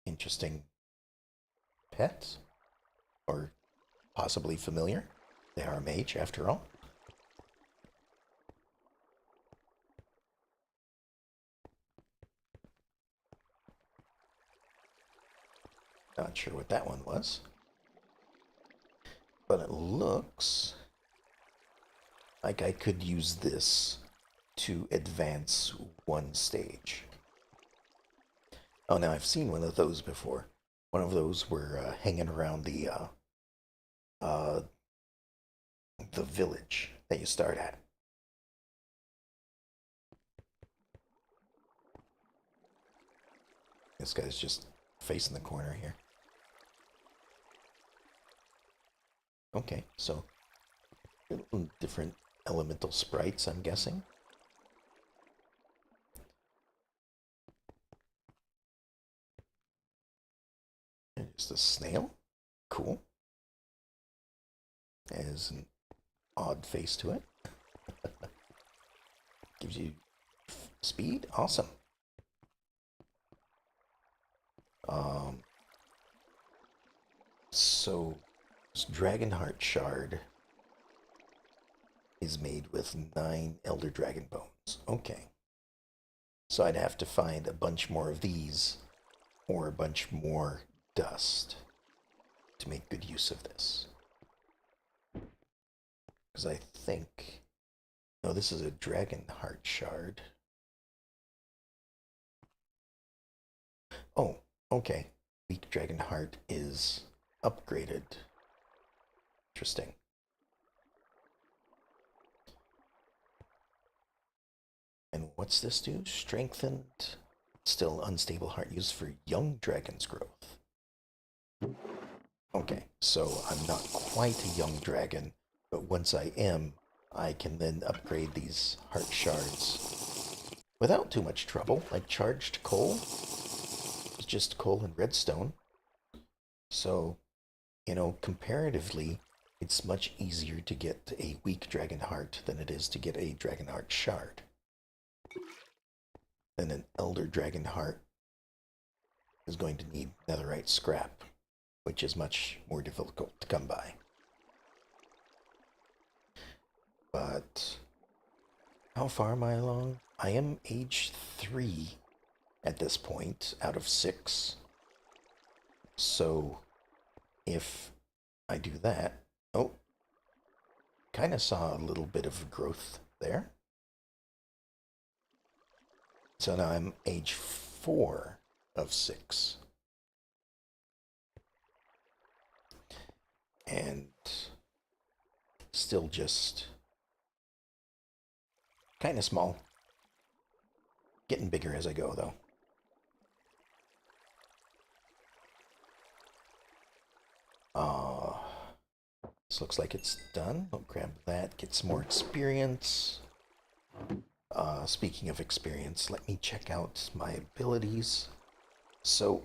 interesting pet, or possibly familiar. They are a mage after all. Not sure what that one was. But it looks like I could use this to advance one stage. Oh, now I've seen one of those before. One of those were hanging around uh, the village that you start at. This guy's just facing the corner here. Okay, so different elemental sprites, I'm guessing. And just a snail. Cool. Has an odd face to it. Gives you speed. Awesome. Um, so this Dragonheart shard is made with 9 Elder Dragon bones. Okay. So I'd have to find a bunch more of these or a bunch more dust to make good use of this. Because I think... No, this is a Dragonheart shard. Oh, okay. Weak Dragonheart is upgraded. Interesting. And what's this do? Strengthened, still unstable heart used for young dragon's growth. Okay, so I'm not quite a young dragon, but once I am, I can then upgrade these heart shards without too much trouble. Like charged coal, it's just coal and redstone. So, you know, comparatively, it's much easier to get a weak dragon heart than it is to get a dragon heart shard. Then an elder dragon heart is going to need netherite scrap, which is much more difficult to come by. But how far am I along? I am age 3 at this point out of 6. So if I do that, oh, kind of saw a little bit of growth there. So now I'm age 4 of 6. And still just kind of small. Getting bigger as I go, though. This looks like it's done. I'll grab that, get some more experience. Speaking of experience, let me check out my abilities. So,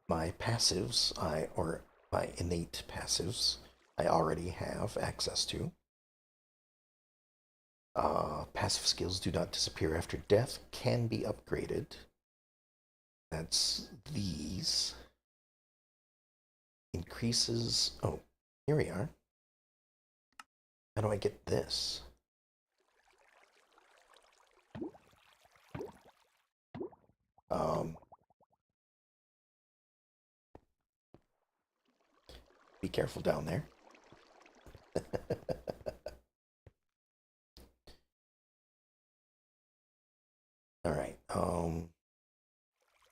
my passives, or my innate passives, I already have access to. Passive skills do not disappear after death, can be upgraded. That's these. Increases. Oh, here we are. How do I get this? Be careful down there. All right.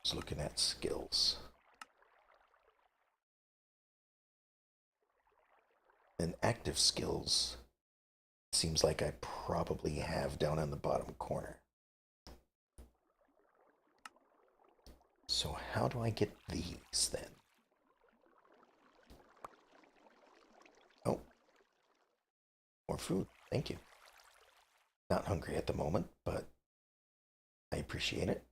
Just looking at skills. And active skills seems like I probably have down in the bottom corner. So how do I get these then? Oh, more food. Thank you. Not hungry at the moment, but I appreciate it.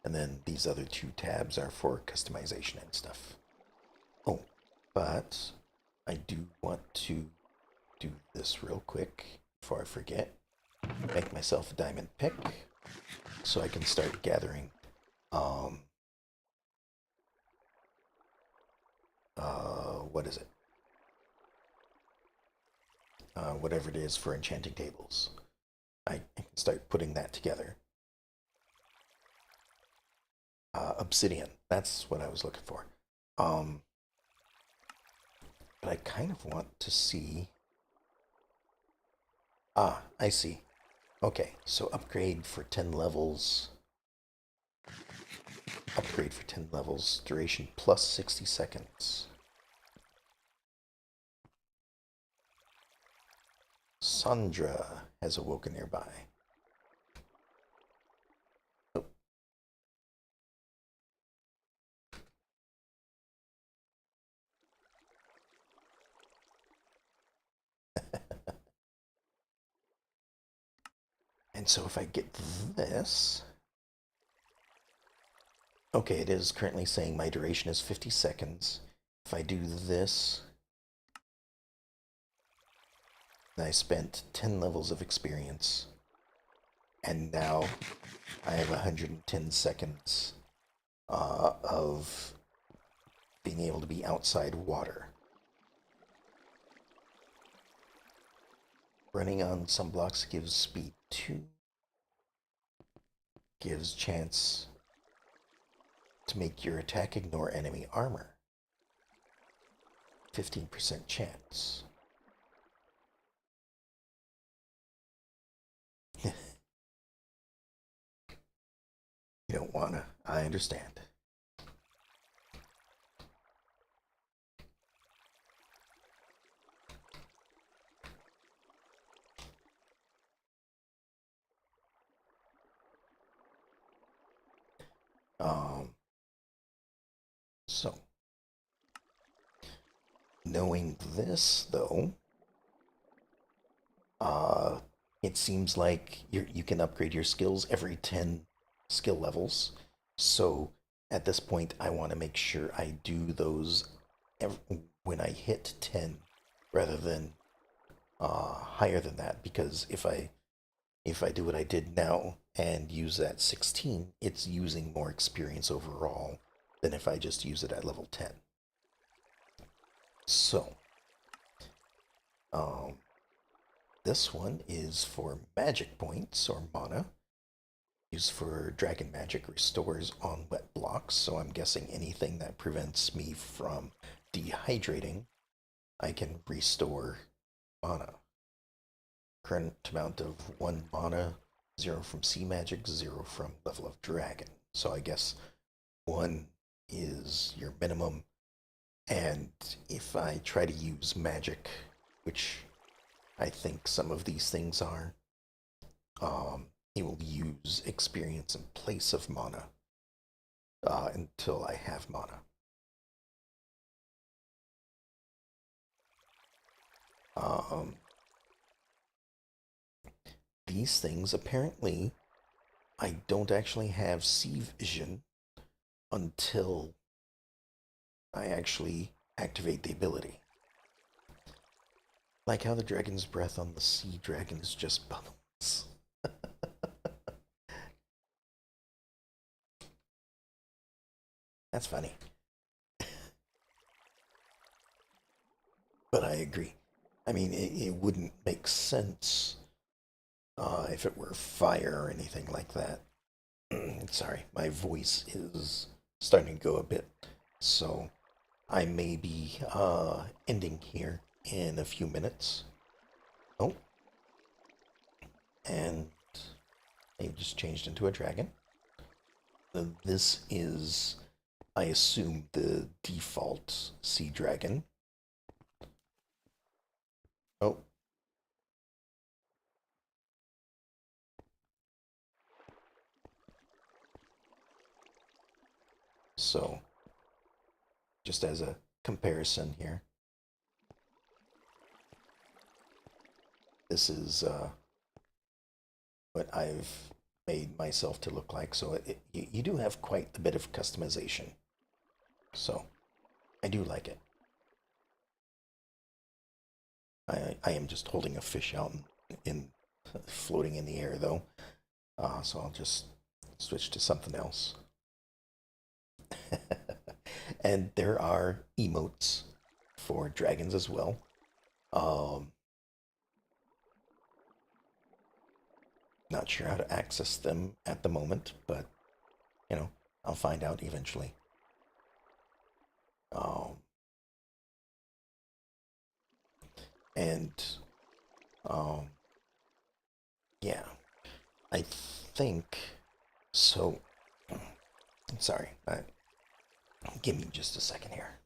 And then these other two tabs are for customization and stuff. Oh, but I do want to do this real quick before I forget. Make myself a diamond pick so I can start gathering um what is it? Whatever it is for enchanting tables. I can start putting that together. Obsidian, that's what I was looking for. Um, but I kind of want to see. Ah, I see. Okay, so upgrade for 10 levels. Upgrade for 10 levels. Duration plus 60 seconds. Sandra has awoken nearby. Oh. And so if I get this... Okay, it is currently saying my duration is 50 seconds. If I do this, I spent 10 levels of experience. And now I have 110 seconds of being able to be outside water. Running on some blocks gives speed 2. Gives chance to make your attack ignore enemy armor. 15% chance. You don't wanna. I understand. Um, so, knowing this, though, uh, it seems like you can upgrade your skills every 10 skill levels. So, at this point, I want to make sure I do those when I hit 10 rather than higher than that, because if I do what I did now and use that 16, it's using more experience overall than if I just use it at level 10. So, um, this one is for magic points or mana. Used for dragon magic, restores on wet blocks. So I'm guessing anything that prevents me from dehydrating, I can restore mana. Current amount of 1 mana, 0 from sea magic, 0 from level of dragon. So I guess 1 is your minimum. And if I try to use magic, which I think some of these things are, it will use experience in place of mana until I have mana. Um, these things, apparently, I don't actually have sea vision until I actually activate the ability. Like how the dragon's breath on the sea dragon is just bubbles. That's funny. But I agree. I mean, it wouldn't make sense if it were fire or anything like that. Sorry, my voice is starting to go a bit. So I may be ending here in a few minutes. Oh, and they just changed into a dragon. This is, I assume, the default sea dragon. Oh, so just as a comparison here, this is what I've made myself to look like. So you do have quite a bit of customization. So I do like it. I am just holding a fish out in floating in the air though. So I'll just switch to something else. And there are emotes for dragons as well. Um, Not sure how to access them at the moment, but I'll find out eventually. Um, and um, yeah, I think so. Sorry, give me just a second here.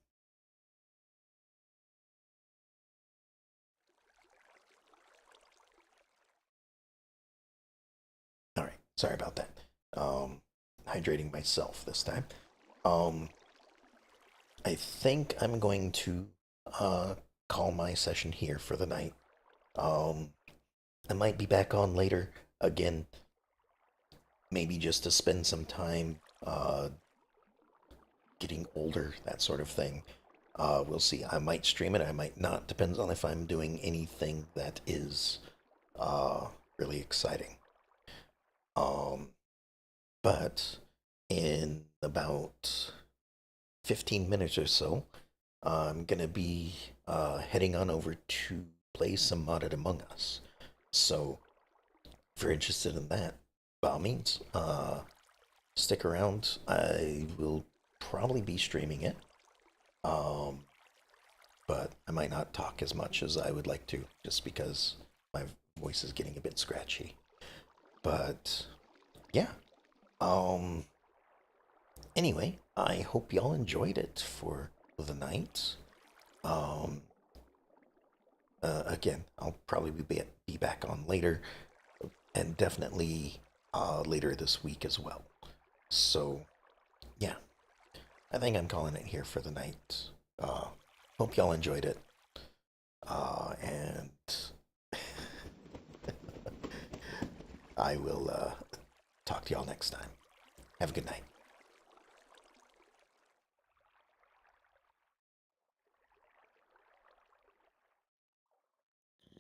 All right, sorry about that. Um, Hydrating myself this time. Um, I think I'm going to uh, call my session here for the night. Um, I might be back on later again, maybe just to spend some time getting older, that sort of thing. We'll see. I might stream it, I might not. Depends on if I'm doing anything that is uh, really exciting. Um, but in about 15 minutes or so, I'm gonna be heading on over to play some Modded Among Us. So if you're interested in that, by all means, stick around. I will probably be streaming it, um, but I might not talk as much as I would like to, just because my voice is getting a bit scratchy. But yeah, um, anyway, I hope y'all enjoyed it for the night. Um, Again, I'll probably be back on later, and definitely later this week as well. So, yeah, I think I'm calling it here for the night. Uh, Hope y'all enjoyed it. And I will talk to y'all next time. Have a good night.